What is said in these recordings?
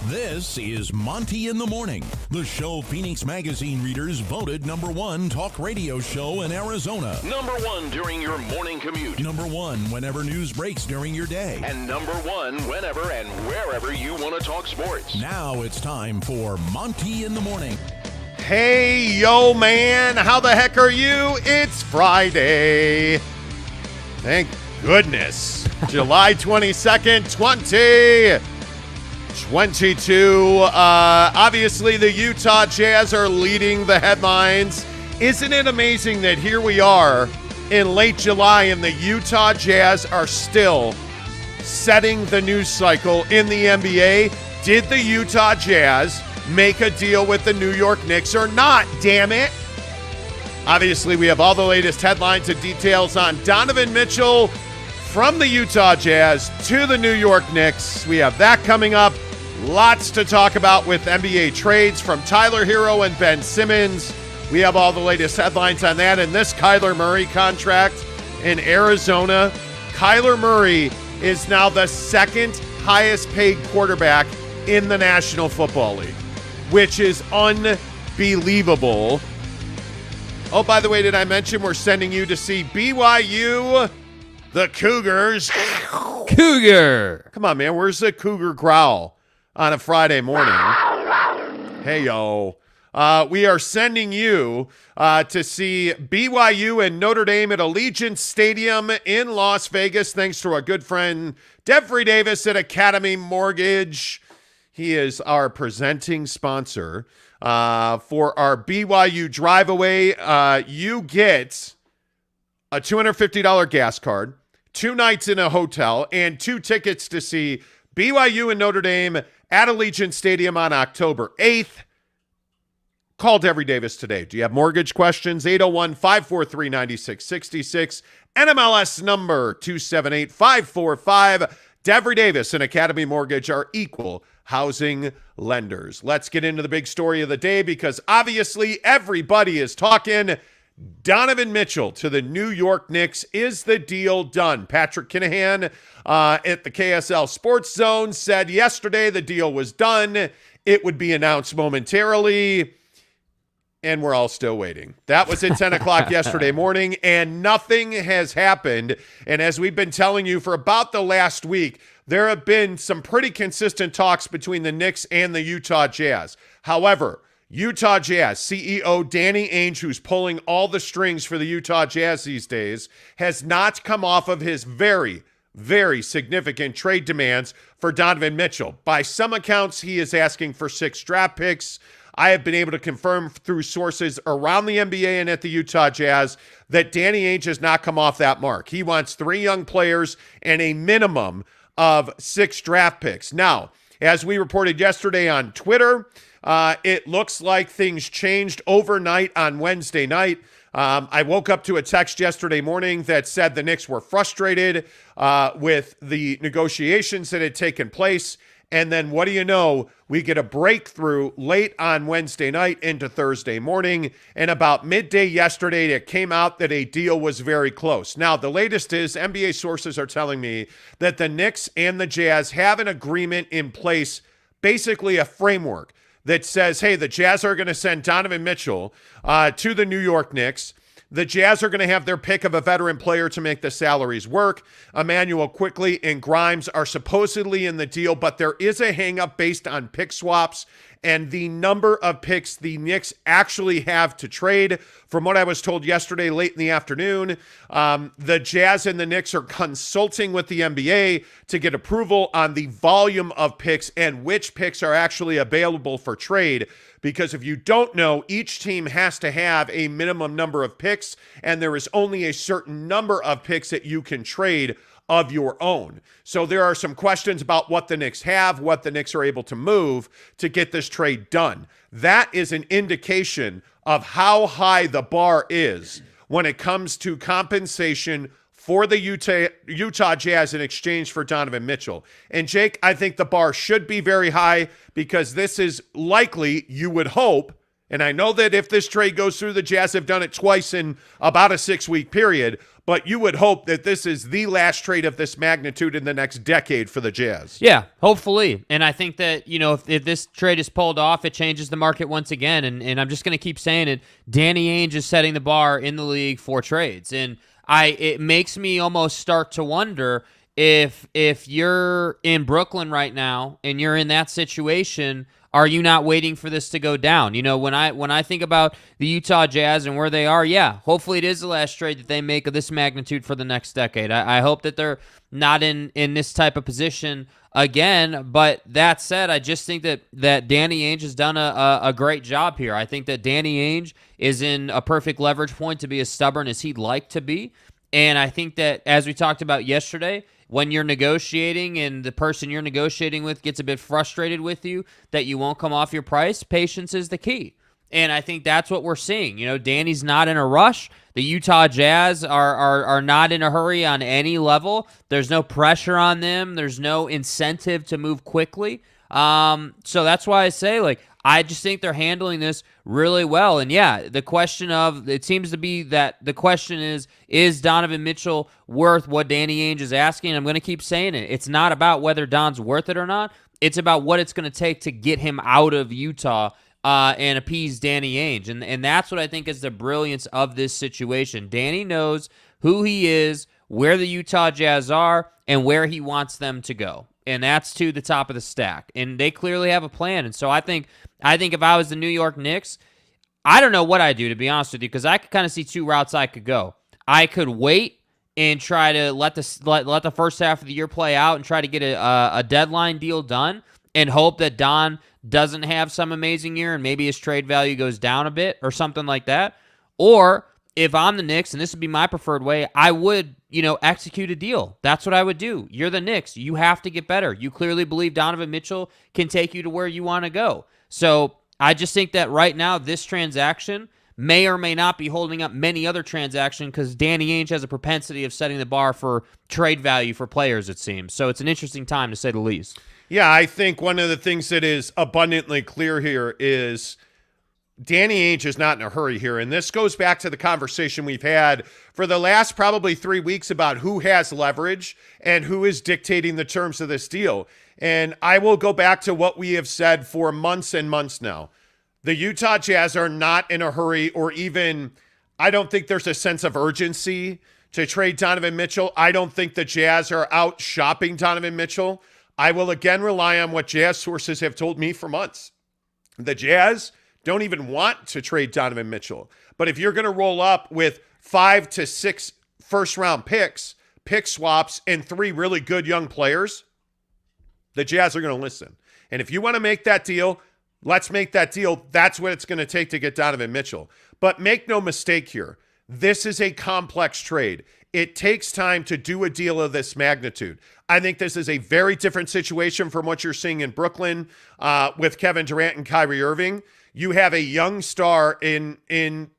This is Monty in the Morning, the show Phoenix Magazine readers voted #1 talk radio show in Arizona. #1 during your morning commute. #1 whenever news breaks during your day. And #1 whenever and wherever you want to talk sports. Now it's time for Monty in the Morning. Hey, yo, man, how the heck are you? It's Friday. Thank goodness. July 22nd, 2022. Obviously, the Utah Jazz are leading the headlines. Isn't it amazing that here we are in late July and the Utah Jazz are still setting the news cycle in the NBA? Did the Utah Jazz make a deal with the New York Knicks or not, damn it? Obviously, we have all the latest headlines and details on Donovan Mitchell from the Utah Jazz to the New York Knicks. We have that coming up. Lots to talk about with NBA trades from Tyler Herro and Ben Simmons. We have all the latest headlines on that and this Kyler Murray contract in Arizona. Kyler Murray is now the second highest paid quarterback in the National Football League, which is unbelievable. Oh, by the way, did I mention we're sending you to see BYU, the Cougars? Cougar. Come on, man. Where's the Cougar growl on a Friday morning? Hey, yo. We are sending you to see BYU and Notre Dame at Allegiant Stadium in Las Vegas, thanks to our good friend, Jeffrey Davis at Academy Mortgage. He is our presenting sponsor for our BYU drive away. You get a $250 gas card, 2 nights in a hotel, and 2 tickets to see BYU and Notre Dame at Allegiant Stadium on October 8th. Call Devery Davis today. Do you have mortgage questions? 801-543-9666. NMLS number 278545. Devery Davis and Academy Mortgage are equal housing lenders. Let's get into the big story of the day because obviously everybody is talking Donovan Mitchell to the New York Knicks. Is the deal done? Patrick Kinahan at the KSL Sports Zone said yesterday the deal was done. It would be announced momentarily, and we're all still waiting. That was at 10 o'clock yesterday morning, and nothing has happened. And as we've been telling you for about the last week, there have been some pretty consistent talks between the Knicks and the Utah Jazz. However, Utah Jazz CEO Danny Ainge, who's pulling all the strings for the Utah Jazz these days, has not come off of his very, very significant trade demands for Donovan Mitchell. By some accounts, he is asking for 6 draft picks. I have been able to confirm through sources around the NBA and at the Utah Jazz that Danny Ainge has not come off that mark. He wants 3 young players and a minimum of 6 draft picks. Now, as we reported yesterday on Twitter, it looks like things changed overnight on Wednesday night. I woke up to a text yesterday morning that said the Knicks were frustrated with the negotiations that had taken place. And then what do you know? We get a breakthrough late on Wednesday night into Thursday morning. And about midday yesterday, it came out that a deal was very close. Now, the latest is NBA sources are telling me that the Knicks and the Jazz have an agreement in place, basically a framework that says, hey, the Jazz are going to send Donovan Mitchell to the New York Knicks. The Jazz are going to have their pick of a veteran player to make the salaries work. Emmanuel Quickley and Grimes are supposedly in the deal, but there is a hang-up based on pick swaps and the number of picks the Knicks actually have to trade. From what I was told yesterday late in the afternoon, the Jazz and the Knicks are consulting with the NBA to get approval on the volume of picks and which picks are actually available for trade. Because if you don't know, each team has to have a minimum number of picks, and there is only a certain number of picks that you can trade of your own. So there are some questions about what the Knicks have, what the Knicks are able to move to get this trade done. That is an indication of how high the bar is when it comes to compensation for the Utah Jazz in exchange for Donovan Mitchell. And Jake, I think the bar should be very high because this is likely, you would hope, and I know that if this trade goes through, the Jazz have done it twice in about a 6-week period, but you would hope that this is the last trade of this magnitude in the next decade for the Jazz. Yeah, hopefully. And I think that, if this trade is pulled off, it changes the market once again. And I'm just going to keep saying it. Danny Ainge is setting the bar in the league for trades. And it makes me almost start to wonder if you're in Brooklyn right now and you're in that situation, are you not waiting for this to go down? When I think about the Utah Jazz and where they are, yeah, hopefully it is the last trade that they make of this magnitude for the next decade. I hope that they're not in this type of position again. But that said, I just think that Danny Ainge has done a great job here. I think that Danny Ainge is in a perfect leverage point to be as stubborn as he'd like to be. And I think that, as we talked about yesterday, when you're negotiating and the person you're negotiating with gets a bit frustrated with you that you won't come off your price, patience is the key. And I think that's what we're seeing. Danny's not in a rush. The Utah Jazz are not in a hurry on any level. There's no pressure on them. There's no incentive to move quickly. So that's why I say, I just think they're handling this really well. And yeah, it seems to be that the question is Donovan Mitchell worth what Danny Ainge is asking? I'm going to keep saying it. It's not about whether Don's worth it or not. It's about what it's going to take to get him out of Utah and appease Danny Ainge. And that's what I think is the brilliance of this situation. Danny knows who he is, where the Utah Jazz are, and where he wants them to go. And that's to the top of the stack. And they clearly have a plan. And so I think if I was the New York Knicks, I don't know what I'd do, to be honest with you, because I could kind of see two routes I could go. I could wait and try to let the first half of the year play out and try to get a deadline deal done and hope that Don doesn't have some amazing year and maybe his trade value goes down a bit or something like that. Or if I'm the Knicks, and this would be my preferred way, I would, execute a deal. That's what I would do. You're the Knicks. You have to get better. You clearly believe Donovan Mitchell can take you to where you want to go. So I just think that right now, this transaction may or may not be holding up many other transactions because Danny Ainge has a propensity of setting the bar for trade value for players, it seems. So it's an interesting time, to say the least. Yeah, I think one of the things that is abundantly clear here is Danny Ainge is not in a hurry here. And this goes back to the conversation we've had for the last probably 3 weeks about who has leverage and who is dictating the terms of this deal. And I will go back to what we have said for months and months now. The Utah Jazz are not in a hurry, or even, I don't think there's a sense of urgency to trade Donovan Mitchell. I don't think the Jazz are out shopping Donovan Mitchell. I will again rely on what Jazz sources have told me for months. The Jazz don't even want to trade Donovan Mitchell. But if you're going to roll up with 5 to 6 first-round picks, pick swaps, and 3 really good young players, the Jazz are going to listen. And if you want to make that deal, let's make that deal. That's what it's going to take to get Donovan Mitchell. But make no mistake here. This is a complex trade. It takes time to do a deal of this magnitude. I think this is a very different situation from what you're seeing in Brooklyn with Kevin Durant and Kyrie Irving. You have a young star in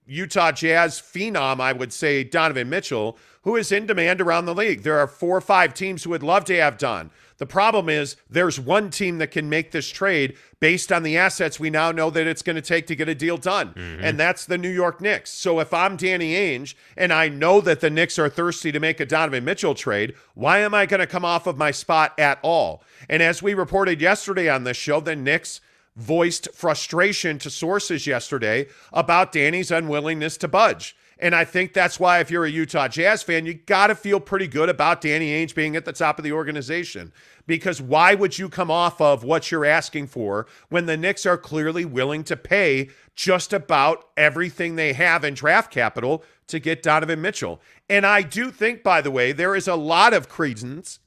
Utah Jazz phenom, I would say, Donovan Mitchell, who is in demand around the league. There are 4 or 5 teams who would love to have Don. The problem is there's one team that can make this trade based on the assets we now know that it's going to take to get a deal done, and that's the New York Knicks. So if I'm Danny Ainge and I know that the Knicks are thirsty to make a Donovan Mitchell trade, why am I going to come off of my spot at all? And as we reported yesterday on this show, the Knicks voiced frustration to sources yesterday about Danny's unwillingness to budge. And I think that's why, if you're a Utah Jazz fan, you got to feel pretty good about Danny Ainge being at the top of the organization. Because why would you come off of what you're asking for when the Knicks are clearly willing to pay just about everything they have in draft capital to get Donovan Mitchell? And I do think, by the way, there is a lot of credence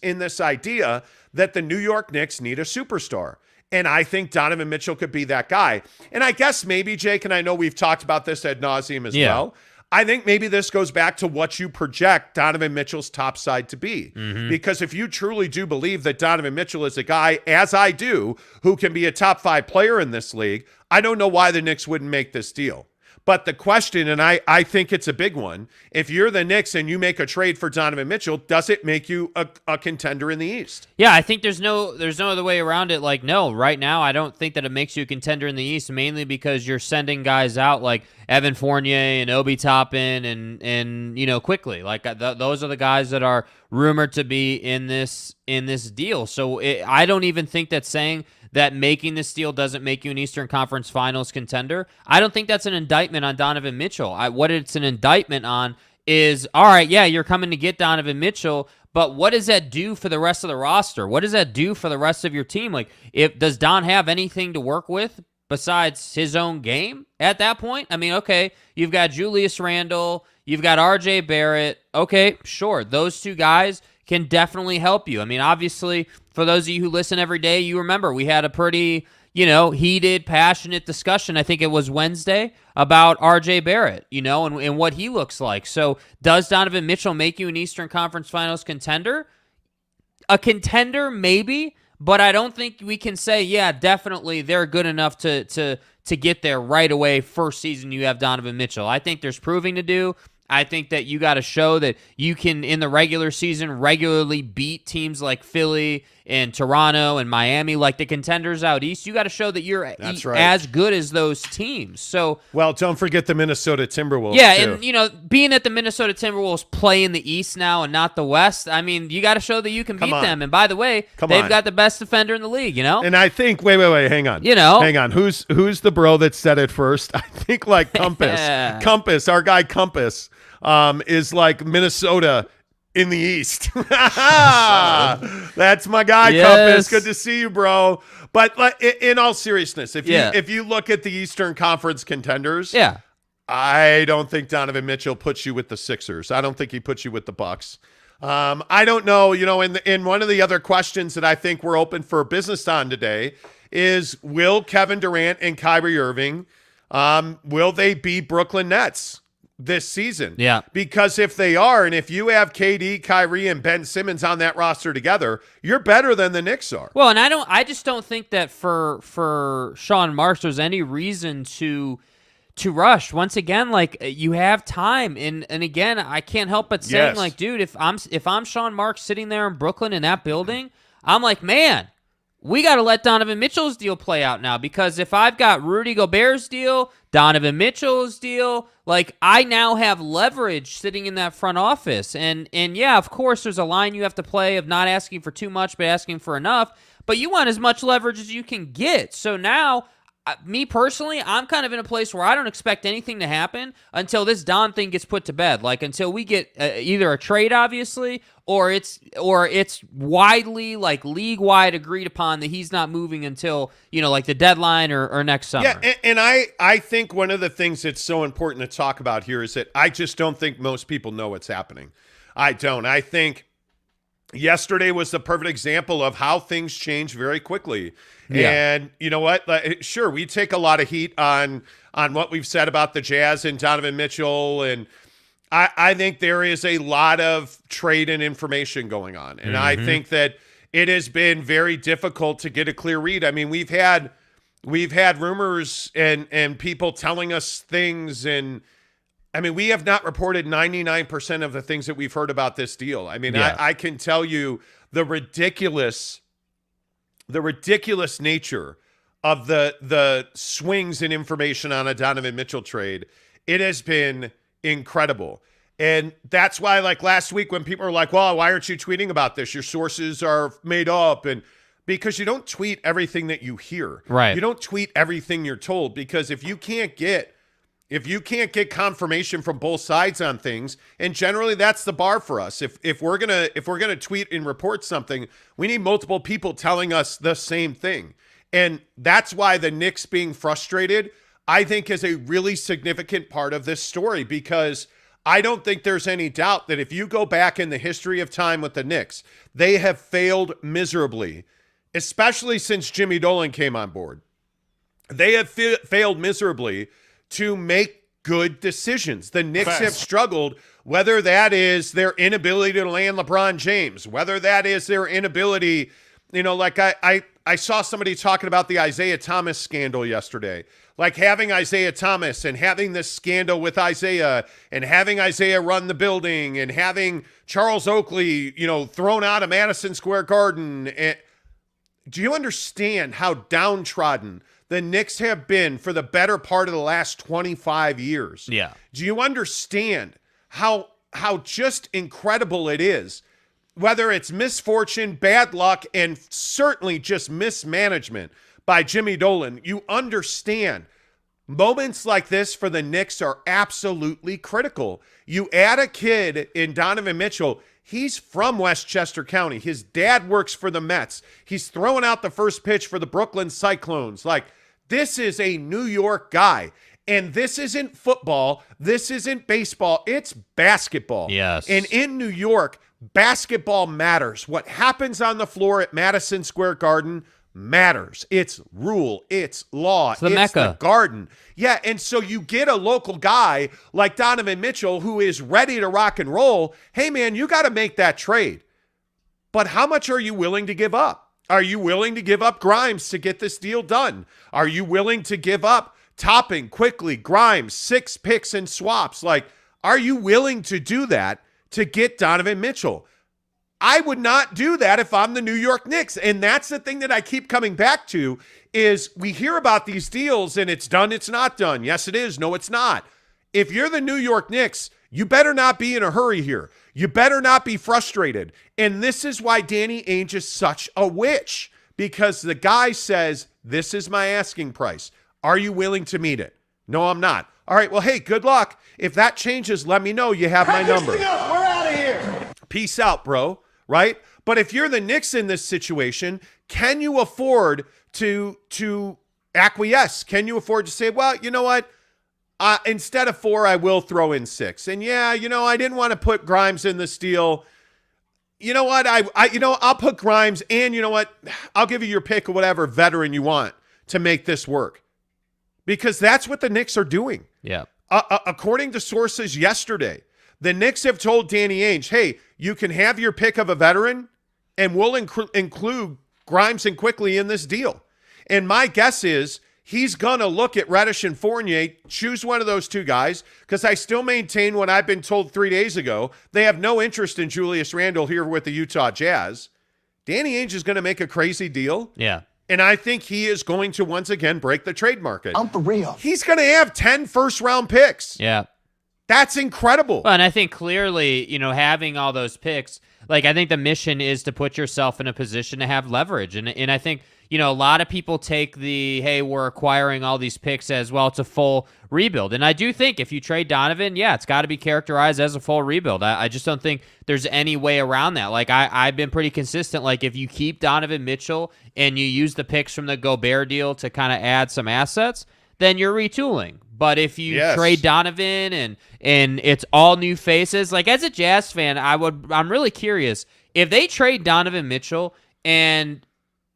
in this idea that the New York Knicks need a superstar. And I think Donovan Mitchell could be that guy. And I guess maybe, Jake, and I know we've talked about this ad nauseum as well, I think maybe this goes back to what you project Donovan Mitchell's top side to be. Because if you truly do believe that Donovan Mitchell is a guy, as I do, who can be a top 5 player in this league, I don't know why the Knicks wouldn't make this deal. But the question, and I think it's a big one, if you're the Knicks and you make a trade for Donovan Mitchell, does it make you a contender in the East? Yeah, I think there's no other way around it. Like, no, right now I don't think that it makes you a contender in the East, mainly because you're sending guys out like Evan Fournier and Obi Toppin and quickly. Like those are the guys that are rumored to be in this deal. So I don't even think that saying that making this deal doesn't make you an Eastern Conference Finals contender. I don't think that's an indictment on Donovan Mitchell. What it's an indictment on is, all right, yeah, you're coming to get Donovan Mitchell, but what does that do for the rest of the roster? What does that do for the rest of your team? Like, does Don have anything to work with besides his own game at that point? I mean, okay, you've got Julius Randle, you've got RJ Barrett. Okay, sure, those two guys can definitely help you. I mean, obviously, for those of you who listen every day, you remember we had a pretty, heated, passionate discussion, I think it was Wednesday, about RJ Barrett, and what he looks like. So does Donovan Mitchell make you an Eastern Conference Finals contender? A contender, maybe, but I don't think we can say, yeah, definitely they're good enough to get there right away first season you have Donovan Mitchell. I think there's proving to do. I think that you got to show that you can, in the regular season, regularly beat teams like Philly and Toronto and Miami, like the contenders out east. You got to show that you're as good as those teams. So, well, don't forget the Minnesota Timberwolves. Yeah, too. and being that the Minnesota Timberwolves play in the East now and not the West, I mean, you got to show that you can beat them. And by the way, they've got the best defender in the league. And I think, wait, hang on. Hang on. Who's the bro that said it first? I think like Compass. Compass, our guy Compass. Is like Minnesota in the East. That's my guy, yes. Compass. Good to see you, bro. But in all seriousness, if you look at the Eastern Conference contenders, I don't think Donovan Mitchell puts you with the Sixers. I don't think he puts you with the Bucks. I don't know. In one of the other questions that I think we're open for business on today is, will Kevin Durant and Kyrie Irving, will they be Brooklyn Nets this season? Yeah. Because if they are, and if you have KD, Kyrie, and Ben Simmons on that roster together, you're better than the Knicks are. Well, and I just don't think that for Sean Marks there's any reason to rush. Once again, like, you have time, and again, I can't help but saying, like, dude, if I'm Sean Marks sitting there in Brooklyn in that building, I'm like, man, we got to let Donovan Mitchell's deal play out now, because if I've got Rudy Gobert's deal, Donovan Mitchell's deal, like, I now have leverage sitting in that front office. And yeah, of course, there's a line you have to play of not asking for too much, but asking for enough. But you want as much leverage as you can get. So now, me personally, I'm kind of in a place where I don't expect anything to happen until this Don thing gets put to bed. Like, until we get either a trade, obviously, or it's widely, like, league-wide agreed upon that he's not moving until, like the deadline or next summer. Yeah, and I think one of the things that's so important to talk about here is that I just don't think most people know what's happening. I don't. I think yesterday was the perfect example of how things change very quickly. Yeah. And you know what? Sure, we take a lot of heat on what we've said about the Jazz and Donovan Mitchell, and I think there is a lot of trade and information going on. And I think that it has been very difficult to get a clear read. I mean, we've had rumors and people telling us things, and I mean, we have not reported 99% of the things that we've heard about this deal. I mean, I can tell you the ridiculous nature of the swings in information on a Donovan Mitchell trade. It has been incredible. And that's why, like, last week when people are like, well, why aren't you tweeting about this? Your sources are made up. And because you don't tweet everything that you hear. Right. You don't tweet everything you're told, because if you can't get confirmation from both sides on things, and generally that's the bar for us. If we're gonna tweet and report something, we need multiple people telling us the same thing. And that's why the Knicks being frustrated, I think, is a really significant part of this story, because I don't think there's any doubt that if you go back in the history of time with the Knicks, they have failed miserably, especially since Jimmy Dolan came on board. They have failed miserably to make good decisions. The Knicks have struggled, whether that is their inability to land LeBron James, whether that is their inability You know, like I saw somebody talking about the Isaiah Thomas scandal yesterday. Like having Isaiah Thomas and having this scandal with Isaiah and having Isaiah run the building and having Charles Oakley, you know, thrown out of Madison Square Garden. Do you understand how downtrodden the Knicks have been for the better part of the last 25 years? Yeah. Do you understand how just incredible it is? Whether it's misfortune, bad luck, and certainly just mismanagement by Jimmy Dolan, you understand moments like this for the Knicks are absolutely critical. You add a kid in Donovan Mitchell. He's from Westchester County. His dad works for the Mets. He's throwing out the first pitch for the Brooklyn Cyclones. Like, this is a New York guy. And this isn't football. This isn't baseball. It's basketball. Yes. And in New York, basketball matters. What happens on the floor at Madison Square Garden matters. It's rule. It's law. It's the Mecca. The Garden. Yeah, and so you get a local guy like Donovan Mitchell who is ready to rock and roll. Hey, man, you got to make that trade. But how much are you willing to give up? Are you willing to give up Grimes to get this deal done? Are you willing to give up Topping, quickly, Grimes, 6 picks and swaps? Like, are you willing to do that to get Donovan Mitchell? I would not do that if I'm the New York Knicks. And that's the thing that I keep coming back to is we hear about these deals and it's done, it's not done. Yes, it is. No, it's not. If you're the New York Knicks, you better not be in a hurry here. You better not be frustrated. And this is why Danny Ainge is such a witch, because the guy says, this is my asking price. Are you willing to meet it? No, I'm not. All right, well, hey, good luck. If that changes, let me know. You have my number. We're out of here. Peace out, bro. Right? But if you're the Knicks in this situation, can you afford to acquiesce? Can you afford to say, well, you know what? Instead of 4, I will throw in 6. And yeah, you know, I didn't want to put Grimes in this deal. You know what? I'll put Grimes, and you know what? I'll give you your pick of whatever veteran you want to make this work. Because that's what the Knicks are doing. Yeah. According to sources yesterday, the Knicks have told Danny Ainge, hey, you can have your pick of a veteran, and we'll include Grimes and Quickly in this deal. And my guess is he's going to look at Reddish and Fournier, choose one of those two guys, because I still maintain what I've been told 3 days ago. They have no interest in Julius Randle here with the Utah Jazz. Danny Ainge is going to make a crazy deal. Yeah. And I think he is going to once again break the trade market. I'm for real. He's going to have 10 first-round picks. Yeah. That's incredible. Well, and I think clearly, you know, having all those picks, like I think the mission is to put yourself in a position to have leverage. And I think, you know, a lot of people take the, hey, we're acquiring all these picks as, well, it's a full rebuild. And I do think if you trade Donovan, yeah, it's got to be characterized as a full rebuild. I just don't think there's any way around that. Like, I've been pretty consistent. Like, if you keep Donovan Mitchell and you use the picks from the Gobert deal to kind of add some assets, then you're retooling. But if you trade Donovan and it's all new faces, like as a Jazz fan, I'm really curious if they trade Donovan Mitchell and,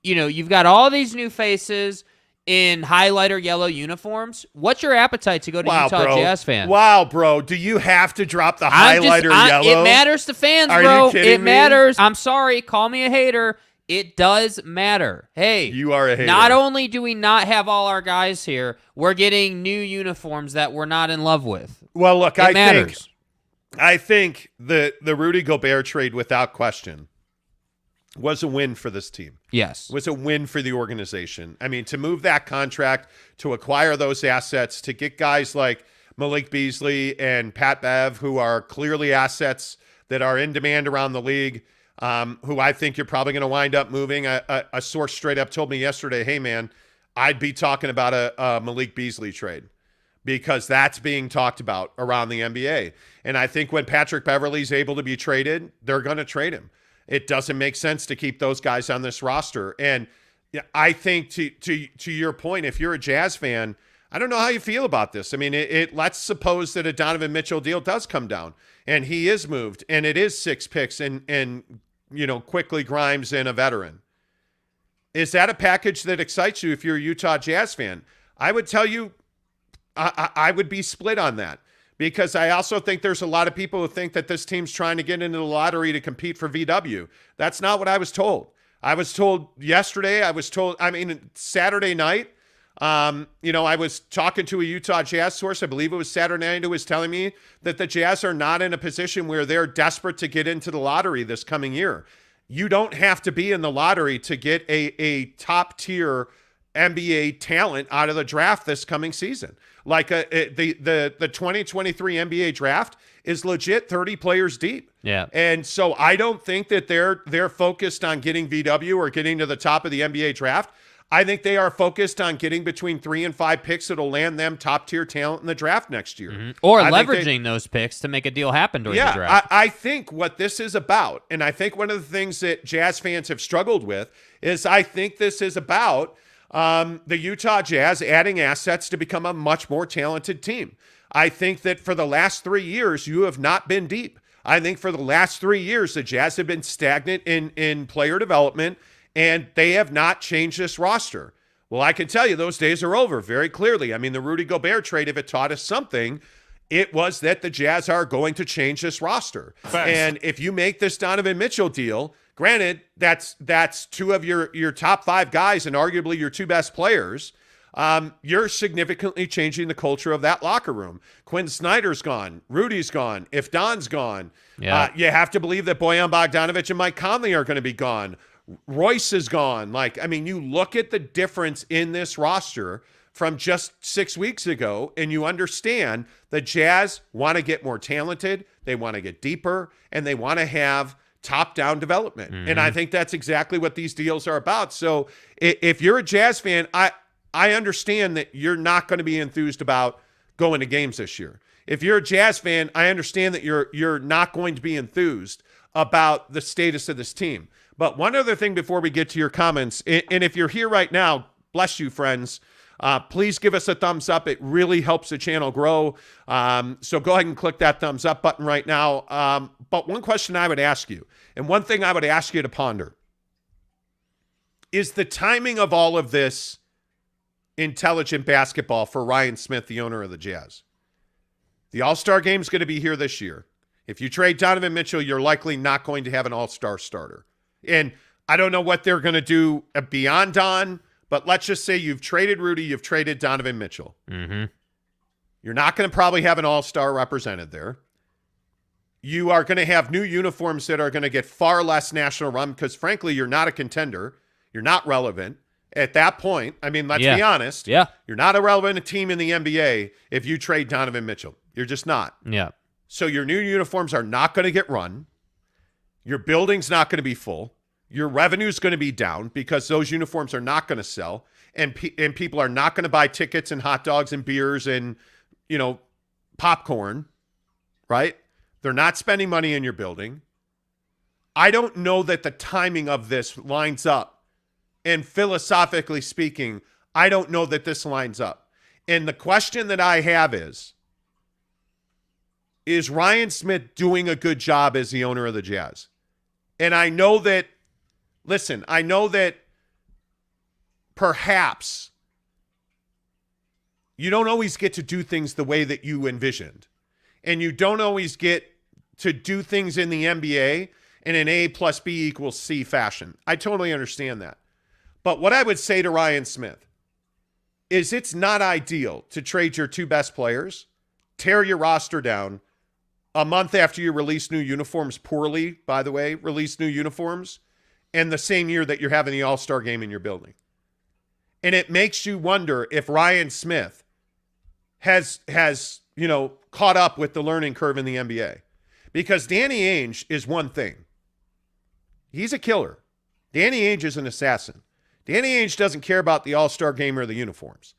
you know, you've got all these new faces in highlighter yellow uniforms. What's your appetite to go to Utah Jazz fans? Wow, bro. Do you have to drop the highlighter yellow? It matters to fans, Are bro. you kidding It me? matters. I'm sorry. Call me a hater. It does matter. Hey, you are a hater. Not only do we not have all our guys here, we're getting new uniforms that we're not in love with. Well, look, It matters. I think the Rudy Gobert trade, without question, was a win for this team. Yes. Was a win for the organization. I mean, to move that contract, to acquire those assets, to get guys like Malik Beasley and Pat Bev, who are clearly assets that are in demand around the league, who I think you're probably going to wind up moving. A source straight up told me yesterday, hey, man, I'd be talking about a Malik Beasley trade because that's being talked about around the NBA. And I think when Patrick Beverley's able to be traded, they're going to trade him. It doesn't make sense to keep those guys on this roster. And I think to your point, if you're a Jazz fan, I don't know how you feel about this. I mean, let's suppose that a Donovan Mitchell deal does come down and he is moved and it is 6 picks and you know, Quickly, Grimes, and a veteran. Is that a package that excites you if you're a Utah Jazz fan? I would tell you I would be split on that because I also think there's a lot of people who think that this team's trying to get into the lottery to compete for VW. That's not what I was told. I was told yesterday, Saturday night, I was talking to a Utah Jazz source. I believe it was Saturday night, who was telling me that the Jazz are not in a position where they're desperate to get into the lottery this coming year. You don't have to be in the lottery to get a top tier NBA talent out of the draft this coming season. Like the 2023 NBA draft is legit 30 players deep. Yeah. And so I don't think that they're focused on getting VW or getting to the top of the NBA draft. I think they are focused on getting between 3 and 5 picks that'll land them top tier talent in the draft next year. Mm-hmm. Or leveraging those picks to make a deal happen during the draft. I think what this is about, and I think one of the things that Jazz fans have struggled with is I think this is about the Utah Jazz adding assets to become a much more talented team. I think that for the last 3 years, you have not been deep. I think for the last 3 years, the Jazz have been stagnant in player development, and they have not changed this roster. Well, I can tell you those days are over very clearly. I mean, the Rudy Gobert trade, if it taught us something, it was that the Jazz are going to change this roster. Thanks. And if you make this Donovan Mitchell deal, granted, that's two of your top 5 guys and arguably your 2 best players, you're significantly changing the culture of that locker room. Quinn Snyder's gone. Rudy's gone. If Don's gone, you have to believe that Bojan Bogdanovic and Mike Conley are going to be gone. Royce is gone. You look at the difference in this roster from just 6 weeks ago, and you understand the Jazz want to get more talented, they want to get deeper, and they want to have top-down development. Mm-hmm. And I think that's exactly what these deals are about. So if you're a Jazz fan, I understand that you're not going to be enthused about going to games this year. If you're a Jazz fan, I understand that you're not going to be enthused about the status of this team. But one other thing before we get to your comments, and if you're here right now, bless you, friends, please give us a thumbs up. It really helps the channel grow. So go ahead and click that thumbs up button right now. But one question I would ask you, and one thing I would ask you to ponder, is the timing of all of this intelligent basketball for Ryan Smith, the owner of the Jazz. The All-Star game is going to be here this year. If you trade Donovan Mitchell, you're likely not going to have an All-Star starter. And I don't know what they're going to do beyond Don, but let's just say you've traded Rudy, you've traded Donovan Mitchell. Mm-hmm. You're not going to probably have an all-star represented there. You are going to have new uniforms that are going to get far less national run because, frankly, you're not a contender. You're not relevant. At that point, I mean, let's be honest. Yeah. You're not a relevant team in the NBA if you trade Donovan Mitchell. You're just not. Yeah. So your new uniforms are not going to get run. Your building's not going to be full. Your revenue's going to be down because those uniforms are not going to sell, and people are not going to buy tickets and hot dogs and beers and, popcorn, right? They're not spending money in your building. I don't know that the timing of this lines up. And philosophically speaking, I don't know that this lines up. And the question that I have is Ryan Smith doing a good job as the owner of the Jazz? And I know that perhaps you don't always get to do things the way that you envisioned. And you don't always get to do things in the NBA in an A plus B equals C fashion. I totally understand that. But what I would say to Ryan Smith is it's not ideal to trade your 2 best players, tear your roster down, a month after you release new uniforms poorly, by the way, release new uniforms, and the same year that you're having the All-Star game in your building. And it makes you wonder if Ryan Smith has caught up with the learning curve in the NBA. Because Danny Ainge is one thing. He's a killer. Danny Ainge is an assassin. Danny Ainge doesn't care about the All-Star game or the uniforms.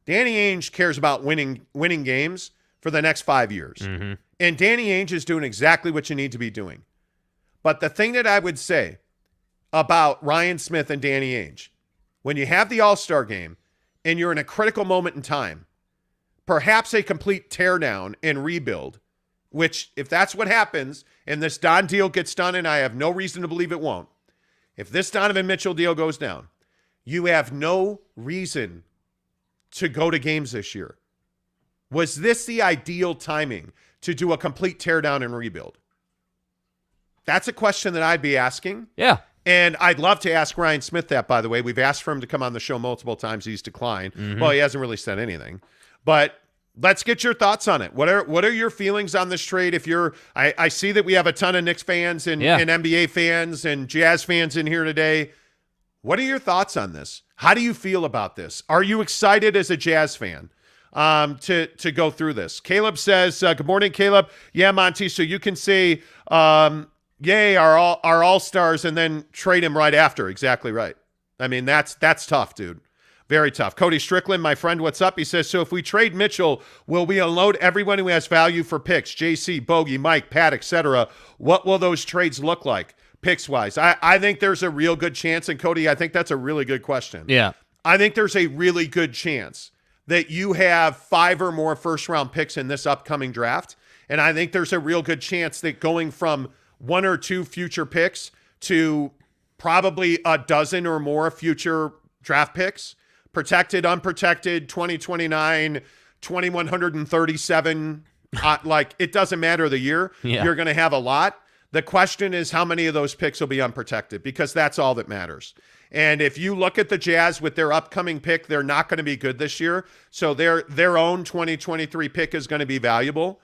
Danny Ainge cares about winning games for the next 5 years. Mm-hmm. And Danny Ainge is doing exactly what you need to be doing. But the thing that I would say about Ryan Smith and Danny Ainge, when you have the All-Star game and you're in a critical moment in time, perhaps a complete teardown and rebuild, which if that's what happens and this Don deal gets done, and I have no reason to believe it won't, if this Donovan Mitchell deal goes down, you have no reason to go to games this year. Was this the ideal timing to do a complete teardown and rebuild? That's a question that I'd be asking. Yeah. And I'd love to ask Ryan Smith that, by the way. We've asked for him to come on the show multiple times. He's declined. Well, he hasn't really said anything. But let's get your thoughts on it. What are your feelings on this trade? If you're, I see that we have a ton of Knicks fans and NBA fans and Jazz fans in here today. What are your thoughts on this? How do you feel about this? Are you excited as a Jazz fan to go through this? Caleb says, good morning, Caleb. Yeah, Monty, so you can say, yay, our all-stars, and then trade him right after. Exactly right. I mean, that's tough, dude. Very tough. Cody Strickland, my friend, what's up? He says, so if we trade Mitchell, will we unload everyone who has value for picks? JC, Bogey, Mike, Pat, etc. What will those trades look like, picks-wise? I think there's a real good chance, and Cody, I think that's a really good question. Yeah. I think there's a really good chance that you have 5 or more first-round picks in this upcoming draft, and I think there's a real good chance that going from 1 or 2 future picks to probably a dozen or more future draft picks, protected, unprotected, 2029, 2137, like it doesn't matter the year. Yeah. You're going to have a lot. The question is how many of those picks will be unprotected, because that's all that matters. And if you look at the Jazz with their upcoming pick, they're not going to be good this year. So their own 2023 pick is going to be valuable.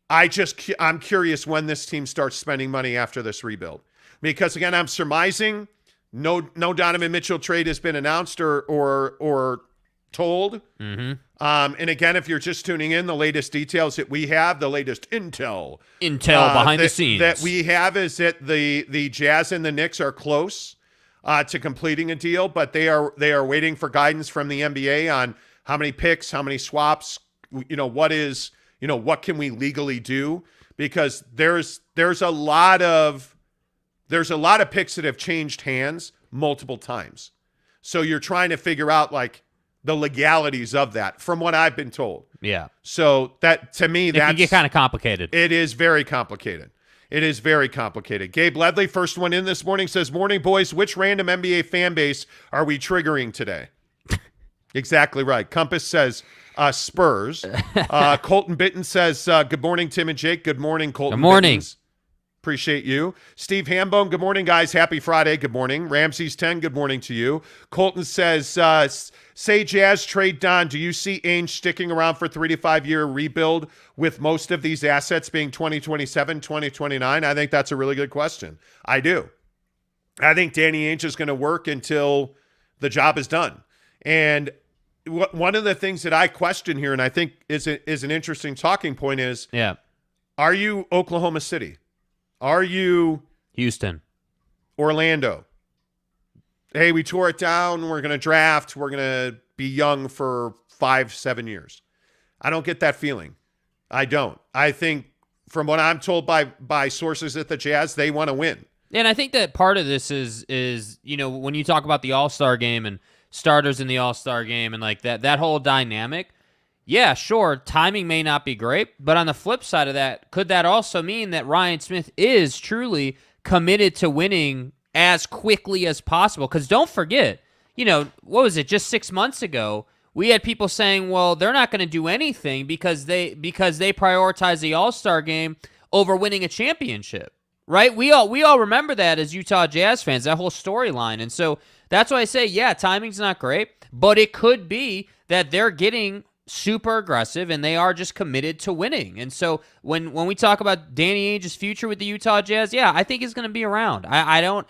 I'm curious when this team starts spending money after this rebuild, because again, I'm surmising no Donovan Mitchell trade has been announced or told. And again, if you're just tuning in, the latest details that we have, the latest intel behind the scenes that we have is that the Jazz and the Knicks are close to completing a deal, but they are waiting for guidance from the NBA on how many picks, how many swaps, what can we legally do? Because there's a lot of picks that have changed hands multiple times. So you're trying to figure out like the legalities of that from what I've been told. Yeah. So that to me, it can get kind of complicated. It is very complicated. It is very complicated. Gabe Ledley, first one in this morning, says, morning, boys. Which random NBA fan base are we triggering today? Exactly right. Compass says Spurs. Colton Bitten says, good morning, Tim and Jake. Good morning, Colton. Good morning. Bittens. Appreciate you. Steve Hambone, good morning, guys. Happy Friday. Good morning. Ramses 10, good morning to you. Colton says, say Jazz trade Don. Do you see Ainge sticking around for 3 to 5 year rebuild with most of these assets being 2027, 2029? I think that's a really good question. I do. I think Danny Ainge is going to work until the job is done. And one of the things that I question here, and I think is an interesting talking point is, are you Oklahoma City? Are you Houston? Orlando? Hey, we tore it down. We're going to draft. We're going to be young for 5-7 years. I don't get that feeling. I don't. I think from what I'm told by sources at the Jazz, they want to win. And I think that part of this is when you talk about the All-Star game and starters in the All-Star game and like that whole dynamic, yeah, sure, timing may not be great, but on the flip side of that, could that also mean that Ryan Smith is truly committed to winning as quickly as possible? Because don't forget, what was it, just 6 months ago, we had people saying, well, they're not going to do anything because they prioritize the All-Star game over winning a championship, right? We all remember that as Utah Jazz fans, that whole storyline. And so that's why I say, yeah, timing's not great, but it could be that they're getting super aggressive and they are just committed to winning. And so when we talk about Danny Ainge's future with the Utah Jazz, yeah, I think he's going to be around. I don't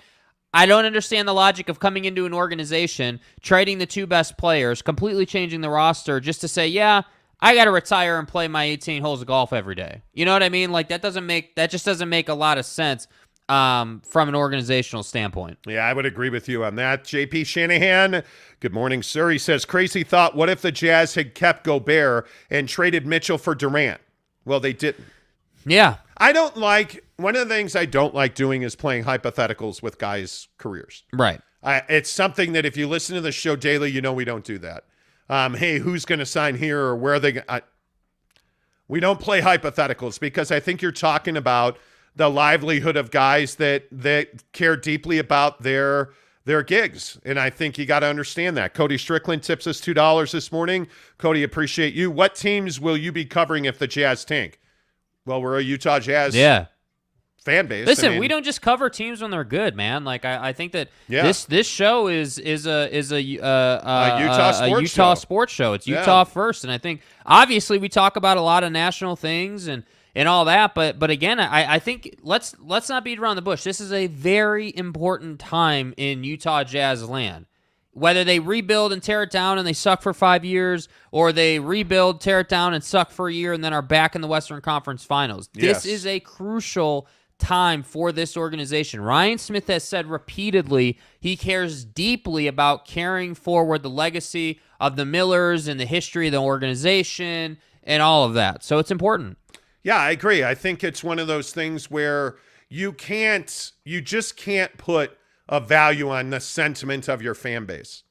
understand the logic of coming into an organization, trading the 2 best players, completely changing the roster just to say, yeah, I got to retire and play my 18 holes of golf every day. You know what I mean? Like that just doesn't make a lot of sense from an organizational standpoint. Yeah, I would agree with you on that. JP Shanahan, good morning, sir. He says, crazy thought, what if the Jazz had kept Gobert and traded Mitchell for Durant? Well, they didn't. Yeah. One of the things I don't like doing is playing hypotheticals with guys' careers. Right. It's something that if you listen to the show daily, we don't do that. Hey, who's going to sign here or where are they? We don't play hypotheticals because I think you're talking about the livelihood of guys that care deeply about their gigs. And I think you got to understand that. Cody Strickland tips us $2 this morning. Cody, appreciate you. What teams will you be covering if the Jazz tank? Well, we're a Utah Jazz fan base. Listen, we don't just cover teams when they're good, man. Like I think that this show is a Utah sports show. It's Utah first, and I think obviously we talk about a lot of national things and all that, but again, I think let's not beat around the bush. This is a very important time in Utah Jazz land. Whether they rebuild and tear it down and they suck for 5 years, or they rebuild, tear it down, and suck for a year, and then are back in the Western Conference Finals. This is a crucial time for this organization. Ryan Smith has said repeatedly he cares deeply about carrying forward the legacy of the Millers and the history of the organization and all of that. So it's important. Yeah, I agree. I think it's one of those things where you just can't put a value on the sentiment of your fan base.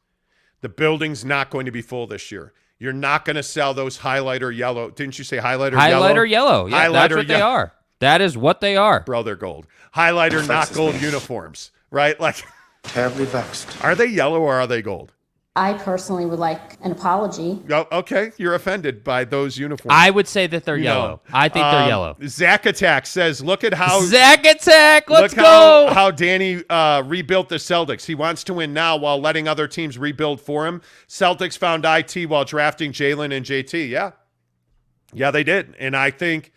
The building's not going to be full this year. You're not going to sell those highlighter yellow. Didn't you say highlighter yellow? Highlighter yellow. Yeah, that's what they are. That is what they are. Bro, they're gold. Highlighter, not gold uniforms, right? Like, terribly vexed. Are they yellow or are they gold? I personally would like an apology. Oh, okay, you're offended by those uniforms. I would say that they're yellow. I think they're yellow. Zach Attack says, look at how... Zach Attack, let's go! How Danny rebuilt the Celtics. He wants to win now while letting other teams rebuild for him. Celtics found IT while drafting Jalen and JT. Yeah, they did. And I think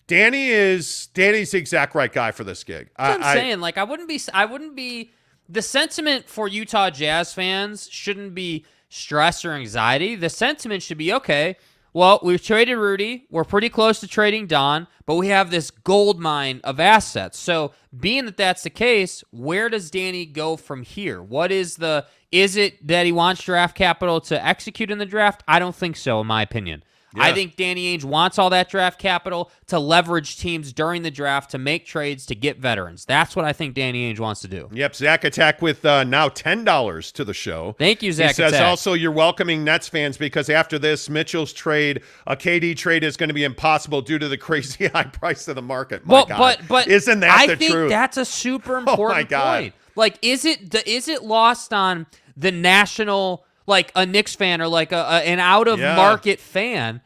Danny's the exact right guy for this gig. That's what I'm saying. Like, I wouldn't be... The sentiment for Utah Jazz fans shouldn't be stress or anxiety. The sentiment should be, okay, well, we've traded Rudy. We're pretty close to trading Don, but we have this gold mine of assets. So being that that's the case, where does Danny go from here? Is it that he wants draft capital to execute in the draft? I don't think so, in my opinion. Yeah. I think Danny Ainge wants all that draft capital to leverage teams during the draft to make trades to get veterans. That's what I think Danny Ainge wants to do. Yep, Zach Attack with now $10 to the show. Thank you, Zach He says Attack. Also you're welcoming Nets fans because after this, Mitchell's trade, a KD trade is going to be impossible due to the crazy high price of the market. My God. But isn't that the truth? I think that's a super important point. Like, is it lost on the national, like a Knicks fan or like an out-of-market fan,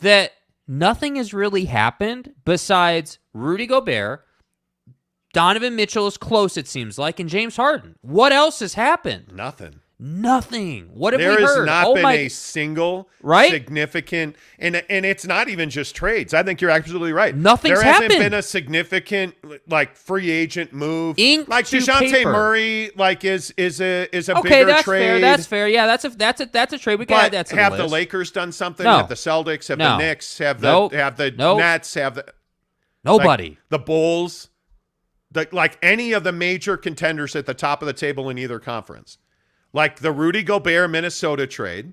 that nothing has really happened besides Rudy Gobert, Donovan Mitchell is close, it seems like, and James Harden? What else has happened? Nothing. What have we heard? There has not been a single significant, and it's not even just trades. I think you're absolutely right. Nothing's happened. There hasn't been a significant like free agent move. Like DeJounte Murray, like is a okay, bigger that's trade. Fair. That's fair. Yeah, that's a trade. We can add that to the list. Have the Lakers done something? No. Have the Celtics? Have No. the Knicks? Have Nope. the Nope. Nets? Have the nobody? Like, the Bulls? Like any of the major contenders at the top of the table in either conference. Like the Rudy Gobert Minnesota trade,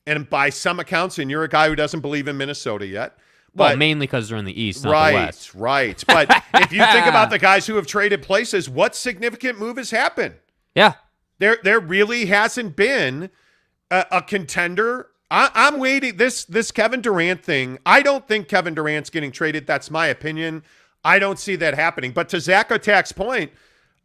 and by some accounts, and you're a guy who doesn't believe in Minnesota yet. Well, mainly because they're in the East, not the West. Right. But if you think about the guys who have traded places, what significant move has happened? Yeah. There really hasn't been a contender. I'm waiting. This Kevin Durant thing, I don't think Kevin Durant's getting traded. That's my opinion. I don't see that happening. But to Zach Attack's point,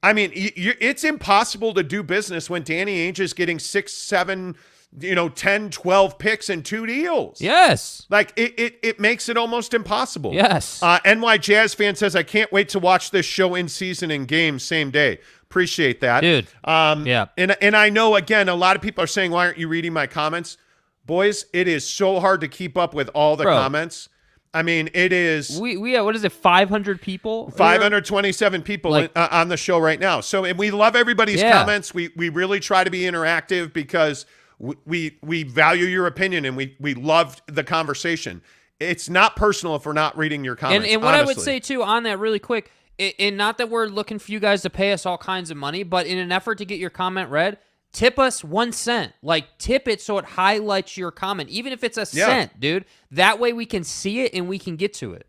I mean, it's impossible to do business when Danny Ainge is getting 6, 7, 10, 12 picks in 2 deals. Yes. Like, it makes it almost impossible. Yes. NY Jazz fan says, I can't wait to watch this show in season and game same day. Appreciate that. Dude. Yeah. And I know, again, a lot of people are saying, why aren't you reading my comments? Boys, it is so hard to keep up with all the comments. I mean, it is. We what is it? 500 people. 527 people on the show right now. So, and we love everybody's comments. We really try to be interactive because we value your opinion and we love the conversation. It's not personal if we're not reading your comments. And what honestly. I would say too on that, really quick, and not that we're looking for you guys to pay us all kinds of money, but in an effort to get your comment read, tip us 1 cent. Like, tip it so it highlights your comment, even if it's a cent, dude. That way we can see it and we can get to it.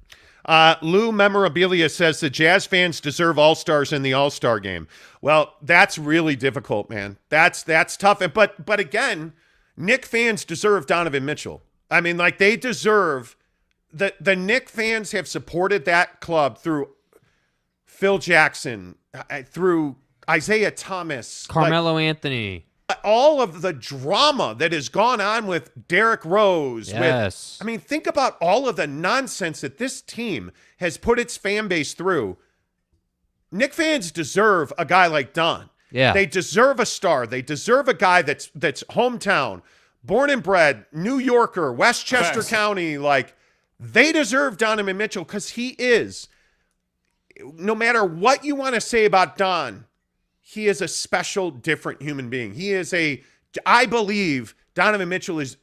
Lou Memorabilia says the Jazz fans deserve all-stars in the all-star game. Well, that's really difficult, man. That's tough. But again, Knick fans deserve Donovan Mitchell. I mean, like, they deserve the Knick fans have supported that club through Phil Jackson, through Isaiah Thomas, Carmelo Anthony, all of the drama that has gone on with Derrick Rose. Yes. I mean, think about all of the nonsense that this team has put its fan base through. Knick fans deserve a guy like Don. Yeah. They deserve a star. They deserve a guy that's hometown, born and bred, New Yorker, Westchester County. Like, they deserve Donovan Mitchell because he is, no matter what you want to say about Don, he is a special, different human being. I believe Donovan Mitchell is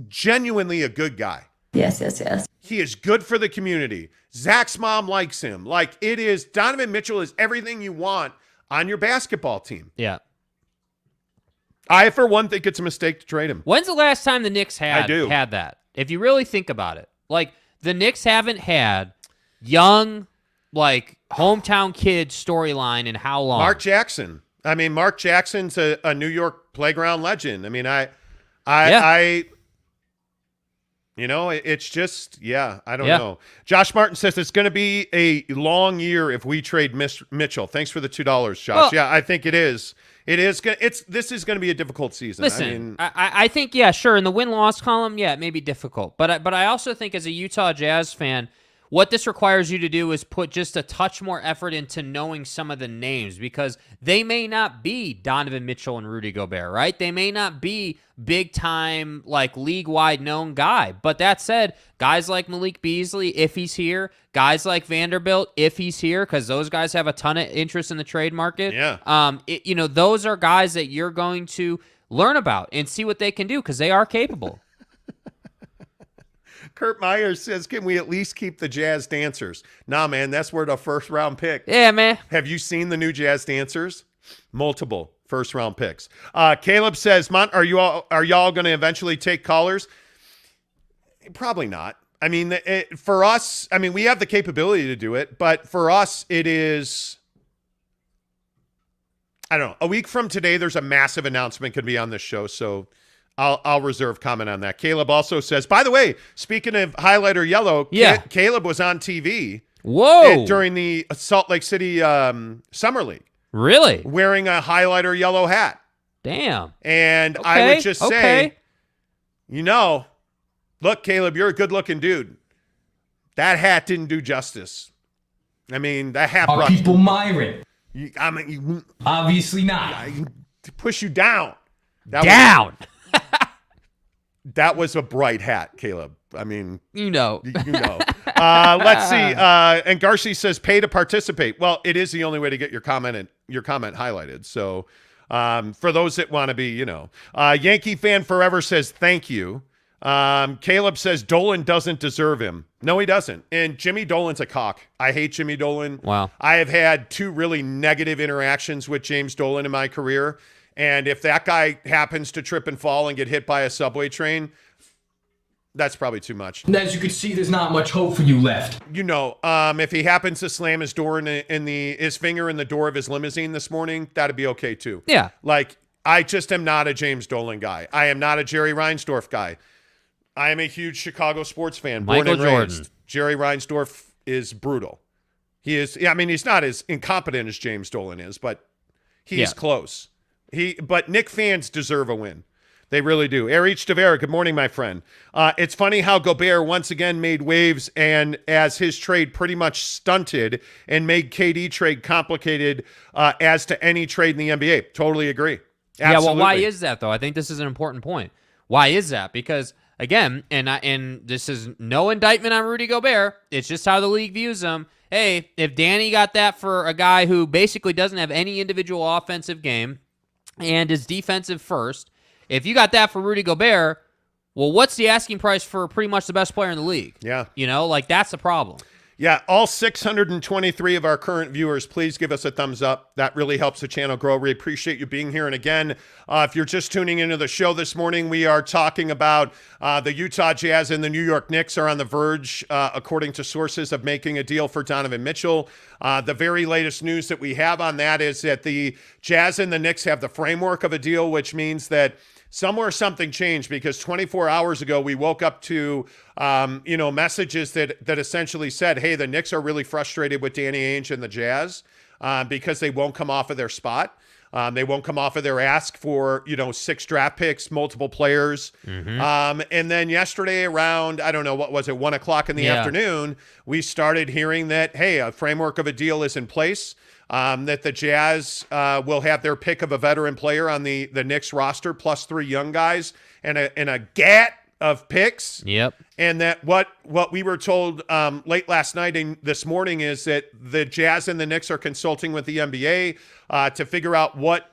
genuinely a good guy. Yes. He is good for the community. Zach's mom likes him. Like, Donovan Mitchell is everything you want on your basketball team. Yeah. I, for one, think it's a mistake to trade him. When's the last time the Knicks had that? If you really think about it. Like, the Knicks haven't had young, like, hometown kid storyline in how long? Mark Jackson. I mean, Mark Jackson's a New York playground legend. I mean, it's just, I don't know. Josh Martin says it's going to be a long year if we trade Mitchell. Thanks for the $2, Josh. Well, yeah, I think it is. This is going to be a difficult season. Listen, I think, sure, in the win-loss column, it may be difficult. But I also think as a Utah Jazz fan, what this requires you to do is put just a touch more effort into knowing some of the names, because they may not be Donovan Mitchell and Rudy Gobert, right? They may not be big-time, like, league-wide known guy. But that said, guys like Malik Beasley, if he's here, guys like Vanderbilt, if he's here, because those guys have a ton of interest in the trade market. Yeah. Those are guys that you're going to learn about and see what they can do, because they are capable. Kurt Myers says, can we at least keep the Jazz dancers? Nah, man, that's worth a first-round pick. Yeah, man. Have you seen the new Jazz dancers? Multiple first-round picks. Caleb says, Mont, are y'all going to eventually take callers? Probably not. I mean, for us, we have the capability to do it, but for us, it is, I don't know. A week from today, there's a massive announcement could be on this show, so I'll reserve comment on that. Caleb also says, by the way, speaking of highlighter yellow, Caleb was on TV. Whoa! During the Salt Lake City Summer League. Really? Wearing a highlighter yellow hat. Damn. And I would just say, look, Caleb, you're a good-looking dude. That hat didn't do justice. I mean, that hat Are people Myron? Obviously not. To push you down. That was a bright hat, Caleb. I mean, Let's see. And Garcia says, pay to participate. Well, it is the only way to get your comment highlighted. So for those that want to be, Yankee fan forever says, thank you. Caleb says Dolan doesn't deserve him. No, he doesn't. And Jimmy Dolan's a cock. I hate Jimmy Dolan. Wow. I have had 2 really negative interactions with James Dolan in my career. And if that guy happens to trip and fall and get hit by a subway train, that's probably too much. And as you can see, there's not much hope for you left. If he happens to slam his door his finger in the door of his limousine this morning, that'd be okay too. Yeah. Like, I just am not a James Dolan guy. I am not a Jerry Reinsdorf guy. I am a huge Chicago sports fan. Born and raised. Jerry Reinsdorf is brutal. He is. He's not as incompetent as James Dolan is, but he's close. But Knick fans deserve a win. They really do. Erich Tavera, good morning, my friend. It's funny how Gobert once again made waves, and as his trade pretty much stunted and made KD trade complicated as to any trade in the NBA. Totally agree. Absolutely. Yeah, well, why is that, though? I think this is an important point. Why is that? Because, again, and this is no indictment on Rudy Gobert. It's just how the league views him. Hey, if Danny got that for a guy who basically doesn't have any individual offensive game and is defensive first, if you got that for Rudy Gobert, well, what's the asking price for pretty much the best player in the league? Yeah. That's the problem. Yeah, all 623 of our current viewers, please give us a thumbs up. That really helps the channel grow. We appreciate you being here. And again, if you're just tuning into the show this morning, we are talking about the Utah Jazz and the New York Knicks are on the verge, according to sources, of making a deal for Donovan Mitchell. The very latest news that we have on that is that the Jazz and the Knicks have the framework of a deal, which means that somewhere something changed, because 24 hours ago we woke up to messages that essentially said, hey, the Knicks are really frustrated with Danny Ainge and the Jazz because they won't come off of their spot. They won't come off of their ask for 6 draft picks, multiple players. Mm-hmm. And then yesterday around, I don't know, what was it, 1 o'clock in the afternoon, we started hearing that, hey, a framework of a deal is in place. that the Jazz will have their pick of a veteran player on the Knicks roster, plus 3 young guys, and a gat of picks. Yep. And that what we were told late last night and this morning is that the Jazz and the Knicks are consulting with the NBA to figure out what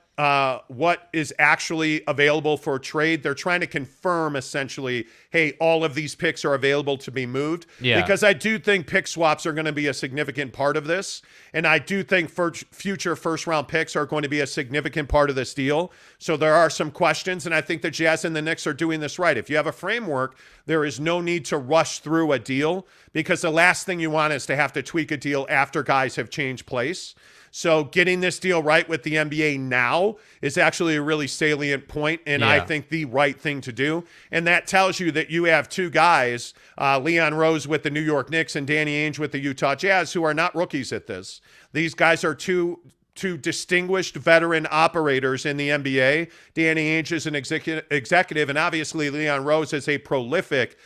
is actually available for trade. They're trying to confirm essentially, hey, all of these picks are available to be moved. Yeah. Because I do think pick swaps are going to be a significant part of this. And I do think future first-round picks are going to be a significant part of this deal. So there are some questions, and I think the Jazz and the Knicks are doing this right. If you have a framework, there is no need to rush through a deal, because the last thing you want is to have to tweak a deal after guys have changed place. So getting this deal right with the NBA now is actually a really salient point, and I think the right thing to do. And that tells you that you have 2 guys, Leon Rose with the New York Knicks and Danny Ainge with the Utah Jazz, who are not rookies at this. These guys are two distinguished veteran operators in the NBA. Danny Ainge is an executive, and obviously Leon Rose is a prolific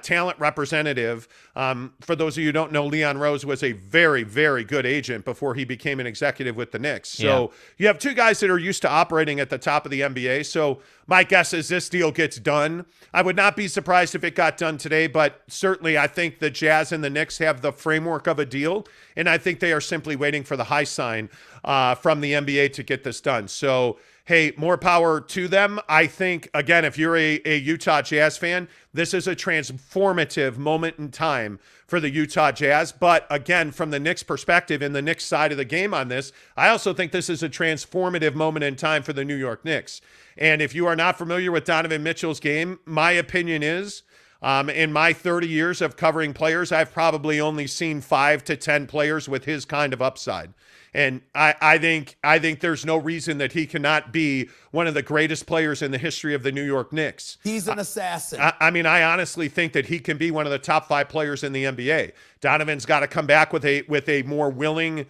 talent representative. For those of you who don't know, Leon Rose was a very, very good agent before he became an executive with the Knicks. So you have 2 guys that are used to operating at the top of the NBA. So my guess is this deal gets done. I would not be surprised if it got done today, but certainly I think the Jazz and the Knicks have the framework of a deal, and I think they are simply waiting for the high sign from the NBA to get this done. So, hey, more power to them. I think, again, if you're a Utah Jazz fan, this is a transformative moment in time for the Utah Jazz. But again, from the Knicks perspective and the Knicks side of the game on this, I also think this is a transformative moment in time for the New York Knicks. And if you are not familiar with Donovan Mitchell's game, my opinion is, in my 30 years of covering players, I've probably only seen 5 to 10 players with his kind of upside. And I think there's no reason that he cannot be one of the greatest players in the history of the New York Knicks. He's an assassin. I mean, I honestly think that he can be one of the top 5 players in the NBA. Donovan's got to come back with a more willing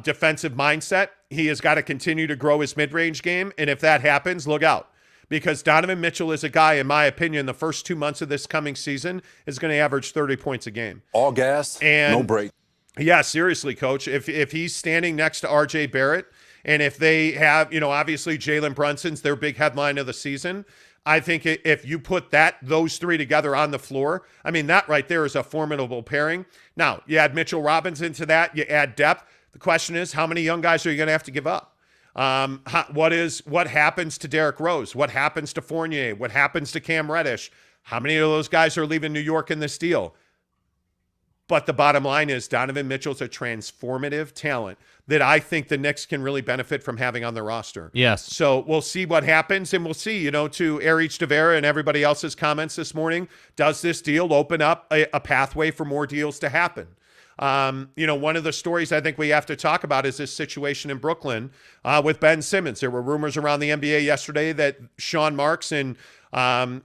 defensive mindset. He has got to continue to grow his mid-range game. And if that happens, look out. Because Donovan Mitchell is a guy, in my opinion, the first 2 months of this coming season is going to average 30 points a game. All gas, and no break. Yeah, seriously, Coach. If he's standing next to R.J. Barrett, and if they have, obviously Jalen Brunson's their big headline of the season, I think if you put those 3 together on the floor, I mean, that right there is a formidable pairing. Now, you add Mitchell Robinson into that, you add depth. The question is, how many young guys are you going to have to give up? What happens to Derrick Rose? What happens to Fournier? What happens to Cam Reddish? How many of those guys are leaving New York in this deal? But the bottom line is Donovan Mitchell's a transformative talent that I think the Knicks can really benefit from having on their roster. Yes. So we'll see what happens, and we'll see, to Erich Tavera and everybody else's comments this morning, does this deal open up a pathway for more deals to happen? One of the stories I think we have to talk about is this situation in Brooklyn with Ben Simmons. There were rumors around the NBA yesterday that Sean Marks and Mr.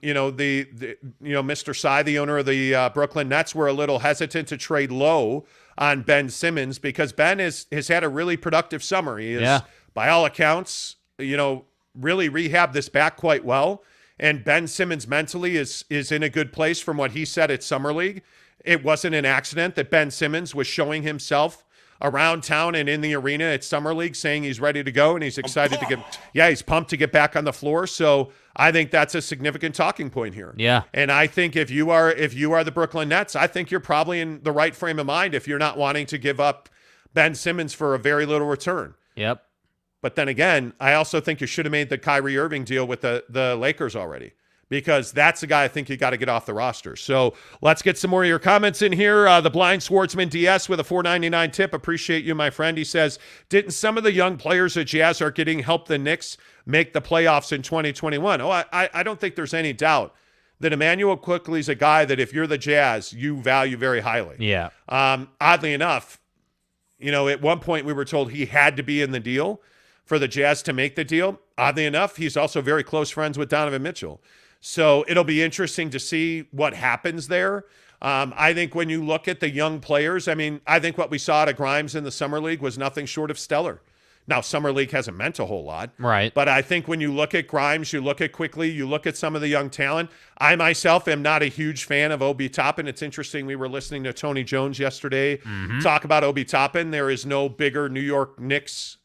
Sy, the owner of the Brooklyn Nets, were a little hesitant to trade low on Ben Simmons because Ben has had a really productive summer. He is, by all accounts, really rehabbed this back quite well. And Ben Simmons mentally is in a good place from what he said at Summer League. It wasn't an accident that Ben Simmons was showing himself around town and in the arena at Summer League saying he's ready to go and he's excited he's pumped to get back on the floor. So I think that's a significant talking point here. Yeah. And I think if you are the Brooklyn Nets, I think you're probably in the right frame of mind if you're not wanting to give up Ben Simmons for a very little return. Yep. But then again, I also think you should have made the Kyrie Irving deal with the Lakers already, because that's the guy I think you got to get off the roster. So let's get some more of your comments in here. The Blind Swartzman DS with a $4.99 tip. Appreciate you, my friend. He says, didn't some of the young players at Jazz are getting help the Knicks make the playoffs in 2021? Oh, I don't think there's any doubt that Emmanuel Quickley is a guy that if you're the Jazz, you value very highly. Yeah. Oddly enough, at one point we were told he had to be in the deal for the Jazz to make the deal. Oddly enough, he's also very close friends with Donovan Mitchell. So it'll be interesting to see what happens there. I think when you look at the young players, I think what we saw out of Grimes in the Summer League was nothing short of stellar. Now, Summer League hasn't meant a whole lot. Right. But I think when you look at Grimes, you look at Quickly, you look at some of the young talent. I myself am not a huge fan of Obi Toppin. It's interesting. We were listening to Tony Jones yesterday talk about Obi Toppin. There is no bigger New York Knicks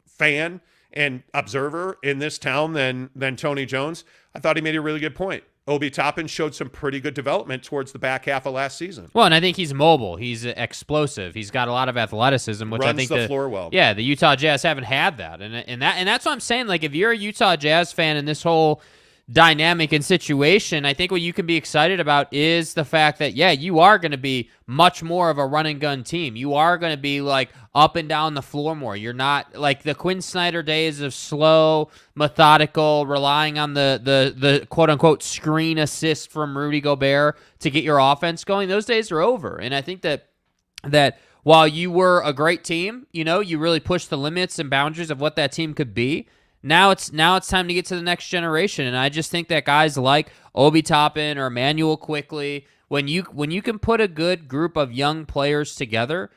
fan and observer in this town than Tony Jones. I thought he made a really good point. Obi Toppin showed some pretty good development towards the back half of last season. Well, and I think he's mobile. He's explosive. He's got a lot of athleticism, which Runs I think the floor well. Yeah, the Utah Jazz haven't had that, and that's what I'm saying. Like, if you're a Utah Jazz fan in this whole dynamic and situation, I think what you can be excited about is the fact that, yeah, you are going to be much more of a run and gun team. You are going to be like up and down the floor more. You're not like the Quinn Snyder days of slow, methodical, relying on the quote unquote screen assist from Rudy Gobert to get your offense going. Those days are over. And I think that while you were a great team, you really pushed the limits and boundaries of what that team could be. Now it's time to get to the next generation, and I just think that guys like Obi Toppin or Emmanuel Quickly, when you can put a good group of young players together,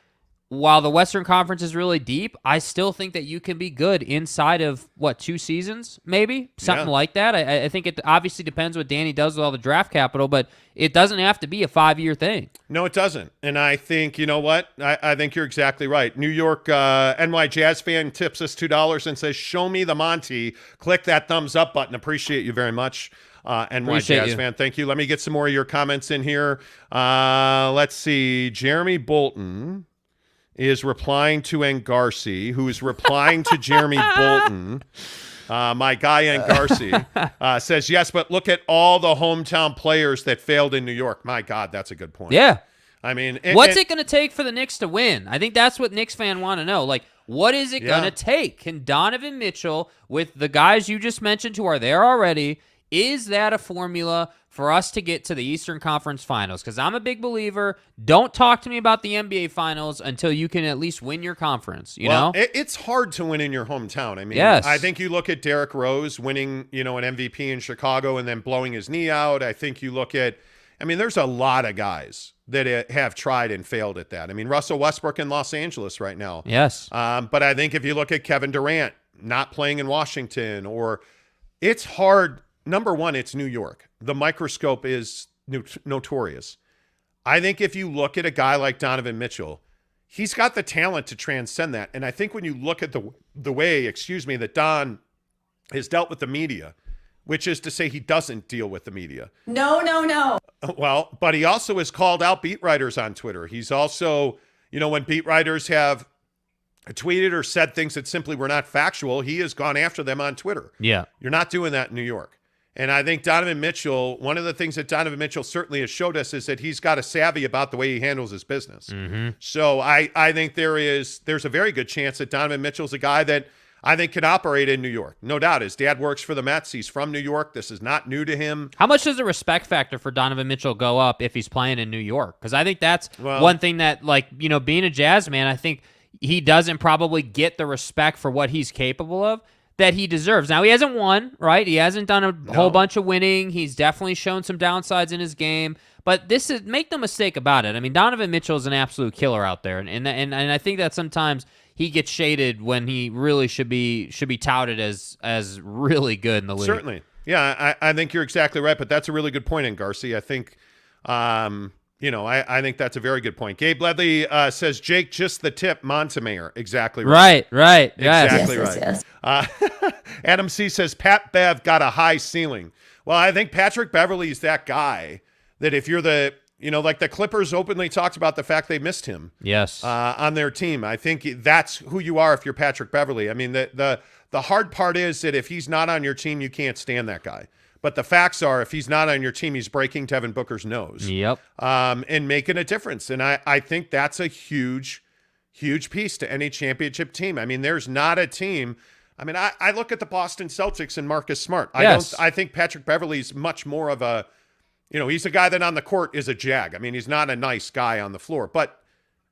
while the Western Conference is really deep, I still think that you can be good inside of, 2 seasons, maybe? Something like that. I think it obviously depends what Danny does with all the draft capital, but it doesn't have to be a 5-year thing. No, it doesn't. And I think, you know what? I think you're exactly right. New York NY Jazz fan tips us $2 and says, show me the Monty. Click that thumbs up button. Appreciate you very much. NY Appreciate Jazz fan. Thank you. Let me get some more of your comments in here. Let's see. Jeremy Bolton is replying to Ngarsi, who is replying to Jeremy Bolton. My guy Ngarsi says, yes, but look at all the hometown players that failed in New York. My God, that's a good point. Yeah. I mean, what's it going to take for the Knicks to win? I think that's what Knicks fans want to know. Like, what is it going to take? Can Donovan Mitchell, with the guys you just mentioned who are there already, is that a formula for us to get to the Eastern Conference Finals? Because I'm a big believer. Don't talk to me about the NBA Finals until you can at least win your conference. You know, it's hard to win in your hometown. I mean, yes. I think you look at Derrick Rose winning, an MVP in Chicago and then blowing his knee out. I think you look at, there's a lot of guys that have tried and failed at that. Russell Westbrook in Los Angeles right now. Yes. But I think if you look at Kevin Durant not playing in Washington, or it's hard. Number one, it's New York. The microscope is notorious. I think if you look at a guy like Donovan Mitchell, he's got the talent to transcend that. And I think when you look at the way, that Don has dealt with the media, which is to say he doesn't deal with the media. No. Well, but he also has called out beat writers on Twitter. He's also, when beat writers have tweeted or said things that simply were not factual, he has gone after them on Twitter. Yeah. You're not doing that in New York. And I think Donovan Mitchell, one of the things that Donovan Mitchell certainly has showed us is that he's got a savvy about the way he handles his business. Mm-hmm. So I think there's a very good chance that Donovan Mitchell's a guy that I think can operate in New York. No doubt. His dad works for the Mets. He's from New York. This is not new to him. How much does the respect factor for Donovan Mitchell go up if he's playing in New York? Because I think that's one thing that, being a Jazz man, I think he doesn't probably get the respect for what he's capable of that he deserves. Now, he hasn't won, right? He hasn't done a whole bunch of winning. He's definitely shown some downsides in his game. But make no mistake about it. Donovan Mitchell is an absolute killer out there. And I think that sometimes he gets shaded when he really should be touted as really good in the league. Certainly. Yeah, I think you're exactly right. But that's a really good point, Ngarsi. I think I think that's a very good point. Gabe Ledley says, Jake, just the tip, Montemayor. Exactly right. Right. Exactly yes, right. Yes. Adam C. says, Pat Bev got a high ceiling. Well, I think Patrick Beverley is that guy that if you're like the Clippers openly talked about the fact they missed him. Yes. On their team. I think that's who you are if you're Patrick Beverley. The hard part is that if he's not on your team, you can't stand that guy. But the facts are, if he's not on your team, he's breaking Devin Booker's nose. Yep. And making a difference. And I think that's a huge, huge piece to any championship team. There's not a team. I look at the Boston Celtics and Marcus Smart. I think Patrick Beverley's much more of a, he's a guy that on the court is a jag. He's not a nice guy on the floor. But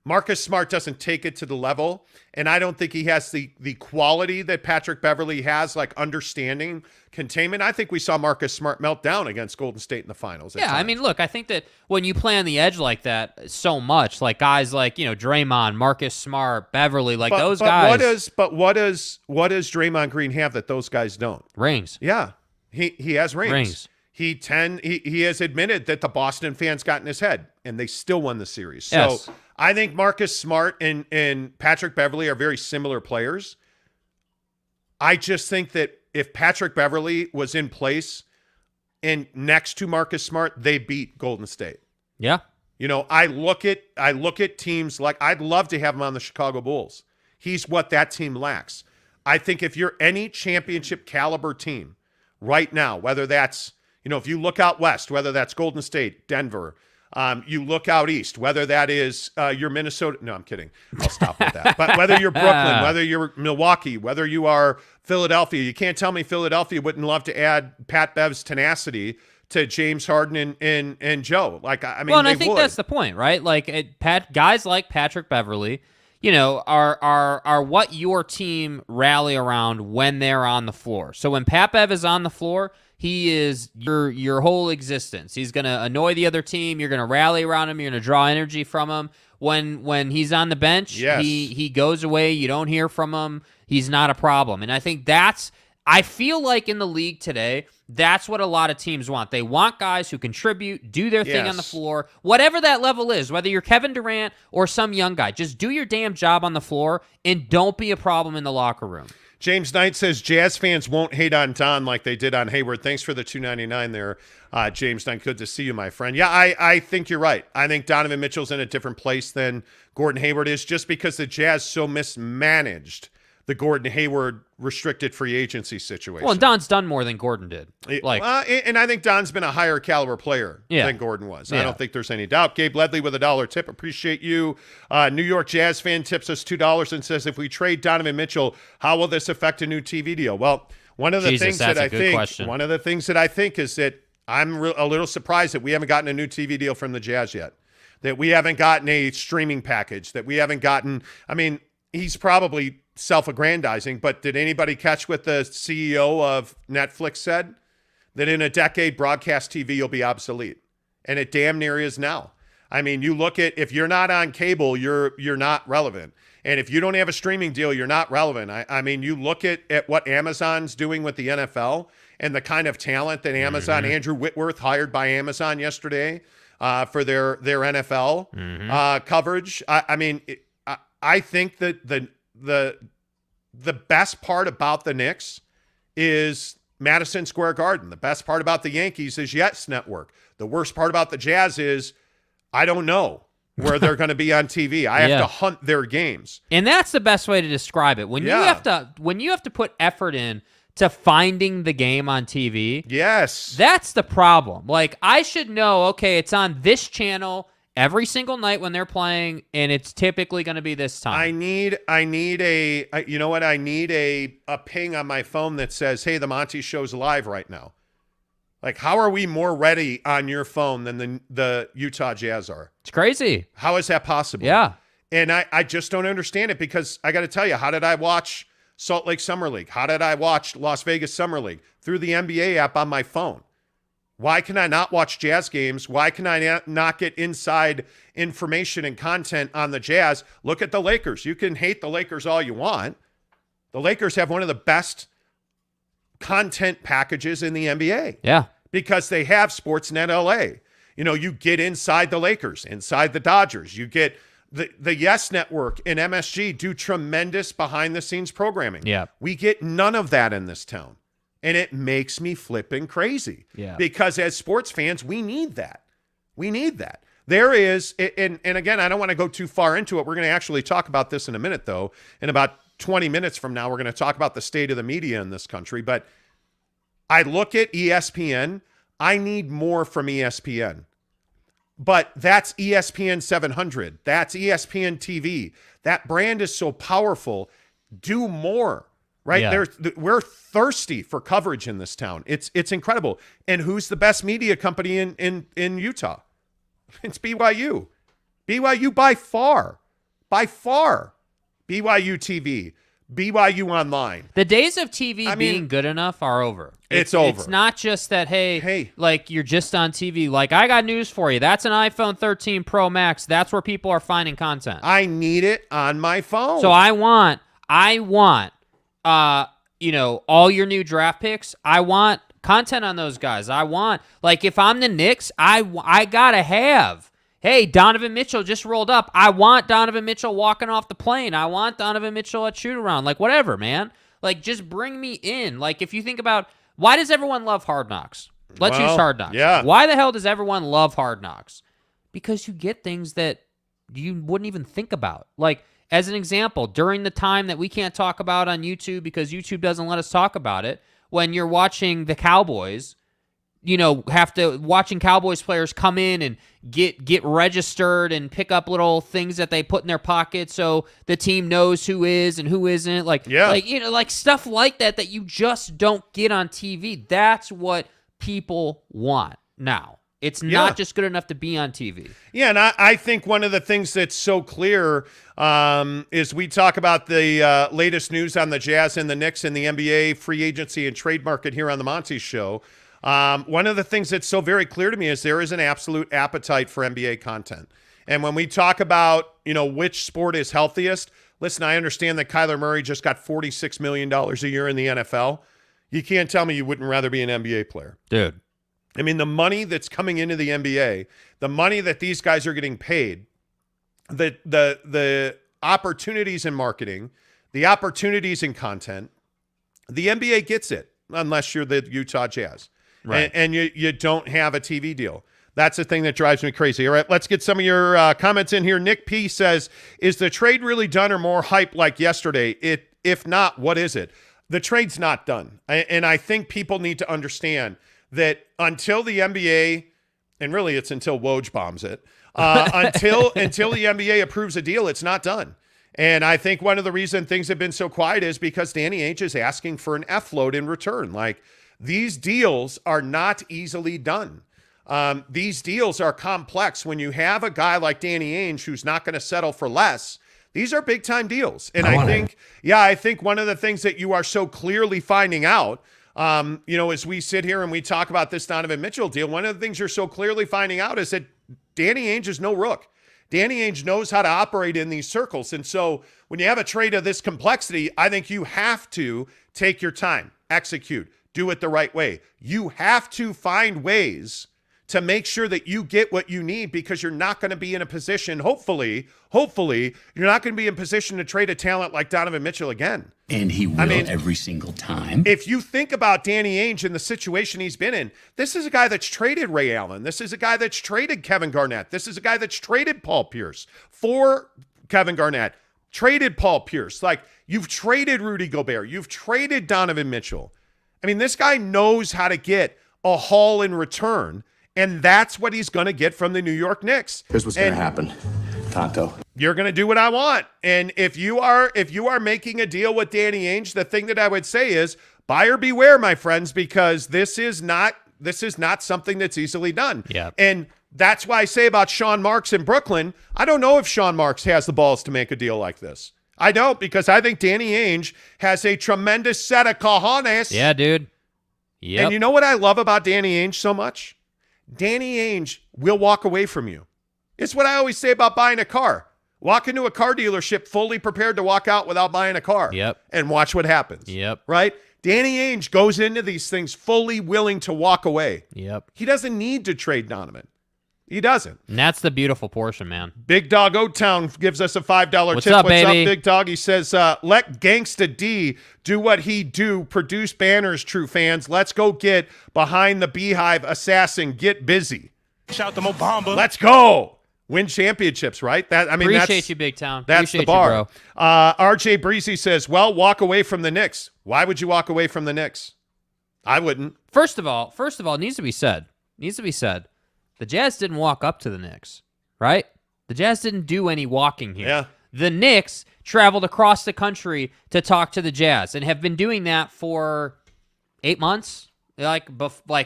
Marcus Smart doesn't take it to the level, and I don't think he has the quality that Patrick Beverley has, like understanding, containment. I think we saw Marcus Smart melt down against Golden State in the finals. Yeah, I mean, look, I think that when you play on the edge like that so much, like guys like, Draymond, Marcus Smart, Beverley, like those guys. What does Draymond Green have that those guys don't? Rings. Yeah, he has rings. He has admitted that the Boston fans got in his head, and they still won the series. So Yes. I think Marcus Smart and Patrick Beverley are very similar players. I just think that if Patrick Beverley was in place and next to Marcus Smart, they beat Golden State. Yeah. I look at teams like I'd love to have him on the Chicago Bulls. He's what that team lacks. I think if you're any championship caliber team right now, whether that's, if you look out west, whether that's Golden State, Denver, you look out east, whether that is your Minnesota. No, I'm kidding. I'll stop with that. But whether you're Brooklyn, whether you're Milwaukee, whether you are Philadelphia, you can't tell me Philadelphia wouldn't love to add Pat Bev's tenacity to James Harden and Joe. Like, I mean, well, and I think that's the point, right? Like, guys like Patrick Beverley, are what your team rally around when they're on the floor. So when Pat Bev is on the floor, he is your whole existence. He's going to annoy the other team. You're going to rally around him. You're going to draw energy from him. When he's on the bench, yes, he goes away. You don't hear from him. He's not a problem. And I think I feel like in the league today, that's what a lot of teams want. They want guys who contribute, do their thing on the floor, whatever that level is, whether you're Kevin Durant or some young guy. Just do your damn job on the floor and don't be a problem in the locker room. James Knight says Jazz fans won't hate on Don like they did on Hayward. Thanks for the $2.99 there, James Knight. Good to see you, my friend. Yeah, I think you're right. I think Donovan Mitchell's in a different place than Gordon Hayward is, just because the Jazz so mismanaged the Gordon Hayward restricted free agency situation. Well, and Don's done more than Gordon did. And I think Don's been a higher caliber player than Gordon was. I don't think there's any doubt. Gabe Ledley with $1 tip. Appreciate you. New York Jazz fan tips us $2 and says, if we trade Donovan Mitchell, how will this affect a new TV deal? Well, one of the things that I think is that I'm a little surprised that we haven't gotten a new TV deal from the Jazz yet, that we haven't gotten a streaming package, that we haven't gotten, I mean, he's probably self-aggrandizing, but did anybody catch what the CEO of Netflix said? That in a decade, broadcast TV will be obsolete. And it damn near is now. I mean, you look at, if you're not on cable, you're not relevant. And if you don't have a streaming deal, you're not relevant. I mean, you look at what Amazon's doing with the NFL and the kind of talent that Amazon, Andrew Whitworth hired by Amazon yesterday for their NFL coverage. I think that the best part about the Knicks is Madison Square Garden. The best part about the Yankees is Yes Network. The worst part about the Jazz is I don't know where they're going to be on TV. I have to hunt their games. And that's the best way to describe it. When you have to put effort in to finding the game on TV. Yes. That's the problem. Like, I should know, okay, it's on this channel every single night when they're playing, and it's typically going to be this time. I need a ping on my phone that says, hey, the Monty Show's live right now. Like, how are we more ready on your phone than the Utah Jazz are? It's crazy. How is that possible? Yeah. And I just don't understand it, because I got to tell you, how did I watch Salt Lake Summer League? How did I watch Las Vegas Summer League? Through the NBA app on my phone. Why can I not watch Jazz games? Why can I not get inside information and content on the Jazz? Look at the Lakers. You can hate the Lakers all you want. The Lakers have one of the best content packages in the NBA. Yeah. Because they have Sportsnet LA. You know, you get inside the Lakers, inside the Dodgers. You get the Yes Network and MSG do tremendous behind-the-scenes programming. Yeah. We get none of that in this town. And it makes me flipping crazy. Yeah. Because as sports fans, we need that. We need that. There is, and again, I don't want to go too far into it. We're going to actually talk about this in a minute, though. In about 20 minutes from now, we're going to talk about the state of the media in this country. But I look at ESPN. I need more from ESPN. But that's ESPN 700. That's ESPN TV. That brand is so powerful. Do more. Right? Yeah. We're thirsty for coverage in this town. It's incredible. And who's the best media company in Utah? It's BYU. BYU by far. by far. BYU TV, BYU Online. The days of TV being good enough are over. It's over. It's not just that, hey, like you're just on TV. Like, I got news for you. That's an iPhone 13 Pro Max. That's where people are finding content. I need it on my phone. So I want, all your new draft picks. I want content on those guys. I want, like, if I'm the Knicks, I gotta have. Hey, Donovan Mitchell just rolled up. I want Donovan Mitchell walking off the plane. I want Donovan Mitchell at shoot-around. Like, whatever, man. Like, just bring me in. Like, if you think about, why does everyone love Hard Knocks? Let's use Hard Knocks. Yeah. Why the hell does everyone love Hard Knocks? Because you get things that you wouldn't even think about. Like, as an example, during the time that we can't talk about on YouTube because YouTube doesn't let us talk about it, when you're watching the Cowboys, watching Cowboys players come in and get registered and pick up little things that they put in their pocket so the team knows who is and who isn't. Like stuff like that you just don't get on TV. That's what people want now. It's not just good enough to be on TV. Yeah, and I think one of the things that's so clear is we talk about the latest news on the Jazz and the Knicks and the NBA free agency and trade market here on the Monty Show. One of the things that's so very clear to me is there is an absolute appetite for NBA content. And when we talk about, which sport is healthiest, listen, I understand that Kyler Murray just got $46 million a year in the NFL. You can't tell me you wouldn't rather be an NBA player. Dude. I mean, the money that's coming into the NBA, the money that these guys are getting paid, the opportunities in marketing, the opportunities in content, the NBA gets it unless you're the Utah Jazz. Right. And you don't have a TV deal. That's the thing that drives me crazy. All right, let's get some of your comments in here. Nick P says, is the trade really done or more hype like yesterday? If not, what is it? The trade's not done. And I think people need to understand that until the NBA, and really it's until Woj bombs it, until the NBA approves a deal, it's not done. And I think one of the reasons things have been so quiet is because Danny Ainge is asking for an F-load in return. Like, these deals are not easily done. These deals are complex. When you have a guy like Danny Ainge who's not going to settle for less, these are big-time deals. And I think one of the things that you are so clearly finding out, as we sit here and we talk about this Donovan Mitchell deal, one of the things you're so clearly finding out is that Danny Ainge is no rook. Danny Ainge knows how to operate in these circles. And so when you have a trade of this complexity, I think you have to take your time, execute, do it the right way. You have to find ways to make sure that you get what you need, because you're not going to be in a position, hopefully, you're not going to be in position to trade a talent like Donovan Mitchell again. And he will every single time. If you think about Danny Ainge and the situation he's been in, this is a guy that's traded Ray Allen. This is a guy that's traded Kevin Garnett. This is a guy that's traded Paul Pierce for Kevin Garnett, traded Paul Pierce. Like, you've traded Rudy Gobert. You've traded Donovan Mitchell. I mean, this guy knows how to get a haul in return, and that's what he's going to get from the New York Knicks. Here's what's going to happen, Tonto. You're going to do what I want. And if you are making a deal with Danny Ainge, the thing that I would say is buyer beware, my friends, because this is not something that's easily done. Yeah. And that's why I say about Sean Marks in Brooklyn, I don't know if Sean Marks has the balls to make a deal like this. I don't, because I think Danny Ainge has a tremendous set of cojones. Yeah, dude. Yep. And you know what I love about Danny Ainge so much? Danny Ainge will walk away from you. It's what I always say about buying a car. Walk into a car dealership fully prepared to walk out without buying a car. Yep. And watch what happens. Yep. Right? Danny Ainge goes into these things fully willing to walk away. Yep. He doesn't need to trade Donovan. He doesn't. And that's the beautiful portion, man. Big Dog O-Town gives us a $5 What's tip. up, What's baby? up, Big Dog? He says, let Gangsta D do what he do. Produce banners, true fans. Let's go get behind the Beehive assassin. Get busy. Shout to Mobamba. Let's go. Win championships, right? Appreciate you, Big Town. That's the bar. You, bro. RJ Breezy says, well, walk away from the Knicks. Why would you walk away from the Knicks? I wouldn't. First of all, it needs to be said. The Jazz didn't walk up to the Knicks, right? The Jazz didn't do any walking here. Yeah. The Knicks traveled across the country to talk to the Jazz and have been doing that for 8 months. Like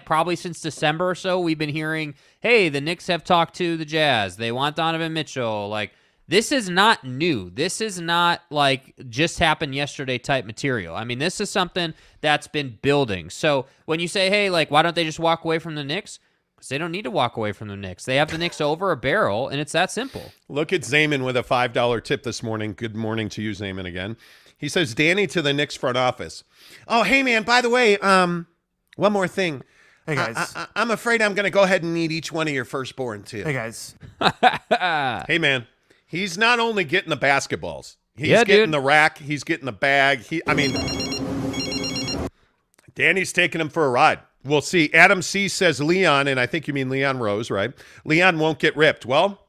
probably since December or so, we've been hearing, hey, the Knicks have talked to the Jazz. They want Donovan Mitchell. Like, This is not new. This is not like just happened yesterday type material. I mean, this is something that's been building. So when you say, hey, like, why don't they just walk away from the Knicks? Because they don't need to walk away from the Knicks. They have the Knicks over a barrel, and it's that simple. Look at Zayman with a $5 tip this morning. Good morning to you, Zayman, again. He says, Danny to the Knicks front office. Oh, hey, man, by the way, one more thing. Hey, guys. I'm afraid I'm going to go ahead and need each one of your firstborn, too. Hey, guys. Hey, man, he's not only getting the basketballs. He's Yeah, getting dude. the rack. He's getting the bag. Danny's taking him for a ride. We'll see. Adam C. says Leon, and I think you mean Leon Rose, right? Leon won't get ripped. Well,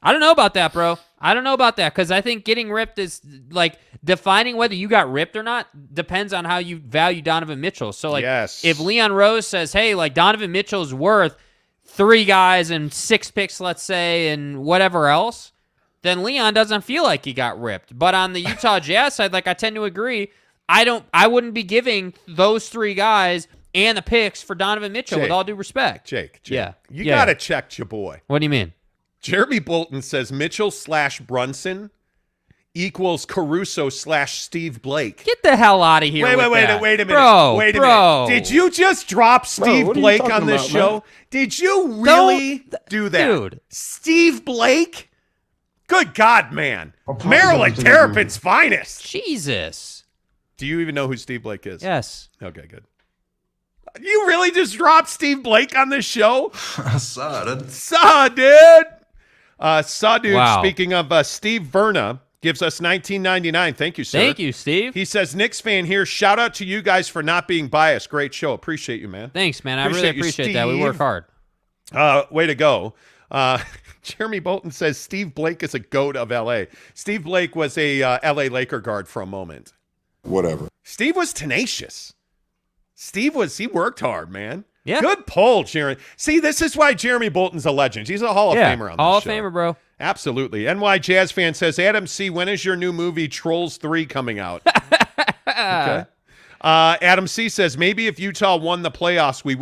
I don't know about that, bro. I don't know about that because I think getting ripped is like defining whether you got ripped or not depends on how you value Donovan Mitchell. So, like, yes. if Leon Rose says, hey, like, Donovan Mitchell's worth 3 guys and 6 picks, let's say, and whatever else, then Leon doesn't feel like he got ripped. But on the Utah Jazz side, like, I tend to agree. I wouldn't be giving those 3 guys and the picks for Donovan Mitchell, with all due respect. Jake. Yeah. You got to check your boy. What do you mean? Jeremy Bolton says Mitchell/Brunson equals Caruso/Steve Blake. Get the hell out of here. Wait a minute. Wait a minute. Did you just drop Steve Blake on this show? Man? Did you really do that? Dude. Steve Blake? Good God, man. Maryland Terrapin's finest. Jesus. Do you even know who Steve Blake is? Yes. Okay, good. You really just dropped Steve Blake on this show? Saw, dude. Dude. Wow. Speaking of Steve Verna, gives us $19.99. Thank you, sir. Thank you, Steve. He says, Knicks fan here. Shout out to you guys for not being biased. Great show. Appreciate you, man. Thanks, man. I really appreciate that. We work hard. Way to go. Jeremy Bolton says Steve Blake is a GOAT of L.A. Steve Blake was a L.A. Laker guard for a moment. Whatever. Steve was tenacious. He worked hard, man. Yeah. Good pull, Jeremy. See, this is why Jeremy Bolton's a legend. He's a Hall of Famer on this Hall of show. Famer, bro. Absolutely. NY Jazz fan says, Adam C., when is your new movie Trolls 3 coming out? Okay. Adam C. says, maybe if Utah won the playoffs, we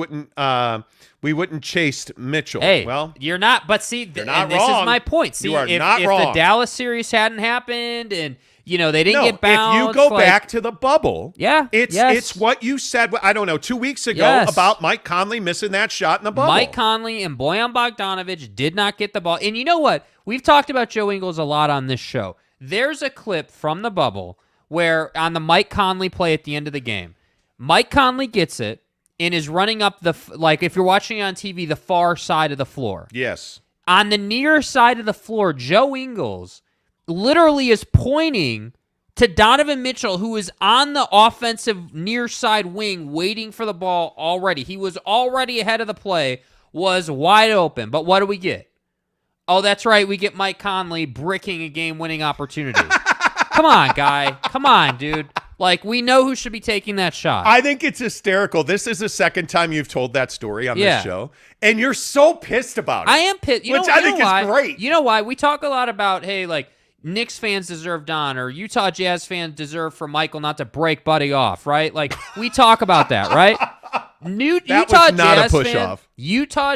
wouldn't chase Mitchell. Hey, well, you're not. But see, you're not and this wrong. is my point. See, You are if not wrong. the Dallas series hadn't happened and they didn't get bounced. If you go back to the bubble, it's what you said, I don't know, 2 weeks ago about Mike Conley missing that shot in the bubble. Mike Conley and Bojan Bogdanovic did not get the ball. And you know what? We've talked about Joe Ingles a lot on this show. There's a clip from the bubble where on the Mike Conley play at the end of the game, Mike Conley gets it and is running up if you're watching it on TV, the far side of the floor. Yes. On the near side of the floor, Joe Ingles literally is pointing to Donovan Mitchell, who is on the offensive near side wing waiting for the ball already. He was already ahead of the play, was wide open. But what do we get? Oh, that's right. We get Mike Conley bricking a game-winning opportunity. Come on, guy. Come on, dude. Like, we know who should be taking that shot. I think it's hysterical. This is the second time you've told that story on this show, and you're so pissed about it. I am pissed. Which I think is great. You know why? We talk a lot about, hey, like, Knicks fans deserve Don, or Utah Jazz fans deserve for Michael not to break Buddy off, right? Like, we talk about that, right? Utah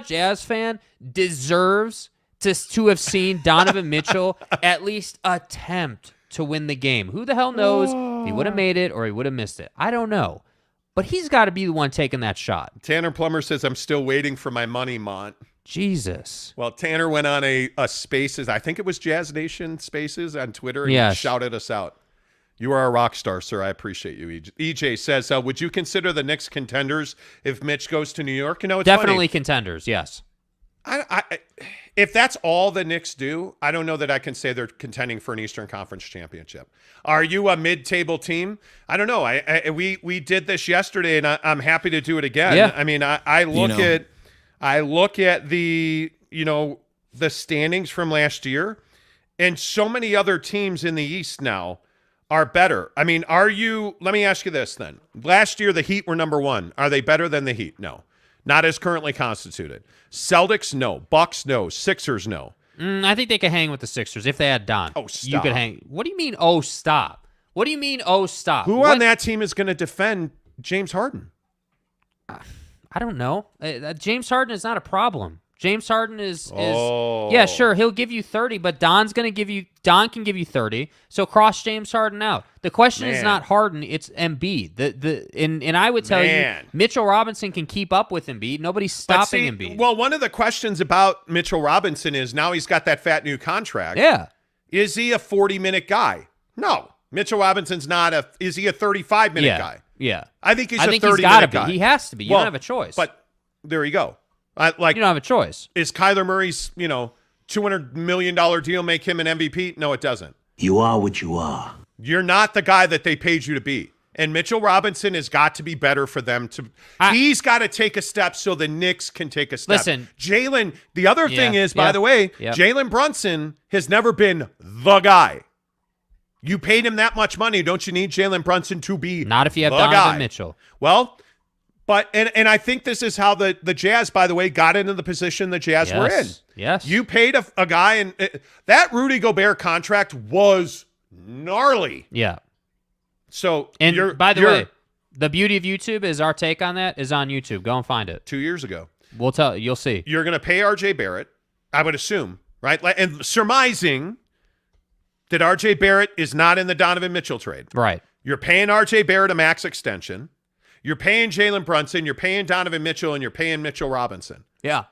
Jazz fan deserves to have seen Donovan Mitchell at least attempt to win the game. Who the hell knows if he would have made it or he would have missed it? I don't know. But he's got to be the one taking that shot. Tanner Plummer says, I'm still waiting for my money, Mont. Jesus. Well, Tanner went on a Spaces, I think it was Jazz Nation Spaces on Twitter, and he shouted us out. You are a rock star, sir. I appreciate you. EJ says, would you consider the Knicks contenders if Mitch goes to New York? It's definitely funny. Contenders, yes. If that's all the Knicks do, I don't know that I can say they're contending for an Eastern Conference championship. Are you a mid-table team? I don't know. We did this yesterday, and I'm happy to do it again. Yeah. I mean, I look at the the standings from last year, and so many other teams in the East now are better. I mean, let me ask you this then. Last year, the Heat were number 1. Are they better than the Heat? No. Not as currently constituted. Celtics, no. Bucks, no. Sixers, no. I think they could hang with the Sixers if they had Don. Oh, stop. You could hang. What do you mean, oh, stop? What do you mean, oh, stop? Who on that team is going to defend James Harden? I don't know. James Harden is not a problem. James Harden is yeah, sure, he'll give you 30, but Don can give you 30. So cross James Harden out. The question is not Harden, it's Embiid. And I would tell you, Mitchell Robinson can keep up with Embiid. Nobody's stopping Embiid. Well, one of the questions about Mitchell Robinson is now he's got that fat new contract. Yeah. Is he a 40-minute guy? No. Mitchell Robinson's not is he a 35-minute guy? Yeah. I think he's a 30-minute he's gotta guy. Be. He has to be. You don't have a choice. But there you go. You don't have a choice. Is Kyler Murray's, $200 million deal make him an MVP? No, it doesn't. You are what you are. You're not the guy that they paid you to be. And Mitchell Robinson has got to be better for them to he's got to take a step so the Knicks can take a step. Listen. Jalen, the other thing is, by the way, Jalen Brunson has never been the guy. You paid him that much money. Don't you need Jalen Brunson to be not if you have the Donovan guy? Mitchell. Well, but and I think this is how the Jazz, by the way, got into the position the Jazz were in. Yes. You paid a guy, and that Rudy Gobert contract was gnarly. Yeah. So, and by the way, the beauty of YouTube is our take on that is on YouTube. Go and find it. 2 years ago. We'll tell you. You'll see. You're going to pay R.J. Barrett, I would assume, right? And surmising that R.J. Barrett is not in the Donovan Mitchell trade. Right. You're paying R.J. Barrett a max extension. You're paying Jalen Brunson. You're paying Donovan Mitchell, and you're paying Mitchell Robinson. Yeah.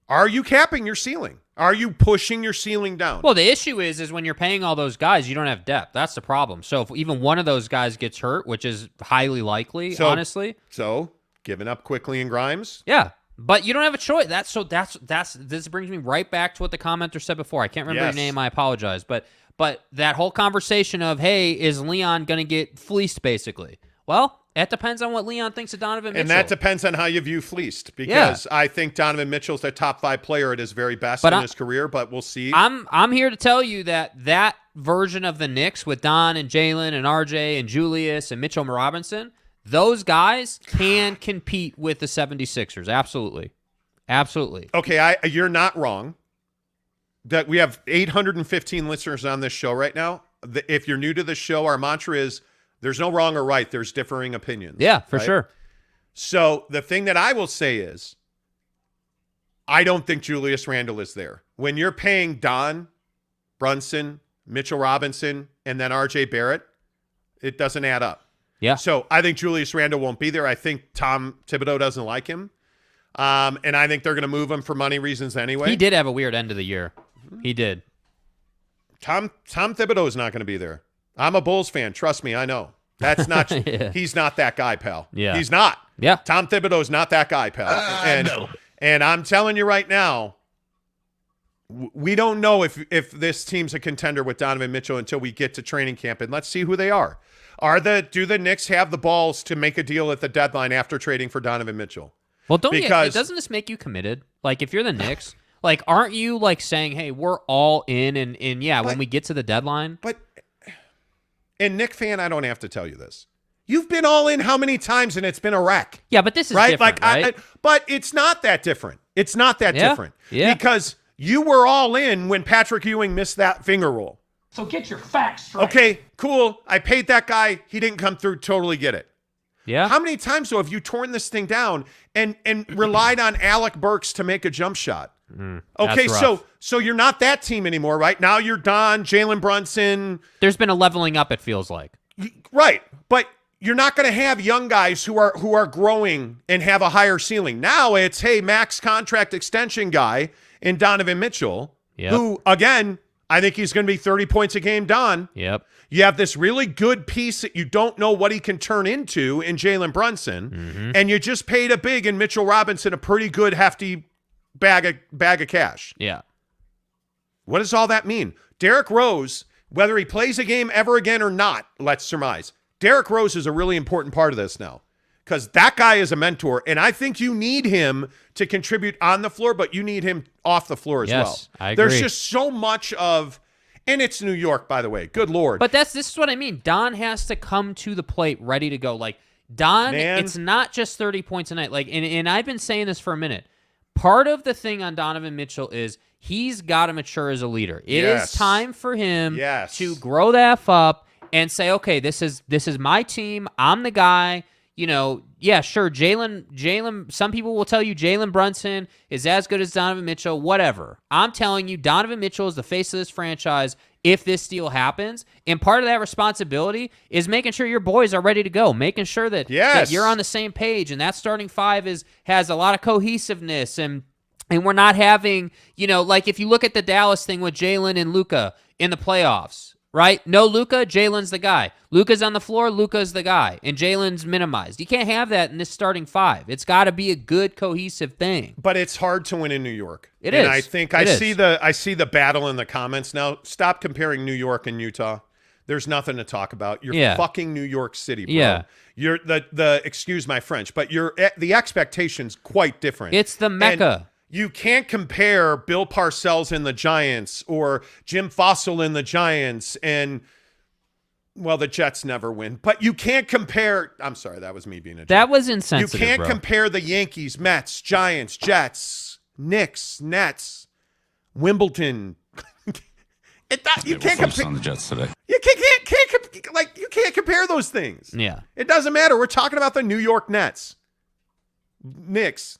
Are you capping your ceiling? Are you pushing your ceiling down? Well, the issue is when you're paying all those guys, you don't have depth. That's the problem. So if even one of those guys gets hurt, which is highly likely, honestly. So giving up Quickly and Grimes? Yeah. But you don't have a choice. This brings me right back to what the commenter said before. I can't remember your name. I apologize. But that whole conversation of, hey, is Leon going to get fleeced, basically? Well, it depends on what Leon thinks of Donovan Mitchell. And that depends on how you view fleeced, because I think Donovan Mitchell's a top 5 player at his very best in his career, but we'll see. I'm here to tell you that version of the Knicks with Don and Jalen and RJ and Julius and Mitchell Robinson, those guys can compete with the 76ers. Absolutely. Absolutely. Okay, you're not wrong. That we have 815 listeners on this show right now. If you're new to the show, our mantra is there's no wrong or right. There's differing opinions. Yeah, for sure. So the thing that I will say is I don't think Julius Randle is there. When you're paying Don, Brunson, Mitchell Robinson, and then R.J. Barrett, it doesn't add up. Yeah. So I think Julius Randle won't be there. I think Tom Thibodeau doesn't like him. And I think they're going to move him for money reasons anyway. He did have a weird end of the year. He did. Tom Thibodeau is not going to be there. I'm a Bulls fan. Trust me, I know. That's not. He's not that guy, pal. Yeah. He's not. Yeah. Tom Thibodeau is not that guy, pal. And I'm telling you right now, we don't know if this team's a contender with Donovan Mitchell until we get to training camp, and let's see who they are. Do the Knicks have the balls to make a deal at the deadline after trading for Donovan Mitchell? Well, doesn't this make you committed? Like, if you're the Knicks, like, aren't you like saying, "Hey, we're all in," and when we get to the deadline? And Knick fan, I don't have to tell you this. You've been all in how many times, and it's been a wreck. Yeah, but this is different, right? But it's not that different. It's not that different. Yeah. Because you were all in when Patrick Ewing missed that finger roll. So get your facts straight. Okay, cool. I paid that guy. He didn't come through. Totally get it. Yeah. How many times, though, have you torn this thing down and relied on Alec Burks to make a jump shot? Okay, so you're not that team anymore, right? Now you're Don, Jalen Brunson. There's been a leveling up, it feels like. Right, but you're not going to have young guys who are growing and have a higher ceiling. Now it's, hey, max contract extension guy in Donovan Mitchell, who, again, I think he's going to be 30 points a game, Don. Yep. You have this really good piece that you don't know what he can turn into in Jalen Brunson, and you just paid a big in Mitchell Robinson a pretty good, hefty bag of cash. Yeah. What does all that mean? Derrick Rose, whether he plays a game ever again or not, let's surmise. Derrick Rose is a really important part of this now because that guy is a mentor, and I think you need him to contribute on the floor, but you need him off the floor as well. I agree. There's just so much of, and it's New York, by the way. Good Lord. But this is what I mean. Don has to come to the plate ready to go. Like, Don, it's not just 30 points a night. Like, and I've been saying this for a minute. Part of the thing on Donovan Mitchell is he's got to mature as a leader. It is time for him to grow the F up and say, okay, this is my team. I'm the guy. You know, yeah, sure, Jalen, some people will tell you Jalen Brunson is as good as Donovan Mitchell, whatever. I'm telling you, Donovan Mitchell is the face of this franchise if this deal happens. And part of that responsibility is making sure your boys are ready to go, making sure that, that you're on the same page, and that starting five has a lot of cohesiveness, and we're not having, like if you look at the Dallas thing with Jalen and Luka in the playoffs, right? No Luka, Jalen's the guy. Luka's on the floor, Luka's the guy, and Jalen's minimized. You can't have that in this starting five. It's got to be a good, cohesive thing. But it's hard to win in New York. It is. I think I see the battle in the comments now. Stop comparing New York and Utah. There's nothing to talk about. You're fucking New York City, bro. Yeah. You're the excuse my French, but the expectation's quite different. It's the Mecca. And you can't compare Bill Parcells and the Giants or Jim Fossil and the Giants and, well, the Jets never win. But you can't compare. I'm sorry, that was me being a jerk. That was insensitive, You can't bro. compare the Yankees, Mets, Giants, Jets, Knicks, Nets, Wimbledon. You can't compare on the Jets today. You can't compare those things. Yeah. It doesn't matter. We're talking about the New York Nets, Knicks,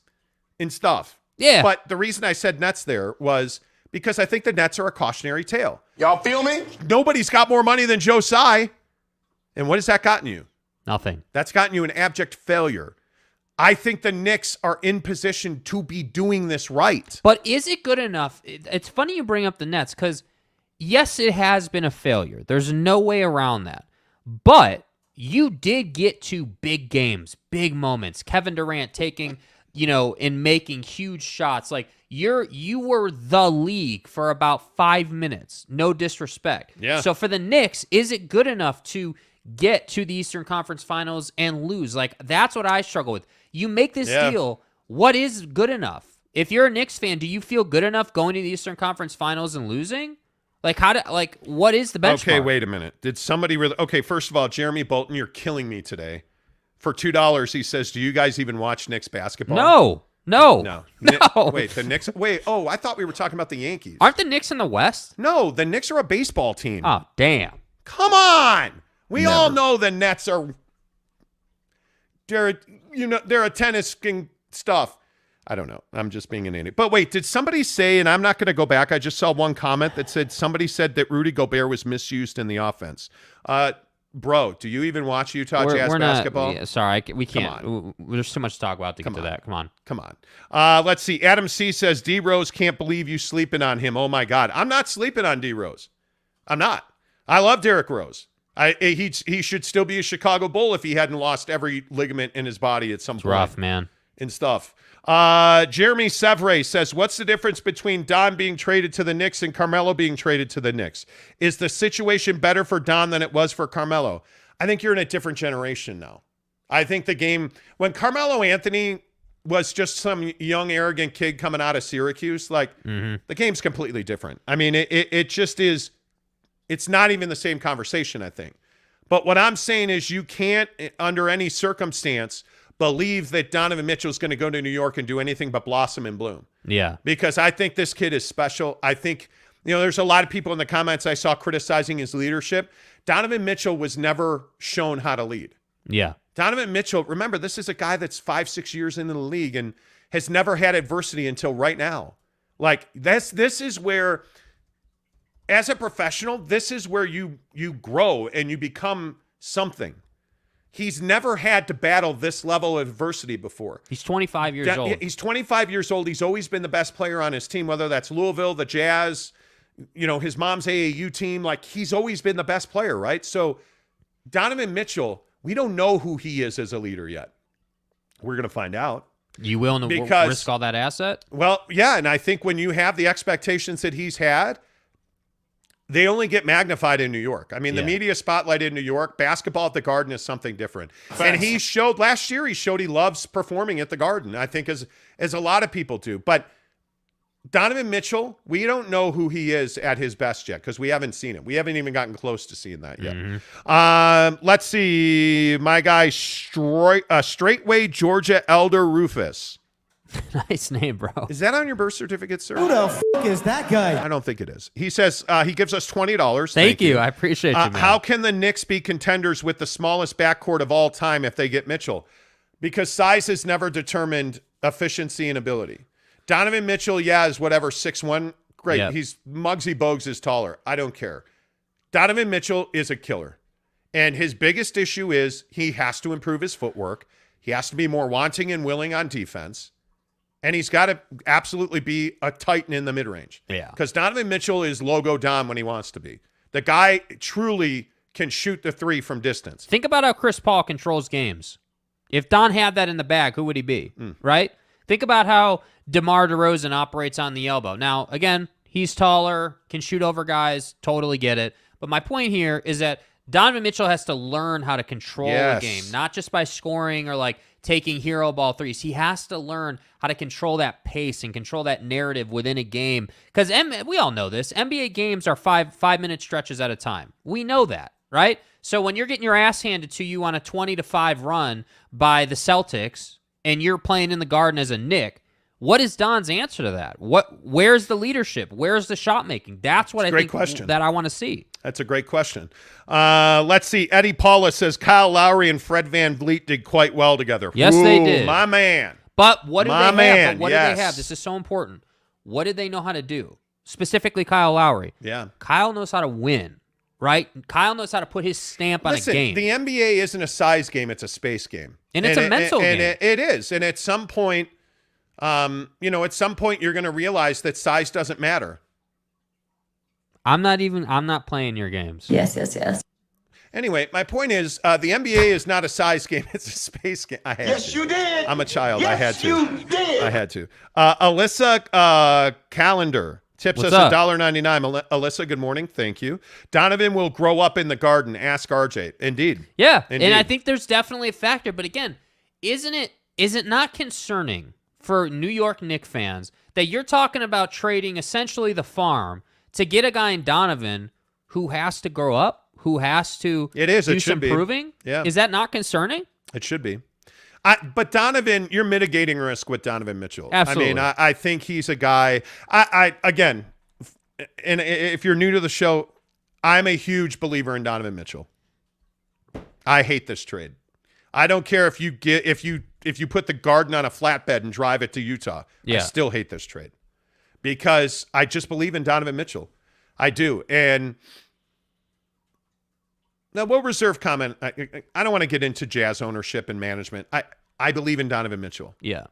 and stuff. Yeah. But the reason I said Nets there was because I think the Nets are a cautionary tale. Y'all feel me? Nobody's got more money than Joe Tsai. And what has that gotten you? Nothing. That's gotten you an abject failure. I think the Knicks are in position to be doing this right. But is it good enough? It's funny you bring up the Nets because, yes, it has been a failure. There's no way around that. But you did get to big games, big moments. Kevin Durant taking, and making huge shots. Like you were the league for about 5 minutes. No disrespect. Yeah. So for the Knicks, is it good enough to get to the Eastern Conference Finals and lose? Like that's what I struggle with. You make this deal. What is good enough? If you're a Knicks fan, do you feel good enough going to the Eastern Conference Finals and losing? What is the benchmark? Okay, wait a minute. Did somebody really? Okay, first of all, Jeremy Bolton, you're killing me today. For $2, he says, "Do you guys even watch Knicks basketball?" No. Wait, the Knicks. Wait, I thought we were talking about the Yankees. Aren't the Knicks in the West? No, the Knicks are a baseball team. Oh, damn. Come on. We all know the Nets are. They're a tennis stuff. I don't know. I'm just being an idiot. But wait, did somebody say, and I'm not going to go back, I just saw one comment that said somebody said that Rudy Gobert was misused in the offense. Bro, do you even watch Utah Jazz basketball? Yeah, sorry, we can't. There's too much to talk about to get to that. Come on. Let's see. Adam C. says, D. Rose can't believe you sleeping on him. Oh, my God. I'm not sleeping on D. Rose. I'm not. I love Derrick Rose. He should still be a Chicago Bull if he hadn't lost every ligament in his body at some point. Rough, man. And stuff. Jeremy Sevre says, what's the difference between Don being traded to the Knicks and Carmelo being traded to the Knicks? Is the situation better for Don than it was for Carmelo? I think you're in a different generation now. I think the game, when Carmelo Anthony was just some young, arrogant kid coming out of Syracuse, the game's completely different. I mean, it just is, it's not even the same conversation, I think. But what I'm saying is you can't, under any circumstance, believe that Donovan Mitchell is going to go to New York and do anything but blossom and bloom. Yeah. Because I think this kid is special. I think, there's a lot of people in the comments I saw criticizing his leadership. Donovan Mitchell was never shown how to lead. Yeah. Donovan Mitchell, remember, this is a guy that's 5-6 years into the league and has never had adversity until right now. This is where, as a professional, this is where you grow and you become something. He's never had to battle this level of adversity before. He's 25 years old. He's 25 years old. He's always been the best player on his team, whether that's Louisville, the Jazz, his mom's AAU team. He's always been the best player, right? So Donovan Mitchell, we don't know who he is as a leader yet. We're going to find out. You willing to risk all that asset? Well, yeah, and I think when you have the expectations that he's had, they only get magnified in New York. I mean, the media spotlight in New York, basketball at the Garden is something different. And he showed last year, he loves performing at the Garden, I think, as a lot of people do. But Donovan Mitchell, we don't know who he is at his best yet because we haven't seen it. We haven't even gotten close to seeing that yet. Let's see. My guy, Straightway Georgia Elder Rufus. Nice name, bro. Is that on your birth certificate, sir? Who the f*** is that guy? I don't think it is. He says he gives us $20. Thank you. I appreciate you, man. How can the Knicks be contenders with the smallest backcourt of all time if they get Mitchell? because size has never determined efficiency and ability. Donovan Mitchell, is whatever, 6'1". Great. Yep. He's Muggsy Bogues is taller. I don't care. Donovan Mitchell is a killer. And his biggest issue is he has to improve his footwork. He has to be more wanting and willing on defense. And he's got to absolutely be a titan in the mid-range. Yeah. Because Donovan Mitchell is logo Dom when he wants to be. The guy truly can shoot the three from distance. Think about how Chris Paul controls games. If Don had that in the bag, who would he be? Right? Think about how DeMar DeRozan operates on the elbow. Now, again, he's taller, can shoot over guys, totally get it. But my point here is that Donovan Mitchell has to learn how to control the game, not just by scoring or like taking hero ball threes. He has to learn how to control that pace and control that narrative within a game. Because we all know this. NBA games are five-minute stretches at a time. We know that, right? So when you're getting your ass handed to you on a 20-5 run by the Celtics and you're playing in the Garden as a Knick, what is Don's answer to that? Where's the leadership? Where's the shot making? That's what I think that I want to see. That's a great question. Let's see. Eddie Paula says Kyle Lowry and Fred VanVleet did quite well together. Yes, they did. My man. But what do they have? Man, What do they have? This is so important. What did they know how to do? Specifically, Kyle Lowry. Yeah. Kyle knows how to win, right? Kyle knows how to put his stamp on a game. The NBA isn't a size game; it's a space game, and it's a mental game. And it is. And at some point, at some point, you're going to realize that size doesn't matter. I'm not playing your games. Yes. Anyway, my point is, the NBA is not a size game; it's a space game. You did. I'm a child. Yes, I had to. You did. I had to. Alyssa Calendar tips What's us up? $1.99. Alyssa, good morning. Thank you. Donovan will grow up in the Garden. Ask RJ. Indeed. Yeah, Indeed. and I think there's definitely a factor. But again, is it not concerning for New York Knicks fans that you're talking about trading essentially the farm to get a guy in Donovan who has to grow up, who has to do some proving? Yeah. Is that not concerning? It should be. But Donovan, you're mitigating risk with Donovan Mitchell. Absolutely. I mean, I think he's a guy. Again, and if you're new to the show, I'm a huge believer in Donovan Mitchell. I hate this trade. I don't care if you put the Garden on a flatbed and drive it to Utah. Yeah. I still hate this trade because I just believe in Donovan Mitchell. I do. And now we'll reserve comment. I don't want to get into Jazz ownership and management. I believe in Donovan Mitchell. Yeah.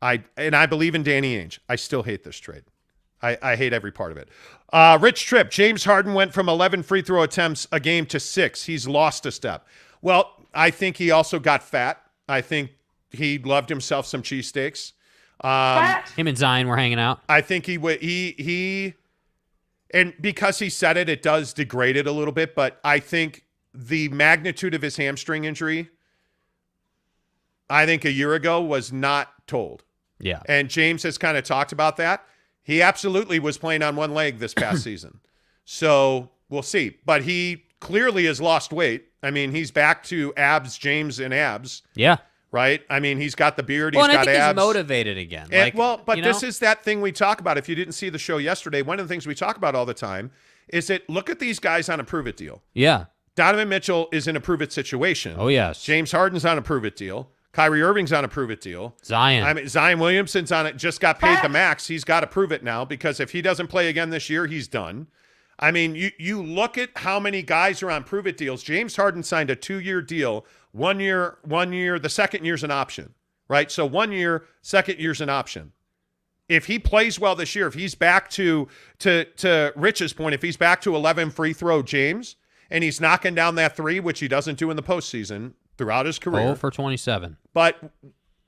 I believe in Danny Ainge. I still hate this trade. I hate every part of it. Rich Tripp, James Harden went from 11 free throw attempts a game to 6. He's lost a step. Well, I think he also got fat. I think he loved himself some cheesesteaks. Him and Zion were hanging out. I think he and because he said it does degrade it a little bit, but I think the magnitude of his hamstring injury, I think a year ago was not told. Yeah. And James has kind of talked about that. He absolutely was playing on one leg this past season. So we'll see. But he clearly has lost weight. I mean, he's back to abs, James and abs. Yeah. Right? I mean, he's got the beard. Well, He's got I think abs. he's motivated again. This is that thing we talk about. If you didn't see the show yesterday, one of the things we talk about all the time is that look at these guys on a prove-it deal. Yeah. Donovan Mitchell is in a prove-it situation. Oh, yes. James Harden's on a prove-it deal. Kyrie Irving's on a prove-it deal. Zion Williamson's on it, just got paid the max. He's got to prove it now because if he doesn't play again this year, he's done. I mean, you look at how many guys are on prove-it deals. James Harden signed a 2-year deal. 1 year, the second year's an option, right? So 1 year, second year's an option. If he plays well this year, if he's back to Rich's point, if he's back to 11 free throw James, and he's knocking down that 3, which he doesn't do in the postseason throughout his career. 0 for 27. But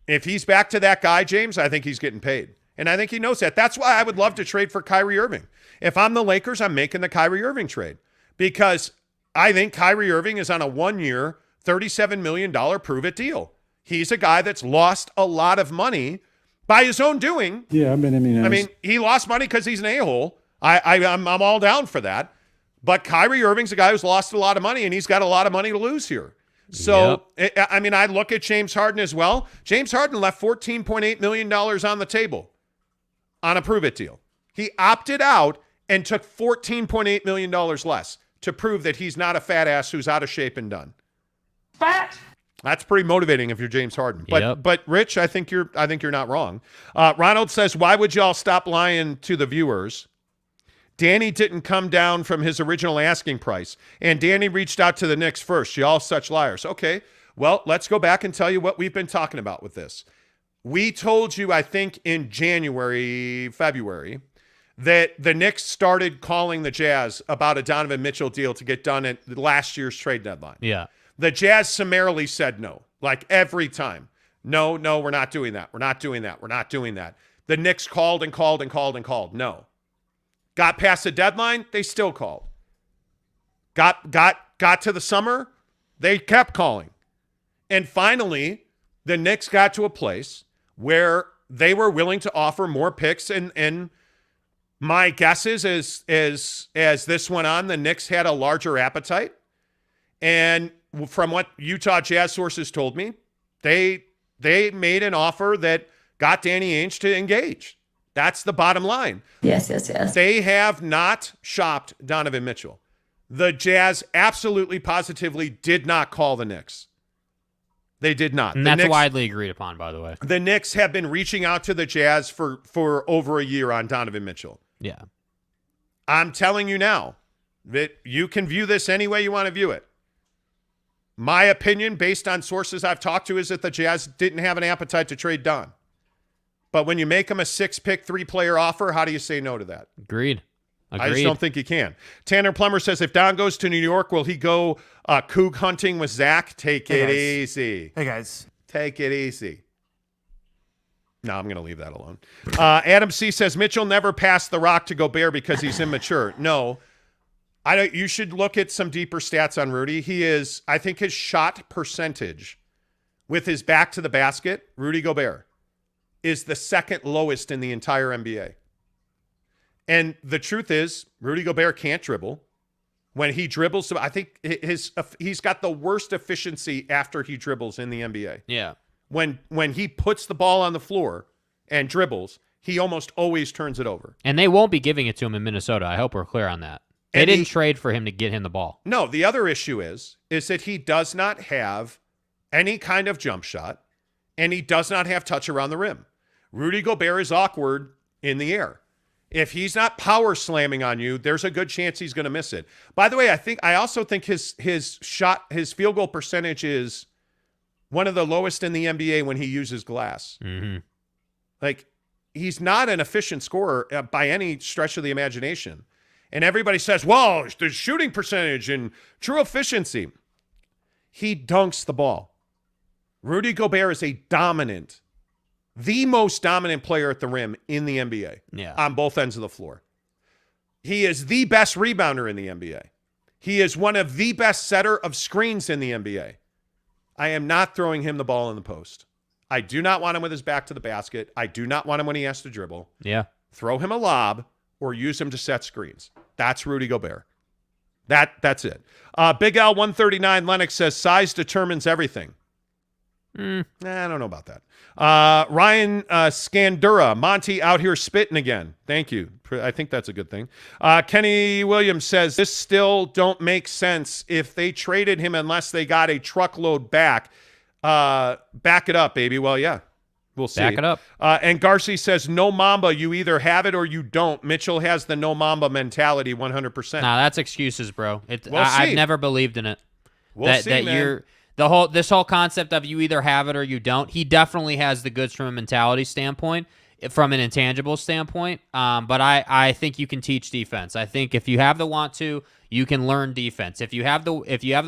if he's back to that guy, James, I think he's getting paid. And I think he knows that. That's why I would love to trade for Kyrie Irving. If I'm the Lakers, I'm making the Kyrie Irving trade because I think Kyrie Irving is on a 1-year, $37 million prove-it deal. He's a guy that's lost a lot of money by his own doing. Yeah, I mean, he lost money because he's an a-hole. I'm all down for that. But Kyrie Irving's a guy who's lost a lot of money, and he's got a lot of money to lose here. So, yep. I look at James Harden as well. James Harden left $14.8 million on the table on a prove-it deal. He opted out and took $14.8 million less to prove that he's not a fat ass who's out of shape and done. Fat? That's pretty motivating if you're James Harden. But Rich, I think you're not wrong. Ronald says, why would y'all stop lying to the viewers? Danny didn't come down from his original asking price, and Danny reached out to the Knicks first. Y'all such liars. Okay, well, let's go back and tell you what we've been talking about with this. We told you, I think, in February, that the Knicks started calling the Jazz about a Donovan Mitchell deal to get done at last year's trade deadline. Yeah. The Jazz summarily said no, like every time. No, we're not doing that. We're not doing that. We're not doing that. The Knicks called and called and called and called. No. Got past the deadline, they still called. Got to the summer, they kept calling. And finally, the Knicks got to a place where they were willing to offer more picks, and my guess is as this went on, the Knicks had a larger appetite. And from what Utah Jazz sources told me, they made an offer that got Danny Ainge to engage. That's the bottom line. Yes. They have not shopped Donovan Mitchell. The Jazz absolutely, positively did not call the Knicks. They did not. And that's widely agreed upon, by the way. The Knicks have been reaching out to the Jazz for over a year on Donovan Mitchell. Yeah. I'm telling you now that you can view this any way you want to view it. My opinion, based on sources I've talked to, is that the Jazz didn't have an appetite to trade Don. But when you make them a 6-pick, 3-player offer, how do you say no to that? Agreed. I just don't think you can. Tanner Plummer says, if Don goes to New York, will he go coug hunting with Zach? Take it easy. Hey, guys. Take it easy. No, I'm going to leave that alone. Adam C. says, Mitchell never passed the rock to Gobert because he's immature. No. You should look at some deeper stats on Rudy. I think his shot percentage with his back to the basket, Rudy Gobert, is the second lowest in the entire NBA. And the truth is, Rudy Gobert can't dribble. When he dribbles, I think he's got the worst efficiency after he dribbles in the NBA. Yeah. When he puts the ball on the floor and dribbles, he almost always turns it over. And they won't be giving it to him in Minnesota. I hope we're clear on that. They didn't trade for him to get him the ball. No, the other issue is that he does not have any kind of jump shot, and he does not have touch around the rim. Rudy Gobert is awkward in the air. If he's not power slamming on you, there's a good chance he's going to miss it. By the way, I also think his field goal percentage is one of the lowest in the NBA when he uses glass. Mm-hmm. Like, he's not an efficient scorer by any stretch of the imagination. And everybody says, well, the shooting percentage and true efficiency. He dunks the ball. Rudy Gobert is the most dominant player at the rim in the NBA on both ends of the floor. He is the best rebounder in the NBA. He is one of the best setter of screens in the NBA. I am not throwing him the ball in the post. I do not want him with his back to the basket. I do not want him when he has to dribble. Yeah. Throw him a lob or use him to set screens. That's Rudy Gobert. That's it. Big L 139 Lennox says size determines everything. I don't know about that. Ryan Scandura, Monty out here spitting again. Thank you. I think that's a good thing. Kenny Williams says this still don't make sense if they traded him unless they got a truckload back. Back it up, baby. Well, yeah, we'll see. Back it up. And Garcia says no Mamba. You either have it or you don't. Mitchell has the no Mamba mentality 100%. Nah, that's excuses, bro. We'll see. I've never believed in it. We'll see, man. This whole concept of you either have it or you don't. He definitely has the goods from a mentality standpoint, from an intangible standpoint. But I think you can teach defense. I think if you have the want to, you can learn defense. If you have the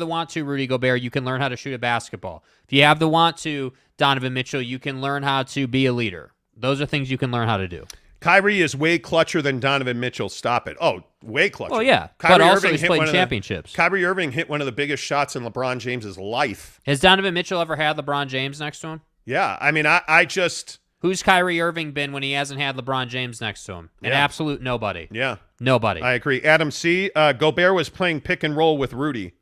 want to, Rudy Gobert, you can learn how to shoot a basketball. If you have the want to, Donovan Mitchell, you can learn how to be a leader. Those are things you can learn how to do. Kyrie is way clutcher than Donovan Mitchell. Stop it. Oh, way clutcher. Oh, yeah. Kyrie but also Irving he's played championships. Kyrie Irving hit one of the biggest shots in LeBron James's life. Has Donovan Mitchell ever had LeBron James next to him? Yeah. I mean, I just... Who's Kyrie Irving been when he hasn't had LeBron James next to him? An absolute nobody. Yeah. Nobody. I agree. Adam C., Gobert was playing pick and roll with Rudy.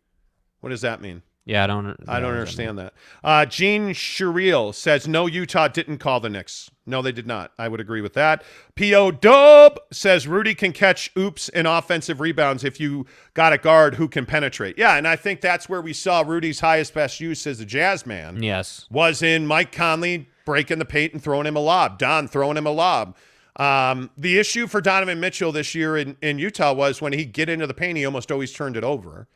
What does that mean? Yeah, I don't understand that. Gene Shuriel says, no, Utah didn't call the Knicks. No, they did not. I would agree with that. P.O. Dub says, Rudy can catch oops and offensive rebounds if you got a guard who can penetrate. Yeah, and I think that's where we saw Rudy's highest best use as a Jazz man. Yes. Was in Mike Conley breaking the paint and throwing him a lob. Don throwing him a lob. The issue for Donovan Mitchell this year in Utah was when he'd get into the paint, he almost always turned it over.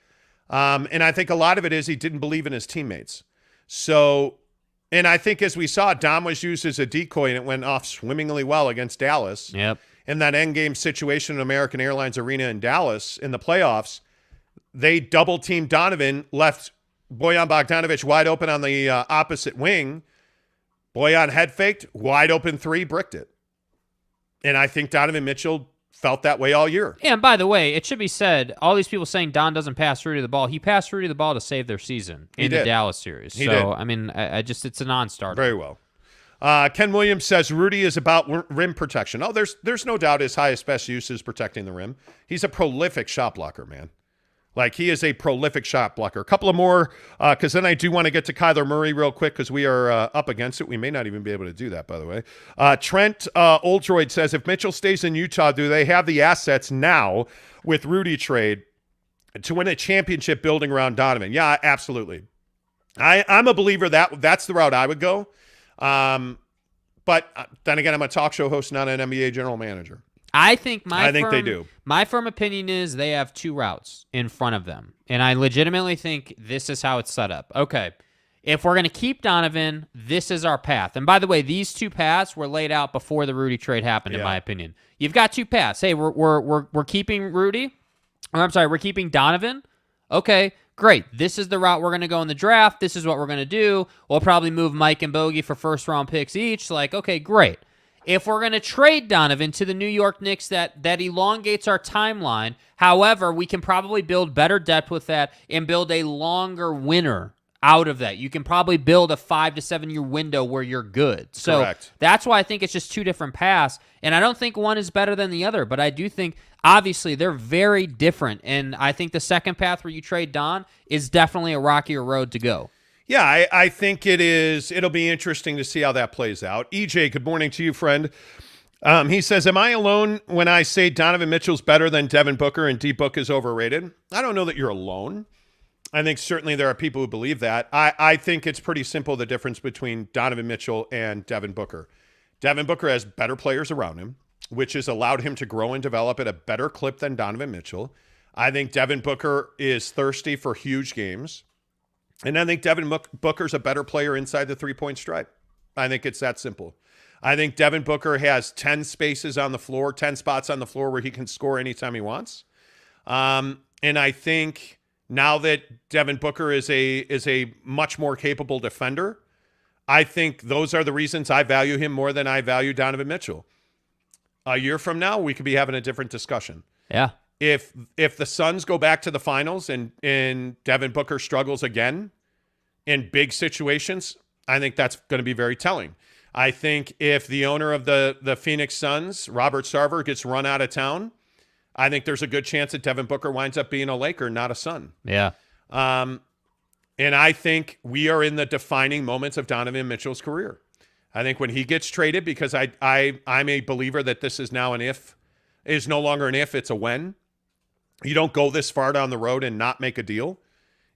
And I think a lot of it is he didn't believe in his teammates. So, and I think as we saw, Dom was used as a decoy and it went off swimmingly well against Dallas. Yep. In that endgame situation in American Airlines Arena in Dallas in the playoffs, they double-teamed Donovan, left Bojan Bogdanovic wide open on the opposite wing. Bojan head-faked, wide open three, bricked it. And I think Donovan Mitchell felt that way all year. Yeah, and by the way, it should be said, all these people saying Don doesn't pass Rudy the ball. He passed Rudy the ball to save their season in the Dallas series. He did. I mean, I just it's a non-starter. Very well. Ken Williams says Rudy is about rim protection. Oh, there's no doubt his highest best use is protecting the rim. He's a prolific shot blocker, man. Like, he is a prolific shot blocker. A couple of more, because then I do want to get to Kyler Murray real quick because we are up against it. We may not even be able to do that, by the way. Trent Oldroyd says, if Mitchell stays in Utah, do they have the assets now with Rudy trade to win a championship building around Donovan? Yeah, absolutely. I'm a believer that's the route I would go. But then again, I'm a talk show host, not an NBA general manager. I think they do. My firm opinion is they have two routes in front of them. And I legitimately think this is how it's set up. Okay, if we're going to keep Donovan, this is our path. And by the way, these two paths were laid out before the Rudy trade happened, in my opinion. You've got two paths. Hey, we're keeping Rudy. I'm sorry, we're keeping Donovan. Okay, great. This is the route we're going to go in the draft. This is what we're going to do. We'll probably move Mike and Bogey for first-round picks each. Like, okay, great. If we're going to trade Donovan to the New York Knicks, that elongates our timeline. However, we can probably build better depth with that and build a longer winner out of that. You can probably build a 5 to 7 year window where you're good. So Correct. That's why I think it's just two different paths. And I don't think one is better than the other, but I do think obviously they're very different. And I think the second path where you trade Don is definitely a rockier road to go. Yeah, I think it is. It'll be interesting to see how that plays out. EJ, good morning to you, friend. He says, am I alone when I say Donovan Mitchell's better than Devin Booker and D-Book is overrated? I don't know that you're alone. I think certainly there are people who believe that. I think it's pretty simple, the difference between Donovan Mitchell and Devin Booker. Devin Booker has better players around him, which has allowed him to grow and develop at a better clip than Donovan Mitchell. I think Devin Booker is thirsty for huge games. And I think Devin Booker's a better player inside the three-point stripe. I think it's that simple. I think Devin Booker has 10 spaces on the floor, 10 spots on the floor where he can score anytime he wants. And I think now that Devin Booker is a much more capable defender, I think those are the reasons I value him more than I value Donovan Mitchell. A year from now, we could be having a different discussion. Yeah. If the Suns go back to the finals and Devin Booker struggles again in big situations, I think that's going to be very telling. I think if the owner of the Phoenix Suns, Robert Sarver, gets run out of town, I think there's a good chance that Devin Booker winds up being a Laker, not a Sun. Yeah. And I think we are in the defining moments of Donovan Mitchell's career. I think when he gets traded, because I'm a believer that this is now an if, is no longer an if, it's a when. You don't go this far down the road and not make a deal.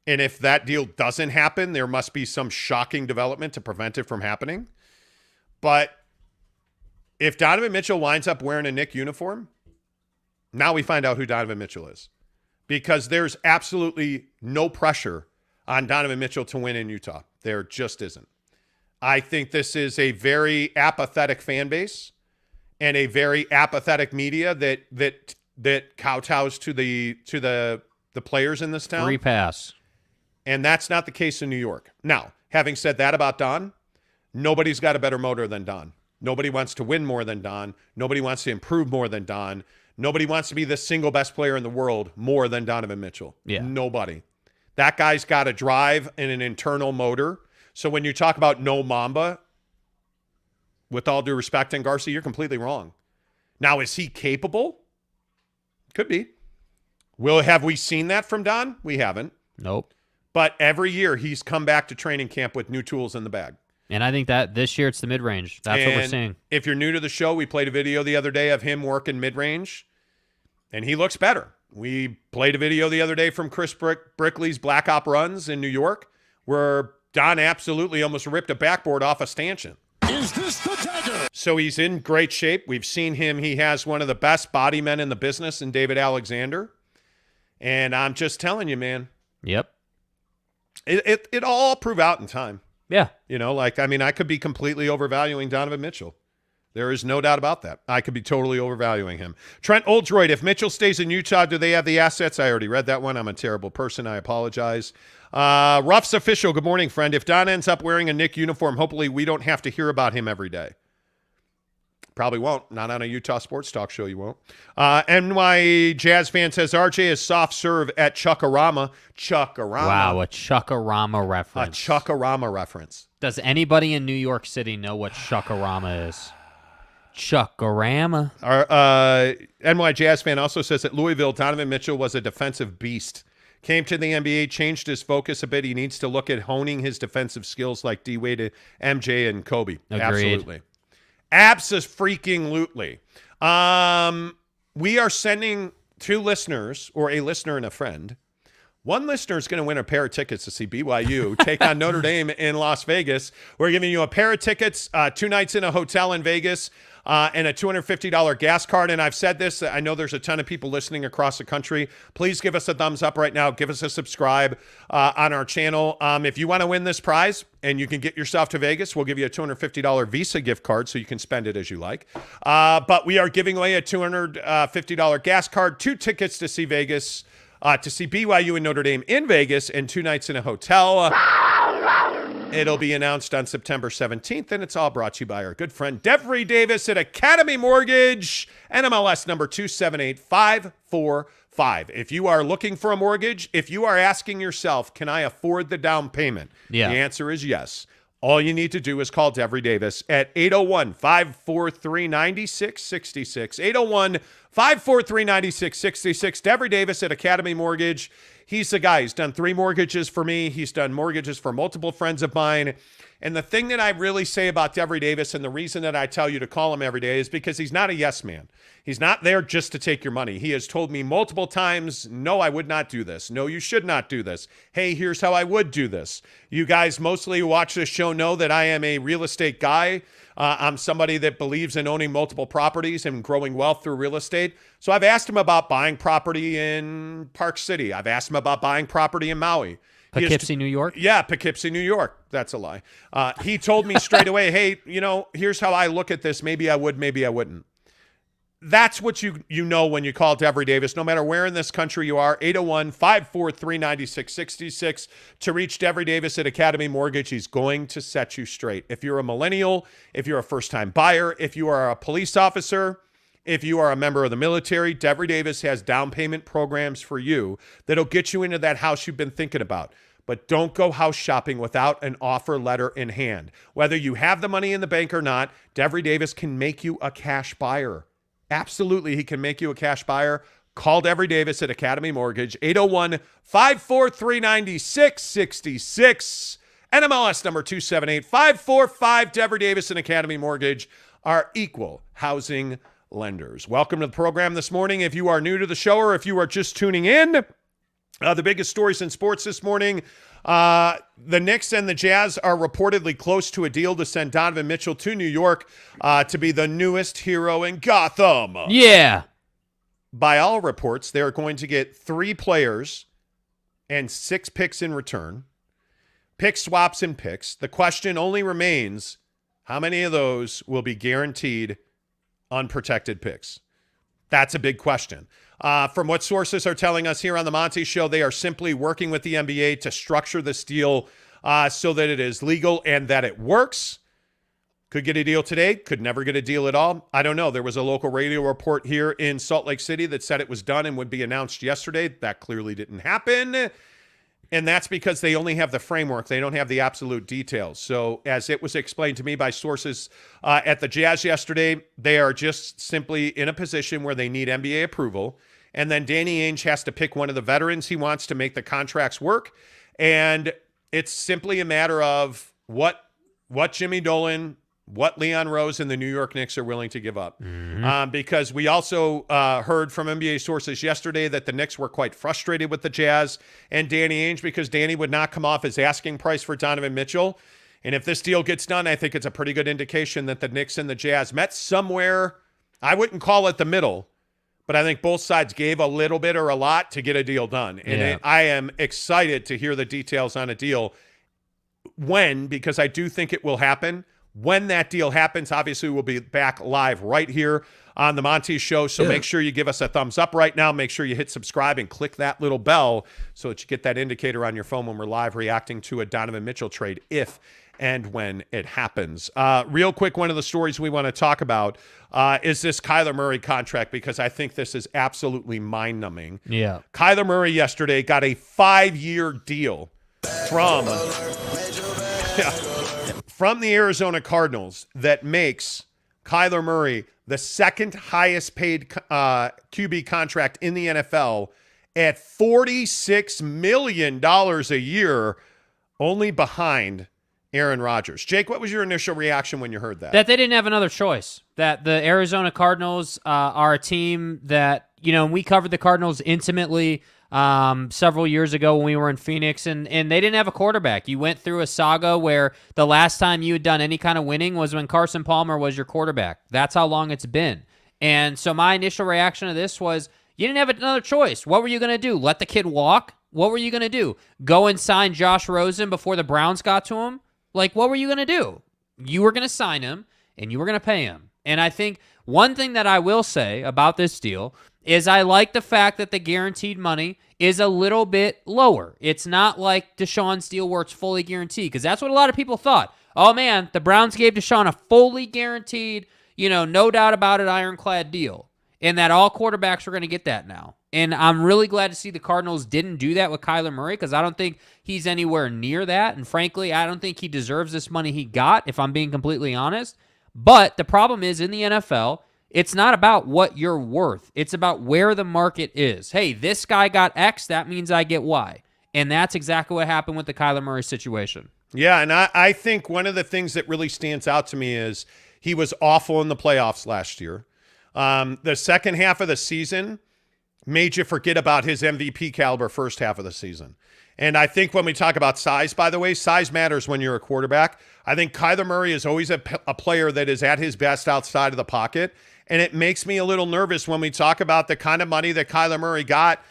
And if that deal doesn't happen, there must be some shocking development to prevent it from happening. But if Donovan Mitchell winds up wearing a Knick uniform, now we find out who Donovan Mitchell is. Because there's absolutely no pressure on Donovan Mitchell to win in Utah. There just isn't. I think this is a very apathetic fan base and a very apathetic media that kowtows to the players in this town. Free pass. And that's not the case in New York. Now, having said that about Don, nobody's got a better motor than Don. Nobody wants to win more than Don. Nobody wants to improve more than Don. Nobody wants to be the single best player in the world more than Donovan Mitchell. Yeah. Nobody. That guy's got a drive and an internal motor. So when you talk about no Mamba, with all due respect, and Garcia, you're completely wrong. Now, is he capable? Could be. Have we seen that from Don? We haven't. Nope. But every year he's come back to training camp with new tools in the bag. And I think that this year it's the mid-range. That's what we're seeing. If you're new to the show, we played a video the other day of him working mid-range, and he looks better. We played a video the other day from Chris Brickley's Black Op runs in New York, where Don absolutely almost ripped a backboard off a stanchion. Is this the dagger? So he's in great shape. We've seen him. He has one of the best body men in the business in David Alexander. And I'm just telling you, man. Yep. It'll all prove out in time. Yeah. I could be completely overvaluing Donovan Mitchell. There is no doubt about that. I could be totally overvaluing him. Trent Oldroyd, if Mitchell stays in Utah, do they have the assets? I already read that one. I'm a terrible person. I apologize. Ruff's official, good morning, friend. If Don ends up wearing a Knick uniform, hopefully we don't have to hear about him every day. Probably won't. Not on a Utah sports talk show, you won't. NY Jazz fan says RJ is soft serve at Chuckarama. Chuckarama. Wow, a Chuckarama reference. A Chuckarama reference. Does anybody in New York City know what Chuckarama is? Chuckarama. Our NY Jazz fan also says at Louisville, Donovan Mitchell was a defensive beast. Came to the NBA, changed his focus a bit. He needs to look at honing his defensive skills like D-Wade, MJ, and Kobe. Agreed. Absolutely. Abso-freaking-lutely. We are sending two listeners, or a listener and a friend. One listener is going to win a pair of tickets to see BYU take on Notre Dame in Las Vegas. We're giving you a pair of tickets, 2 nights in a hotel in Vegas, and a $250 gas card. And I've said this, I know there's a ton of people listening across the country. Please give us a thumbs up right now. Give us a subscribe on our channel. If you want to win this prize and you can get yourself to Vegas, we'll give you a $250 Visa gift card so you can spend it as you like. But we are giving away a $250 gas card, 2 tickets to see Vegas, to see BYU and Notre Dame in Vegas, and 2 nights in a hotel. It'll be announced on September 17th, and it's all brought to you by our good friend Devry Davis at Academy Mortgage, NMLS number 278545. If you are looking for a mortgage, if you are asking yourself, can I afford the down payment? Yeah. The answer is yes. All you need to do is call Devry Davis at 801-543-9666. 801-543-9666. Devry Davis at Academy Mortgage. He's the guy. He's done 3 mortgages for me. He's done mortgages for multiple friends of mine. And the thing that I really say about Devry Davis, and the reason that I tell you to call him every day, is because he's not a yes man. He's not there just to take your money. He has told me multiple times, no, I would not do this. No, you should not do this. Hey, here's how I would do this. You guys mostly who watch this show know that I am a real estate guy. I'm somebody that believes in owning multiple properties and growing wealth through real estate. So I've asked him about buying property in Park City. I've asked him about buying property in Maui. Poughkeepsie, New York? Yeah, Poughkeepsie, New York. That's a lie. He told me straight away, hey, here's how I look at this. Maybe I would, maybe I wouldn't. That's what you know when you call Devry Davis, no matter where in this country you are. 801-543-9666 to reach Devry Davis at Academy Mortgage. He's going to set you straight. If you're a millennial, if you're a first-time buyer, if you are a police officer, if you are a member of the military, Devry Davis has down payment programs for you that'll get you into that house you've been thinking about. But don't go house shopping without an offer letter in hand. Whether you have the money in the bank or not, Devry Davis can make you a cash buyer. Absolutely, he can make you a cash buyer. Call Devry Davis at Academy Mortgage, 801-543-9666. NMLS number 278545. Devry Davis and Academy Mortgage are equal housing lenders. Welcome to the program this morning. If you are new to the show or if you are just tuning in, the biggest stories in sports this morning, the Knicks and the Jazz are reportedly close to a deal to send Donovan Mitchell to New York to be the newest hero in Gotham. Yeah. By all reports, they're going to get 3 players and 6 picks in return. Pick swaps and picks. The question only remains, how many of those will be guaranteed unprotected picks? That's a big question. From what sources are telling us here on the Monty Show, they are simply working with the NBA to structure this deal so that it is legal and that it works. Could get a deal today, could never get a deal at all. I don't know. There was a local radio report here in Salt Lake City that said it was done and would be announced yesterday. That clearly didn't happen. And that's because they only have the framework. They don't have the absolute details. So as it was explained to me by sources at the Jazz yesterday, they are just simply in a position where they need NBA approval. And then Danny Ainge has to pick one of the veterans he wants to make the contracts work. And it's simply a matter of what Jimmy Dolan, what Leon Rose and the New York Knicks are willing to give up. Because we also heard from NBA sources yesterday that the Knicks were quite frustrated with the Jazz and Danny Ainge because Danny would not come off his asking price for Donovan Mitchell. And if this deal gets done, I think it's a pretty good indication that the Knicks and the Jazz met somewhere. I wouldn't call it the middle, but I think both sides gave a little bit or a lot to get a deal done. And I am excited to hear the details on a deal because I do think it will happen. When that deal happens, obviously we'll be back live right here on the Monty Show. So make sure you give us a thumbs up right now. Make sure you hit subscribe and click that little bell so that you get that indicator on your phone when we're live reacting to a Donovan Mitchell trade, if and when it happens. Real quick, one of the stories we want to talk about is this Kyler Murray contract, because I think this is absolutely mind-numbing. Yeah. Kyler Murray yesterday got a 5-year deal from the Arizona Cardinals that makes Kyler Murray the second highest paid QB contract in the NFL at $46 million a year, only behind Aaron Rodgers. Jake, what was your initial reaction when you heard that? That they didn't have another choice. That the Arizona Cardinals are a team that, we covered the Cardinals intimately several years ago when we were in Phoenix, and they didn't have a quarterback. You went through a saga where the last time you had done any kind of winning was when Carson Palmer was your quarterback. That's how long it's been. And so my initial reaction to this was, you didn't have another choice. What were you going to do? Let the kid walk? What were you going to do? Go and sign Josh Rosen before the Browns got to him? Like, what were you going to do? You were going to sign him, and you were going to pay him. And I think one thing that I will say about this deal is I like the fact that the guaranteed money is a little bit lower. It's not like Deshaun's deal where it's fully guaranteed, because that's what a lot of people thought. Oh, man, the Browns gave Deshaun a fully guaranteed, no doubt about it, ironclad deal, and that all quarterbacks are going to get that now. And I'm really glad to see the Cardinals didn't do that with Kyler Murray, because I don't think he's anywhere near that. And frankly, I don't think he deserves this money he got, if I'm being completely honest. But the problem is, in the NFL, it's not about what you're worth. It's about where the market is. Hey, this guy got X, that means I get Y. And that's exactly what happened with the Kyler Murray situation. Yeah, and I think one of the things that really stands out to me is he was awful in the playoffs last year. The second half of the season made you forget about his MVP caliber first half of the season. And I think when we talk about size, by the way, size matters when you're a quarterback. I think Kyler Murray is always a player that is at his best outside of the pocket. And it makes me a little nervous when we talk about the kind of money that Kyler Murray got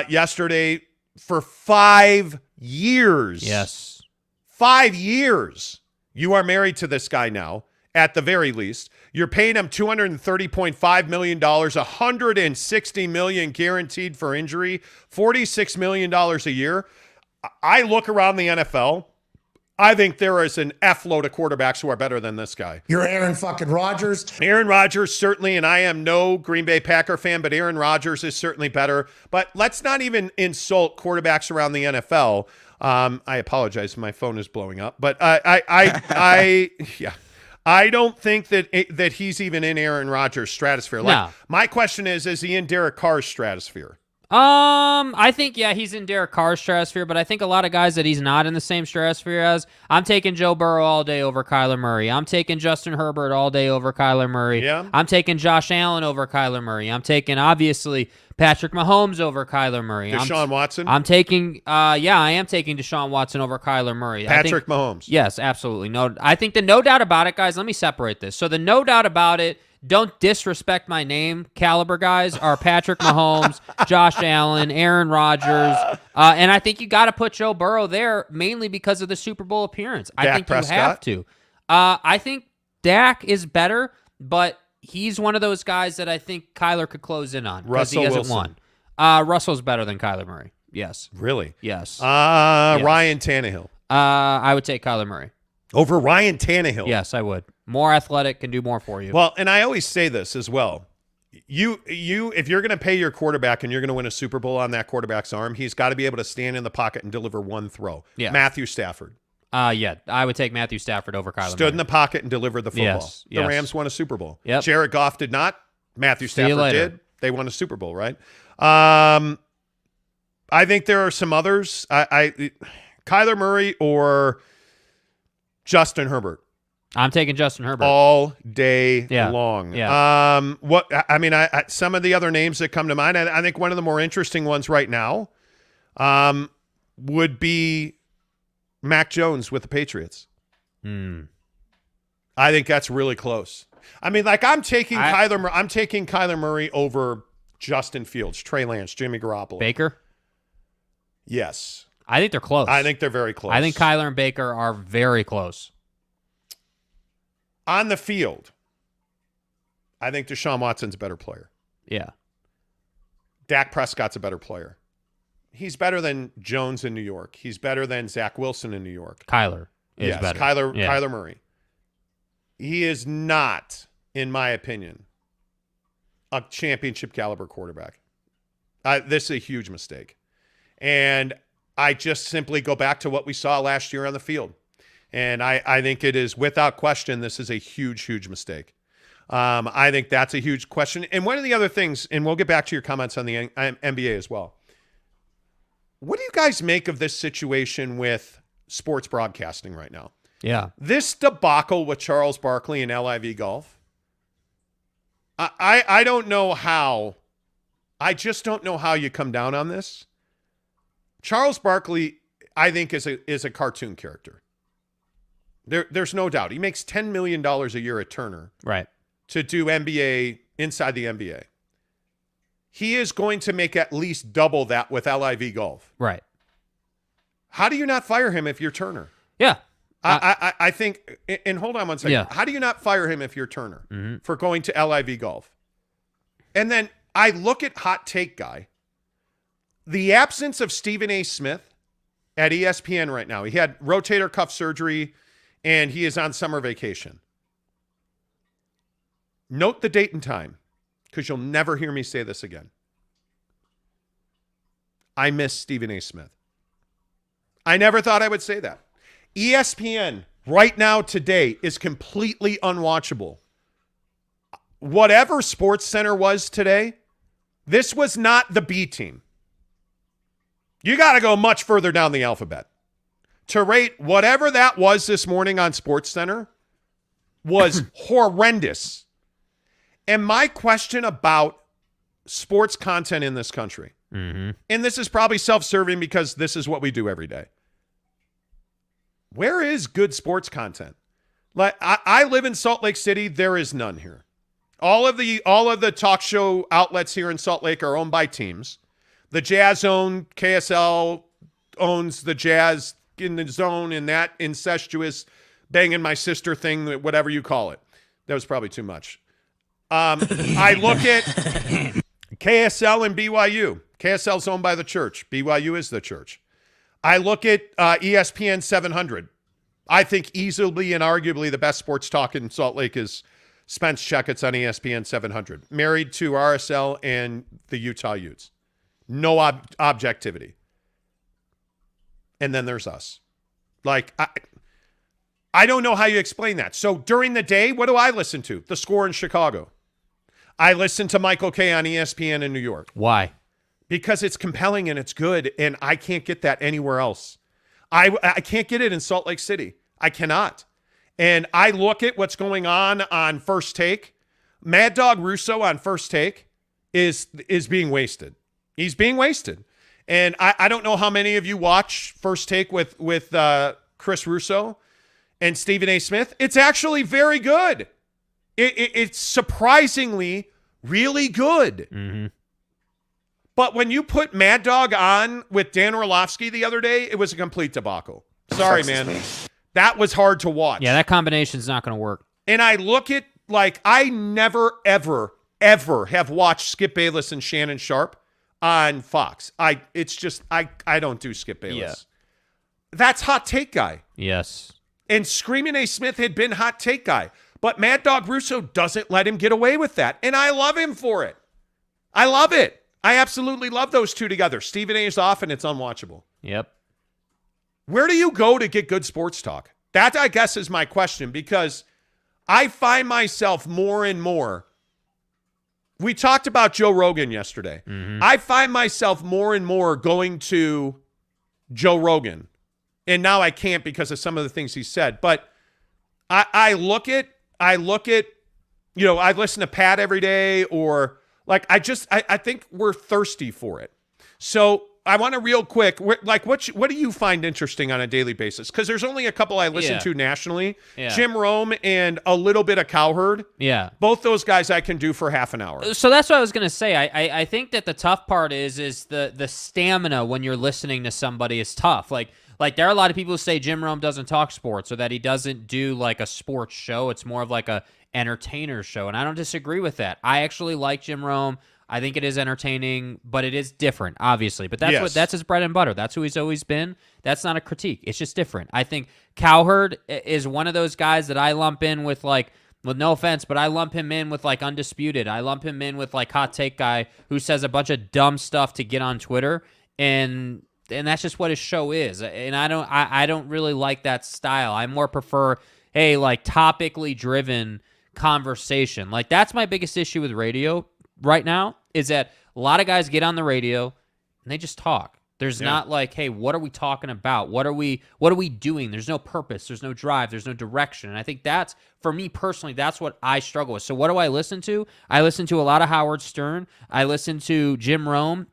yesterday for 5 years. Yes. 5 years. You are married to this guy now, at the very least. You're paying him $230.5 million, $160 million guaranteed for injury, $46 million a year. I look around the NFL. I think there is an F load of quarterbacks who are better than this guy. You're Aaron fucking Rodgers. Aaron Rodgers, certainly, and I am no Green Bay Packer fan, but Aaron Rodgers is certainly better. But let's not even insult quarterbacks around the NFL. I apologize, my phone is blowing up. But I don't think that he's even in Aaron Rodgers' stratosphere. No. My question is he in Derek Carr's stratosphere? I think, he's in Derek Carr's stratosphere, but I think a lot of guys that he's not in the same stratosphere as. I'm taking Joe Burrow all day over Kyler Murray. I'm taking Justin Herbert all day over Kyler Murray. Yeah. I'm taking Josh Allen over Kyler Murray. I'm taking, obviously, Patrick Mahomes over Kyler Murray. Deshaun Watson? I'm taking, I am taking Deshaun Watson over Kyler Murray. Patrick Mahomes? Yes, absolutely. No, I think the no doubt about it, guys, let me separate this. So the no doubt about it, don't disrespect my name caliber guys are Patrick Mahomes, Josh Allen, Aaron Rodgers, and I think you got to put Joe Burrow there mainly because of the Super Bowl appearance. I think Prescott? You have to. I think Dak is better, but he's one of those guys that I think Kyler could close in on because he hasn't won. Russell's better than Kyler Murray. Yes. Really? Yes. Yes. Ryan Tannehill. I would take Kyler Murray. Over Ryan Tannehill? Yes, I would. More athletic, can do more for you. Well, and I always say this as well. You, if you're going to pay your quarterback and you're going to win a Super Bowl on that quarterback's arm, he's got to be able to stand in the pocket and deliver one throw. Yeah. Matthew Stafford. I would take Matthew Stafford over Kyler Stood Murray. in the pocket and delivered the football. Yes, The Rams won a Super Bowl. Yep. Jared Goff did not. Matthew See you Stafford later. did. They won a Super Bowl, right? I think there are some others. Kyler Murray or Justin Herbert? I'm taking Justin Herbert all day Yeah. long. Yeah. Some of the other names that come to mind, I think one of the more interesting ones right now would be Mac Jones with the Patriots. I think that's really close. I'm taking Kyler Murray over Justin Fields, Trey Lance, Jimmy Garoppolo. Baker? Yes. I think they're close. I think they're very close. I think Kyler and Baker are very close. On the field, I think Deshaun Watson's a better player. Yeah. Dak Prescott's a better player. He's better than Jones in New York. He's better than Zach Wilson in New York. Kyler is better. Kyler Murray. He is not, in my opinion, a championship caliber quarterback. This is a huge mistake. And I just simply go back to what we saw last year on the field. And I think it is, without question, this is a huge, huge mistake. I think that's a huge question. And one of the other things, and we'll get back to your comments on the NBA as well. What do you guys make of this situation with sports broadcasting right now? Yeah. This debacle with Charles Barkley and LIV Golf, I don't know how. I just don't know how you come down on this. Charles Barkley, I think, is a cartoon character. There's no doubt. He makes $10 million a year at Turner. Right. To do NBA inside the NBA. He is going to make at least double that with LIV Golf. Right. How do you not fire him if you're Turner? Yeah. I think, and hold on one second. Yeah. How do you not fire him if you're Turner for going to LIV Golf? And then I look at Hot Take Guy. The absence of Stephen A. Smith at ESPN right now. He had rotator cuff surgery and he is on summer vacation. Note the date and time, because you'll never hear me say this again. I miss Stephen A. Smith. I never thought I would say that. ESPN right now today is completely unwatchable. Whatever Sports Center was today, this was not the B team. You got to go much further down the alphabet. To rate whatever that was this morning on Sports Center was horrendous. And my question about sports content in this country, and this is probably self-serving because this is what we do every day. Where is good sports content? Like I live in Salt Lake City. There is none here. All of the talk show outlets here in Salt Lake are owned by teams. The Jazz own, KSL owns the Jazz in the Zone, and that incestuous banging my sister thing, whatever you call it. That was probably too much. I look at KSL and BYU. KSL's owned by the church. BYU is the church. I look at ESPN 700. I think easily and arguably the best sports talk in Salt Lake is Spence Checkett's on ESPN 700. Married to RSL and the Utah Utes. No objectivity. And then there's us. Like, I don't know how you explain that. So during the day, what do I listen to? The Score in Chicago. I listen to Michael Kay on ESPN in New York. Why? Because it's compelling and it's good, and I can't get that anywhere else. I can't get it in Salt Lake City. I cannot. And I look at what's going on First Take. Mad Dog Russo on First Take is being wasted. He's being wasted. And I don't know how many of you watch First Take with Chris Russo and Stephen A. Smith. It's actually very good. It's surprisingly really good. Mm-hmm. But when you put Mad Dog on with Dan Orlovsky the other day, it was a complete debacle. Sorry, man. That was hard to watch. Yeah, that combination's not going to work. And I look at, like, I never, ever, ever have watched Skip Bayless and Shannon Sharp on Fox. I don't do Skip Bayless. Yeah. That's Hot Take Guy. Yes. And Screaming A. Smith had been Hot Take Guy. But Mad Dog Russo doesn't let him get away with that. And I love him for it. I love it. I absolutely love those two together. Stephen A. is off and it's unwatchable. Yep. Where do you go to get good sports talk? That, I guess, is my question, because I find myself more and more. We talked about Joe Rogan yesterday. Mm-hmm. I find myself more and more going to Joe Rogan And now I can't because of some of the things he said. But I look at, I listen to Pat every day, or like, I think we're thirsty for it. So I want to real quick, what do you find interesting on a daily basis? Because there's only a couple I listen to nationally. Yeah. Jim Rome and a little bit of Cowherd. Yeah. Both those guys I can do for half an hour. So that's what I was going to say. I think that the tough part is the stamina when you're listening to somebody is tough. Like there are a lot of people who say Jim Rome doesn't talk sports, or that he doesn't do like a sports show. It's more of like a entertainer show. And I don't disagree with that. I actually like Jim Rome. I think it is entertaining, but it is different, obviously. But that's his bread and butter. That's who he's always been. That's not a critique. It's just different. I think Cowherd is one of those guys that I lump in with, like, with no offense, but I lump him in with like Undisputed. I lump him in with like Hot Take Guy, who says a bunch of dumb stuff to get on Twitter, and that's just what his show is. And I don't really like that style. I more prefer like topically driven conversation. Like, that's my biggest issue with radio right now, is that a lot of guys get on the radio and they just talk. There's not like, hey, what are we talking about? What are we doing? There's no purpose. There's no drive. There's no direction. And I think that's, for me personally, that's what I struggle with. So what do I listen to? I listen to a lot of Howard Stern. I listen to Jim Rome.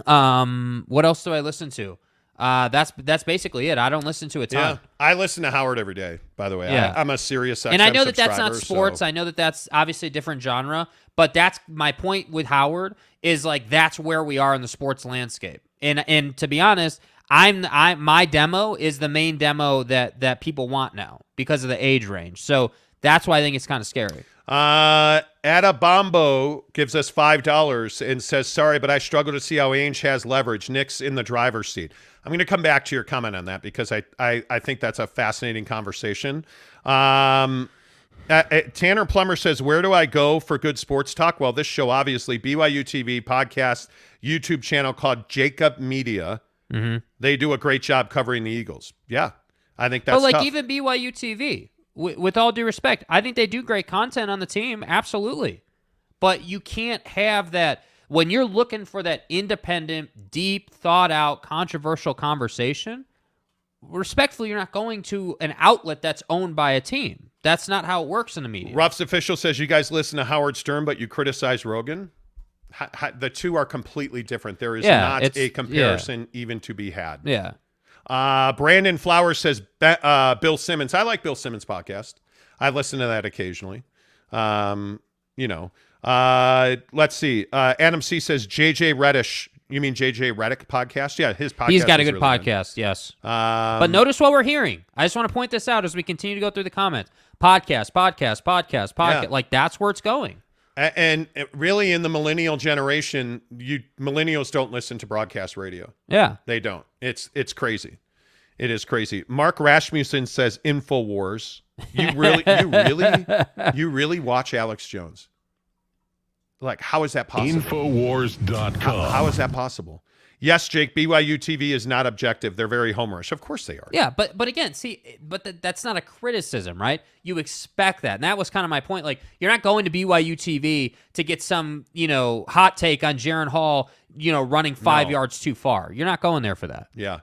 What else do I listen to? That's basically it. I don't listen to a ton. Yeah, I listen to Howard every day, by the way. Yeah. I'm a Sirius XM and I know that that's not subscriber, sports. so. I know that that's obviously a different genre, but that's my point with Howard, is like, that's where we are in the sports landscape. And to be honest, my demo is the main demo that people want now because of the age range. So that's why I think it's kind of scary. Adabombo gives us $5 and says, sorry, but I struggle to see how Ainge has leverage. Knicks in the driver's seat. I'm going to come back to your comment on that because I think that's a fascinating conversation. Tanner Plummer says, where do I go for good sports talk? Well, this show, obviously, BYU TV podcast, YouTube channel called Jacob Media. Mm-hmm. They do a great job covering the Eagles. Yeah, I think that's tough. Even BYU TV, with all due respect, I think they do great content on the team, absolutely. But you can't have that when you're looking for that independent, deep, thought-out, controversial conversation. Respectfully, you're not going to an outlet that's owned by a team. That's not how it works in the media. Ruff's Official says, you guys listen to Howard Stern, but you criticize Rogan. The two are completely different. There is not a comparison even to be had. Yeah. Brandon Flowers says, Bill Simmons. I like Bill Simmons' podcast. I listen to that occasionally. Let's see. Adam C. says, JJ Reddish. You mean JJ Redick podcast? Yeah, his podcast. He's got a good really podcast, yes. But notice what we're hearing. I just want to point this out as we continue to go through the comments. Podcast. Yeah. Like, that's where it's going. And really, in the millennial generation, millennials don't listen to broadcast radio. Yeah. They don't. It's crazy. It is crazy. Mark Rasmussen says InfoWars. You really watch Alex Jones? Like, how is that possible? Infowars.com. How is that possible? Yes, Jake, BYU TV is not objective. They're very homerish. Of course they are. Yeah, but again, that's not a criticism, right? You expect that. And that was kind of my point. Like, you're not going to BYU TV to get some, hot take on Jaron Hall, running 5 yards too far. You're not going there for that. Yeah.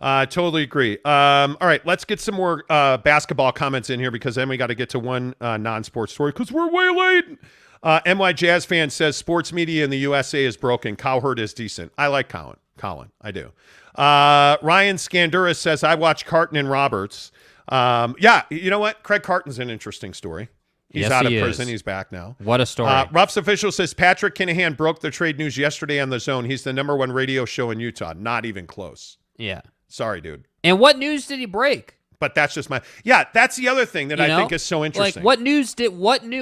Totally agree. All right, let's get some more basketball comments in here, because then we got to get to one non-sports story because we're way late. NY Jazz fan says sports media in the USA is broken. Cowherd is decent. I like Colin. I do. Ryan Scanduras says, I watch Carton and Roberts. Yeah, you know what? Craig Carton's an interesting story. He's out of prison. He's back now. What a story. Ruff's Official says Patrick Kinahan broke the trade news yesterday on The Zone. He's the #1 radio show in Utah. Not even close. Yeah. Sorry, dude. And what news did he break? But that's just that's the other thing that I think is so interesting. Like,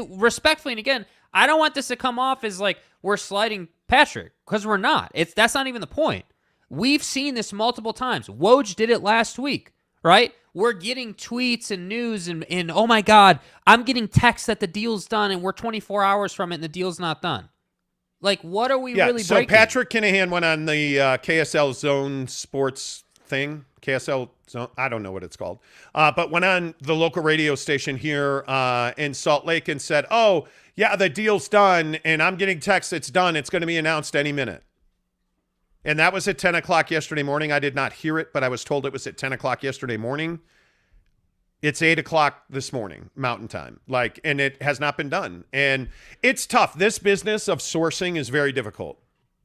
respectfully, and again, I don't want this to come off as like we're slighting Patrick, because we're not. That's not even the point. We've seen this multiple times. Woj did it last week, right? We're getting tweets and news and oh my God, I'm getting texts that the deal's done and we're 24 hours from it and the deal's not done. Like, what are we really breaking? So Patrick Kinahan went on the KSL Zone Sports thing. KSL Zone, I don't know what it's called. But went on the local radio station here in Salt Lake and said, oh, yeah, the deal's done, and I'm getting texts it's done. It's going to be announced any minute. And that was at 10 o'clock yesterday morning. I did not hear it, but I was told it was at 10 o'clock yesterday morning. It's 8 o'clock this morning, Mountain Time. And it has not been done. And it's tough. This business of sourcing is very difficult.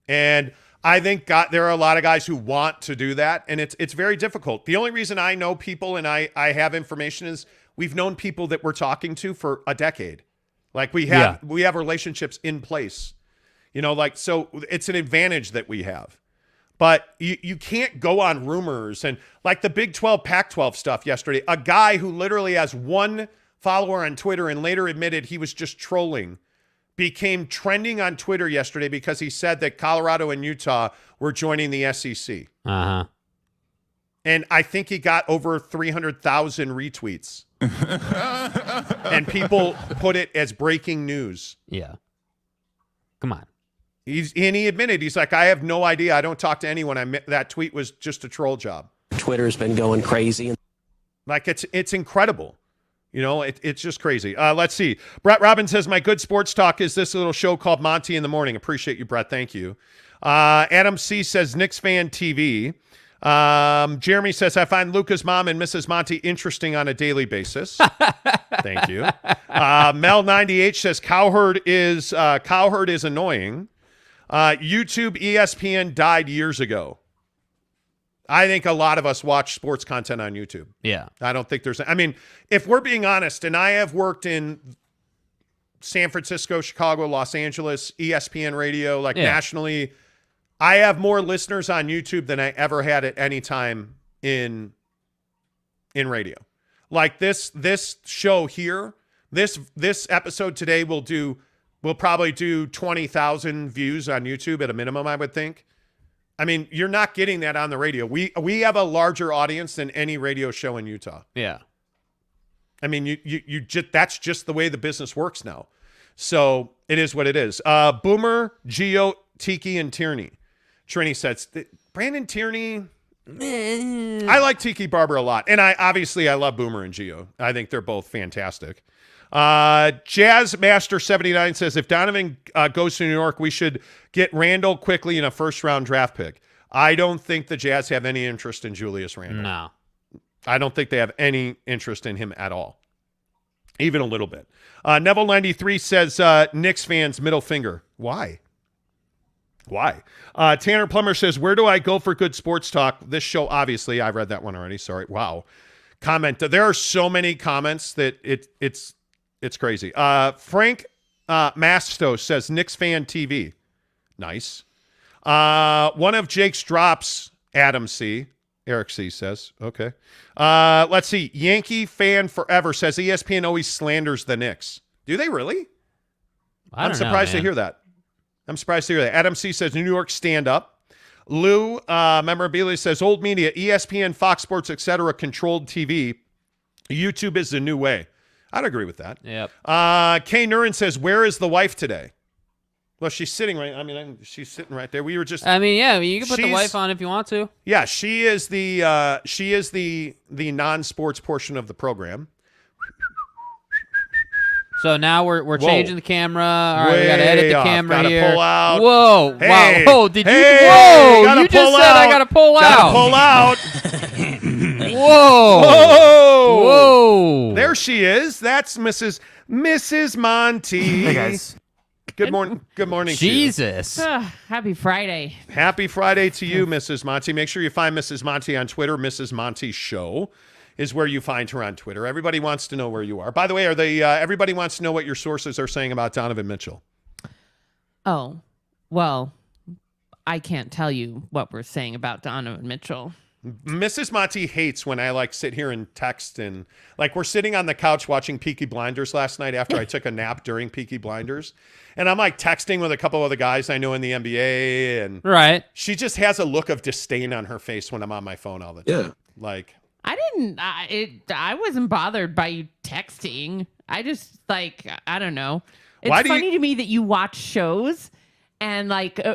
And I think there are a lot of guys who want to do that, and it's very difficult. The only reason I know people and I have information is we've known people that we're talking to for a decade. We have relationships in place. So it's an advantage that we have. But you can't go on rumors and the Big 12, Pac-12 stuff yesterday. A guy who literally has one follower on Twitter and later admitted he was just trolling became trending on Twitter yesterday because he said that Colorado and Utah were joining the SEC. Uh-huh. And I think he got over 300,000 retweets. And people put it as breaking news. Yeah. Come on. He admitted, he's like, I have no idea. I don't talk to anyone. That tweet was just a troll job. Twitter's been going crazy. It's incredible. It's just crazy. Let's see. Brett Robbins says, my good sports talk is this little show called Monty in the Morning. Appreciate you, Brett. Thank you. Adam C. says, Knicks fan TV. Jeremy says, I find Luca's mom and Mrs. Monty interesting on a daily basis. Thank you. Mel 98 says, Cowherd is annoying. YouTube ESPN died years ago. I think a lot of us watch sports content on YouTube. Yeah. I don't think if we're being honest, and I have worked in San Francisco, Chicago, Los Angeles, ESPN radio, nationally, I have more listeners on YouTube than I ever had at any time in radio. This show here, this episode today we'll probably do 20,000 views on YouTube at a minimum, I would think. You're not getting that on the radio. We have a larger audience than any radio show in Utah. Yeah. That's just the way the business works now. So it is what it is. Boomer, Gio, Tiki, and Tierney. Trini says, Brandon Tierney, I like Tiki Barber a lot. And I love Boomer and Gio. I think they're both fantastic. Jazz Master 79 says, if Donovan goes to New York, we should get Randall quickly in a first-round draft pick. I don't think the Jazz have any interest in Julius Randle. No. I don't think they have any interest in him at all, even a little bit. Neville 93 says, Knicks fans, middle finger. Why? Tanner Plummer says, where do I go for good sports talk? This show, obviously, I read that one already. Sorry. Wow. Comment. There are so many comments that it's crazy. Frank Masto says, Knicks fan TV. Nice. One of Jake's drops, Adam C. Eric C. says, okay. Let's see. Yankee fan forever says ESPN always slanders the Knicks. Do they really? I'm surprised to hear that. Adam C. says, New York stand up. Lou Memorabilia says, old media, ESPN, Fox Sports, etc., controlled TV. YouTube is the new way. I'd agree with that. Yep. Kay Nurin says, where is the wife today? Well, she's sitting right. She's sitting right there. We were just. You can put the wife on if you want to. Yeah, she is the non-sports portion of the program. So now we're changing the camera. All right, we gotta edit the camera gotta here. Pull out. Whoa! Hey, wow! Whoa! Did you? Hey, Whoa! You just said I gotta pull out. Gotta pull out. Whoa! Whoa! Whoa! There she is. That's Mrs. Monty. Hey guys. Good morning. Good morning. Jesus. Happy Friday. Happy Friday to you, Mrs. Monty. Make sure you find Mrs. Monty on Twitter. Mrs. Monty Show is where you find her on Twitter. Everybody wants to know where you are. By the way, everybody wants to know what your sources are saying about Donovan Mitchell. Oh, well, I can't tell you what we're saying about Donovan Mitchell. Mrs. Monty hates when I sit here and text and we're sitting on the couch watching Peaky Blinders last night after I took a nap during Peaky Blinders. And I'm texting with a couple of the guys I know in the NBA. And right. She just has a look of disdain on her face when I'm on my phone all the time. Yeah. I wasn't bothered by you texting. I just I don't know. It's Why do funny to me that you watch shows and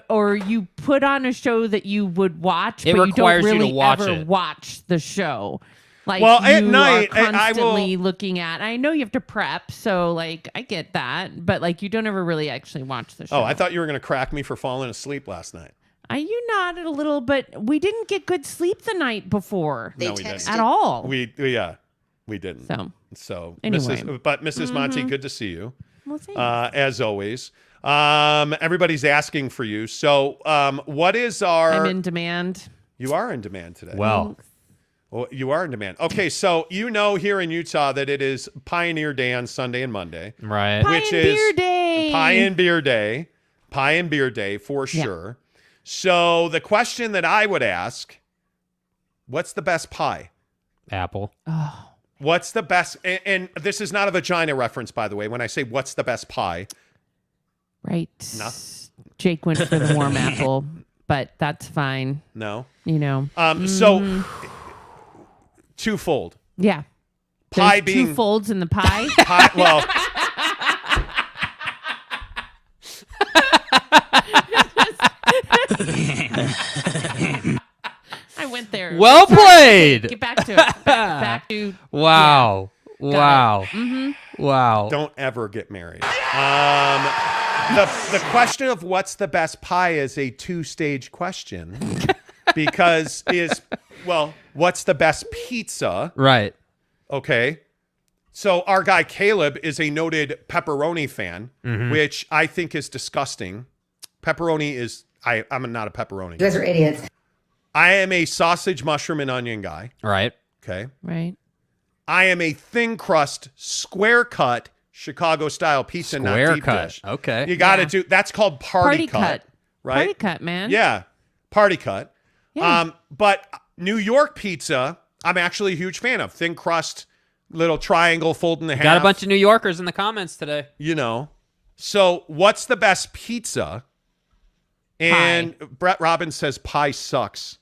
or you put on a show that you would watch, It but you don't requires you to really watch ever it. watch the show. Well, at you night, are I constantly will- looking at. I know you have to prep, so I get that, but you don't ever really actually watch the show. Oh, I thought you were going to crack me for falling asleep last night. You nodded a little, but we didn't get good sleep the night before. No, we didn't. At all. We didn't. So anyway. Mrs. Monty, good to see you. Well, thanks. As always. Everybody's asking for you. So what is our... I'm in demand. You are in demand today. Well, you are in demand. Okay, so here in Utah that it is Pioneer Day on Sunday and Monday. right. Which is Beer Day. Pie and Beer Day. Pie and Beer Day for sure. So the question that I would ask, what's the best pie? Apple. Oh. What's the best, and this is not a vagina reference, by the way, when I say what's the best pie. Right. No. Jake went for the warm apple, but that's fine. No. Mm-hmm. So twofold. Yeah. Pie There's being two folds in the pie. pie, well, I went there. Well played. Get back to it. Back to Wow. Yeah. Wow. Mm-hmm. Wow. don't ever get married. The question of what's the best pie is a two-stage question because what's the best pizza? Right. Okay. So our guy Caleb is a noted pepperoni fan, which I think is disgusting. Pepperoni is, I'm not a pepperoni. You guys are idiots. I am a sausage, mushroom, and onion guy. Right. Okay. Right. I am a thin crust, square cut, Chicago style pizza, not Square deep cut. dish. Okay. You got to do, that's called party cut. Right? Party cut, man. Yeah. Party cut. Yeah. But New York pizza, I'm actually a huge fan of. Thin crust, little triangle, fold in the half. Got a bunch of New Yorkers in the comments today. So what's the best pizza? And Brett Robbins says pie sucks.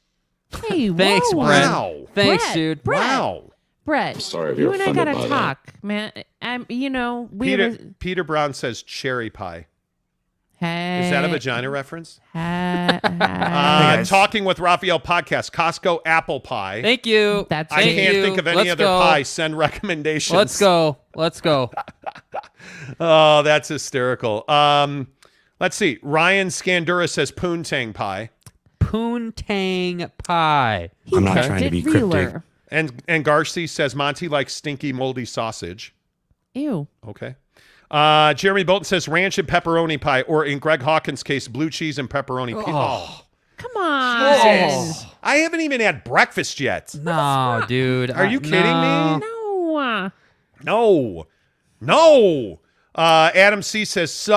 Hey, Thanks, whoa. Brett. Wow. Thanks, Brett, dude. Brett. Wow. Brett, sorry if you you're and I offended gotta by that. talk, man. We have a, Peter Brown says cherry pie. Is that a vagina reference? Talking with Raphael podcast, Costco apple pie. Thank you. That's I Thank can't you. think of any Let's other go. pie. Send recommendations. Let's go. Oh, that's hysterical. Let's see. Ryan Scandura says poontang pie. Poontang pie. I'm not trying to be cryptic. And Garcia says Monty likes stinky, moldy sausage. Ew. Okay. Jeremy Bolton says ranch and pepperoni pie, or in Greg Hawkins' case, blue cheese and pepperoni pie. Oh. Come on. I haven't even had breakfast yet. No, dude. Are you kidding me? No. No. Adam C says, dude.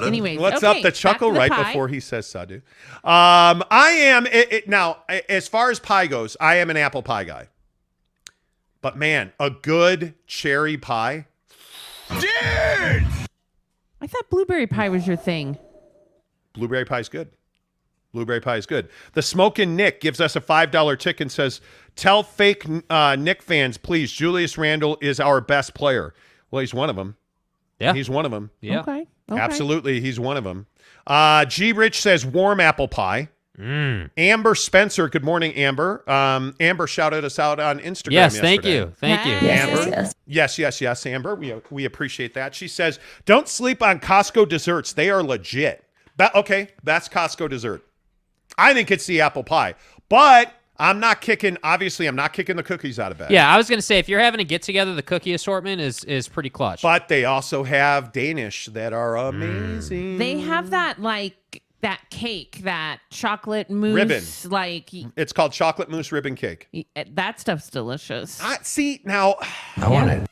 Anyways, What's okay, up? The chuckle back to right pie. before he says Sadu. I am now, as far as pie goes, I am an apple pie guy. But man, a good cherry pie. Dude! I thought blueberry pie was your thing. Blueberry pie is good. Blueberry pie is good. The Smokin' Nick gives us a $5 tick and says, tell fake Nick fans, please, Julius Randle is our best player. Well, he's one of them. Yeah. He's one of them. Yeah. Okay. Absolutely, he's one of them. G. Rich says warm apple pie. Amber Spencer, good morning, Amber. Amber shouted us out on Instagram Yes, yesterday. thank you. Amber. Yes, Amber. We appreciate that. She says, don't sleep on Costco desserts. They are legit. Okay, that's Costco dessert. I think it's the apple pie. But I'm not kicking the cookies out of bed. Yeah, I was going to say, if you're having a get-together, the cookie assortment is pretty clutch. But they also have Danish that are amazing. They have that that cake, that chocolate mousse, ribbon. It's called chocolate mousse ribbon cake. That stuff's delicious. See, now I want it.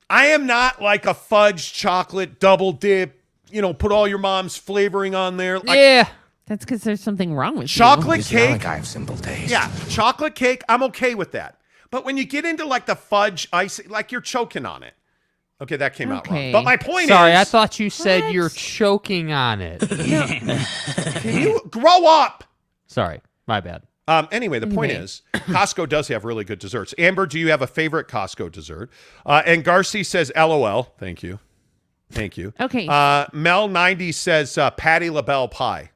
I am not like a fudge chocolate double dip, put all your mom's flavoring on there. Yeah. That's because there's something wrong with chocolate you. cake. Like I have simple taste. Yeah, chocolate cake, I'm okay with that. But when you get into like the fudge icing, like you're choking on it. Okay, that came out wrong. But my point Sorry, is... I thought you said What? you're choking on it. Can you grow up? Sorry, my bad. Anyway, the point is, Costco does have really good desserts. Amber, do you have a favorite Costco dessert? And Garcia says, LOL. Thank you. Okay. Mel 90 says, Patty LaBelle pie.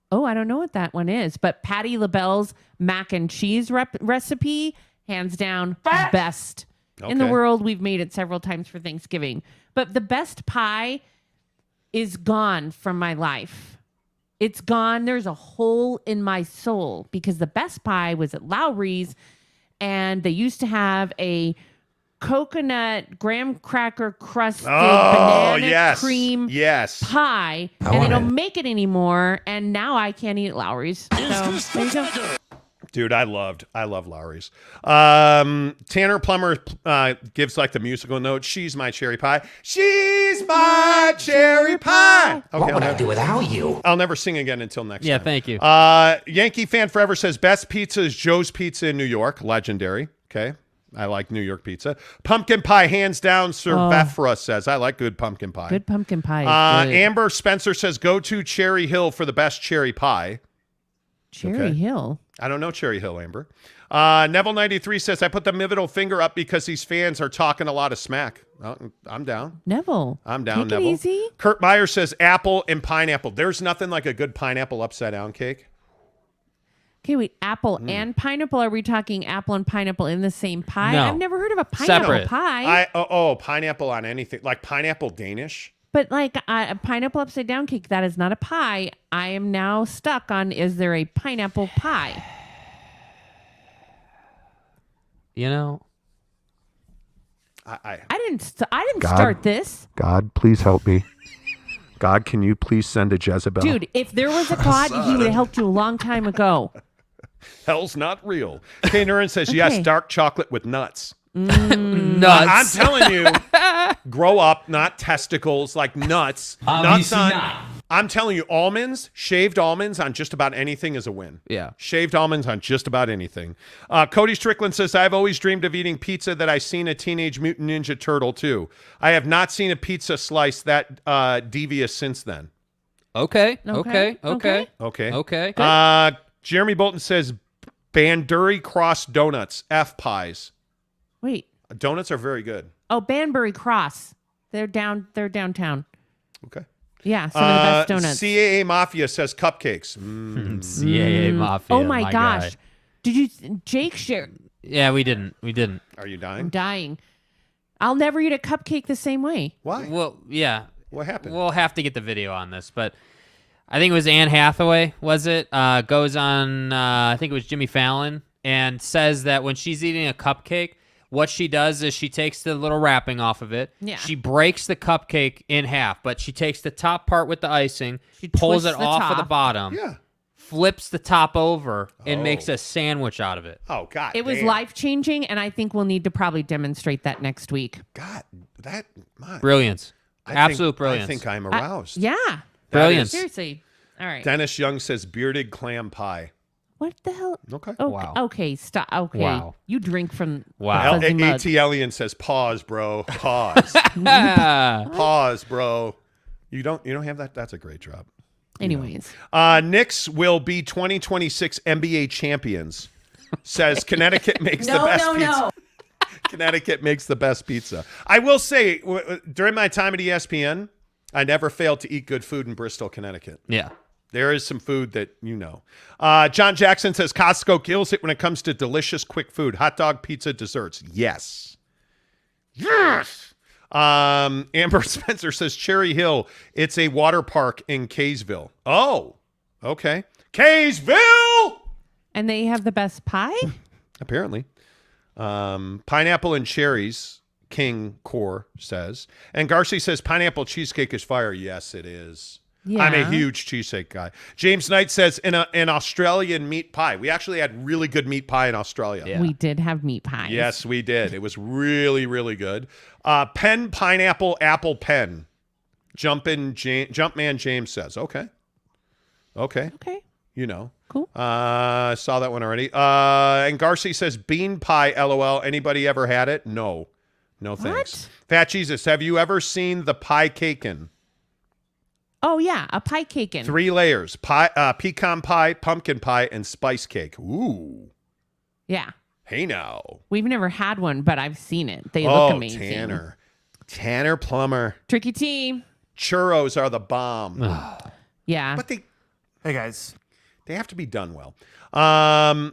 Oh, I don't know what that one is, but Patty LaBelle's mac and cheese recipe, hands down, best in the world. We've made it several times for Thanksgiving. But the best pie, is gone from my life. It's gone. There's a hole in my soul because the best pie was at Lowry's, and they used to have a coconut graham cracker crusted banana cream pie, and they don't make it anymore. And now I can't eat Lowry's. So there you go. Dude, I love Lowry's. Tanner Plummer gives like the musical note. She's my cherry pie. She's my cherry pie. Okay, What would I do without you? I'll never sing again until next time. Yeah, thank you. Yankee Fan Forever says best pizza is Joe's Pizza in New York. Legendary. Okay. I like New York pizza. Pumpkin pie, hands down. Sylvester says, I like good pumpkin pie. Good pumpkin pie. Good. Amber Spencer says, go to Cherry Hill for the best cherry pie. Cherry Hill. I don't know Cherry Hill, Amber. Neville93 says, I put the middle finger up because these fans are talking a lot of smack. I'm down. Neville. I'm down, Take Neville. it easy. Kurt Meyer says, apple and pineapple. There's nothing like a good pineapple upside down cake. Okay, wait. Apple and pineapple? Are we talking apple and pineapple in the same pie? No. I've never heard of a pineapple Separate. pie. Pineapple on anything. Like pineapple Danish. But like a pineapple upside down cake, that is not a pie. I am now stuck on, is there a pineapple pie? You know, I didn't start this. God, please help me. God, can you please send a Jezebel? Dude, if there was a God, he would have helped you a long time ago. Hell's not real. Kay Nurin says, yes, dark chocolate with nuts. nuts. I'm telling you, grow up, not testicles, like nuts. Nuts on. I'm telling you, shaved almonds on just about anything is a win. Yeah. Shaved almonds on just about anything. Cody Strickland says, I've always dreamed of eating pizza that I've seen a Teenage Mutant Ninja Turtle too. I have not seen a pizza slice that devious since then. Okay. Jeremy Bolton says, Banbury Cross Donuts, F pies. Wait. Donuts are very good. Oh, Banbury Cross. They're downtown. Okay. Yeah, some of the best donuts. CAA Mafia says cupcakes. CAA Mafia. Oh my gosh. guy. Did you Jake share? Yeah, we didn't. Are you I'm dying? dying. I'll never eat a cupcake the same way. Why? Well, yeah. What happened? We'll have to get the video on this, but I think it was Anne Hathaway, was it? Goes on, I think it was Jimmy Fallon, and says that when she's eating a cupcake, what she does is she takes the little wrapping off of it. Yeah. She breaks the cupcake in half, but she takes the top part with the icing, pulls it twists the off of the top. bottom, flips the top over, and makes a sandwich out of it. Oh, God. It was damn. life-changing, and I think we'll need to probably demonstrate that next week. God, that. Brilliance. Absolute brilliance. I think I'm aroused. Yeah. Brilliance. Seriously. All right. Dennis Young says bearded clam pie. What the hell? Okay. Wow. Okay, stop. Okay. Wow. You drink from Wow. fuzzy mug. A.T. Alien says pause, bro. Pause. Pause, bro. You don't have that? That's a great drop. Anyways. Knicks will be 2026 NBA champions. Says Connecticut makes the best pizza. Connecticut makes the best pizza. I will say, during my time at ESPN, I never failed to eat good food in Bristol, Connecticut. Yeah. There is some food that you know. John Jackson says Costco kills it when it comes to delicious, quick food. Hot dog, pizza, desserts. Yes. Yes. Amber Spencer says Cherry Hill. It's a water park in Kaysville. Oh, okay. Kaysville! And they have the best pie? Apparently. Pineapple and cherries, King Core says. And Garcia says pineapple cheesecake is fire. Yes, it is. Yeah. I'm a huge cheesecake guy. James Knight says an Australian meat pie. We actually had really good meat pie in Australia. Yeah. We did have meat pies. Yes, we did. It was really, really good. Pen, pineapple, apple, pen. Jumpman James says, okay. Okay. You know. Cool. Saw that one already. And Garcia says bean pie, LOL. Anybody ever had it? No. No thanks. What? Fat Jesus, have you ever seen the pie cakin'? Oh, yeah. A pie cakin'. 3 layers. Pecan pie, pumpkin pie, and spice cake. Ooh. Yeah. Hey now. We've never had one, but I've seen it. They look amazing. Tanner Plummer. Tricky team. Churros are the bomb. Yeah. But hey guys, they have to be done well.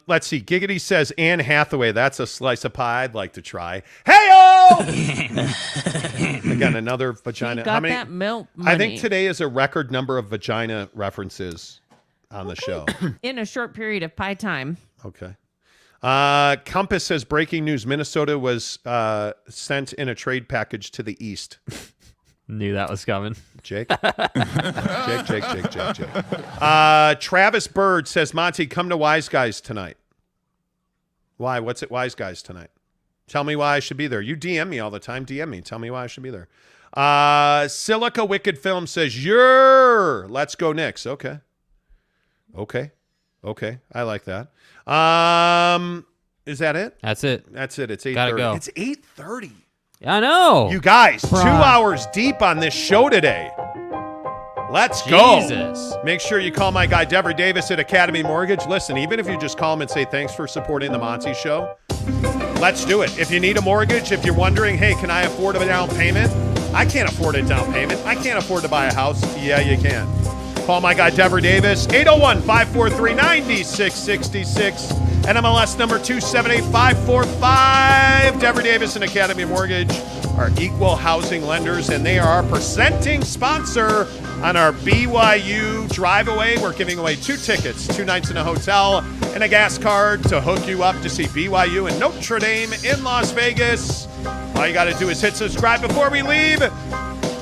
Let's see. Giggity says Anne Hathaway. That's a slice of pie I'd like to try. Hey-o! Again, another vagina. She got that milk money. I think today is a record number of vagina references on the show. In a short period of pie time. Okay. Compass says breaking news: Minnesota was sent in a trade package to the East. Knew that was coming. Jake. Jake. Travis Bird says, Monty, come to Wise Guys tonight. Why? What's at Wise Guys tonight? Tell me why I should be there. You DM me all the time. DM me. Tell me why I should be there. Silica Wicked Film says, let's go Knicks. Okay. I like that. Is that it? That's it. It's 8:30. Gotta go. It's 8:30. I know. You guys, 2 hours deep on this show today. Let's go. Jesus. Make sure you call my guy, Dever Davis at Academy Mortgage. Listen, even if you just call him and say thanks for supporting the Monty Show, let's do it. If you need a mortgage, if you're wondering, hey, can I afford a down payment? I can't afford a down payment. I can't afford to buy a house. Yeah, you can. Call my guy, Dever Davis, 801-543-9666. NMLS number 278545. Dever Davis and Academy Mortgage are equal housing lenders, and they are our presenting sponsor on our BYU drive-away. We're giving away 2 tickets, 2 nights in a hotel, and a gas card to hook you up to see BYU and Notre Dame in Las Vegas. All you got to do is hit subscribe before we leave.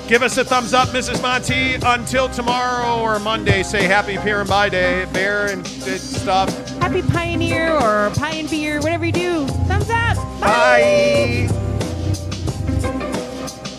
Give us a thumbs up, Mrs. Monty. Until tomorrow or Monday, say happy Bear and Bye Day. Bear and stuff. Happy Pioneer or Pie and Beer, whatever you do. Thumbs up. Bye.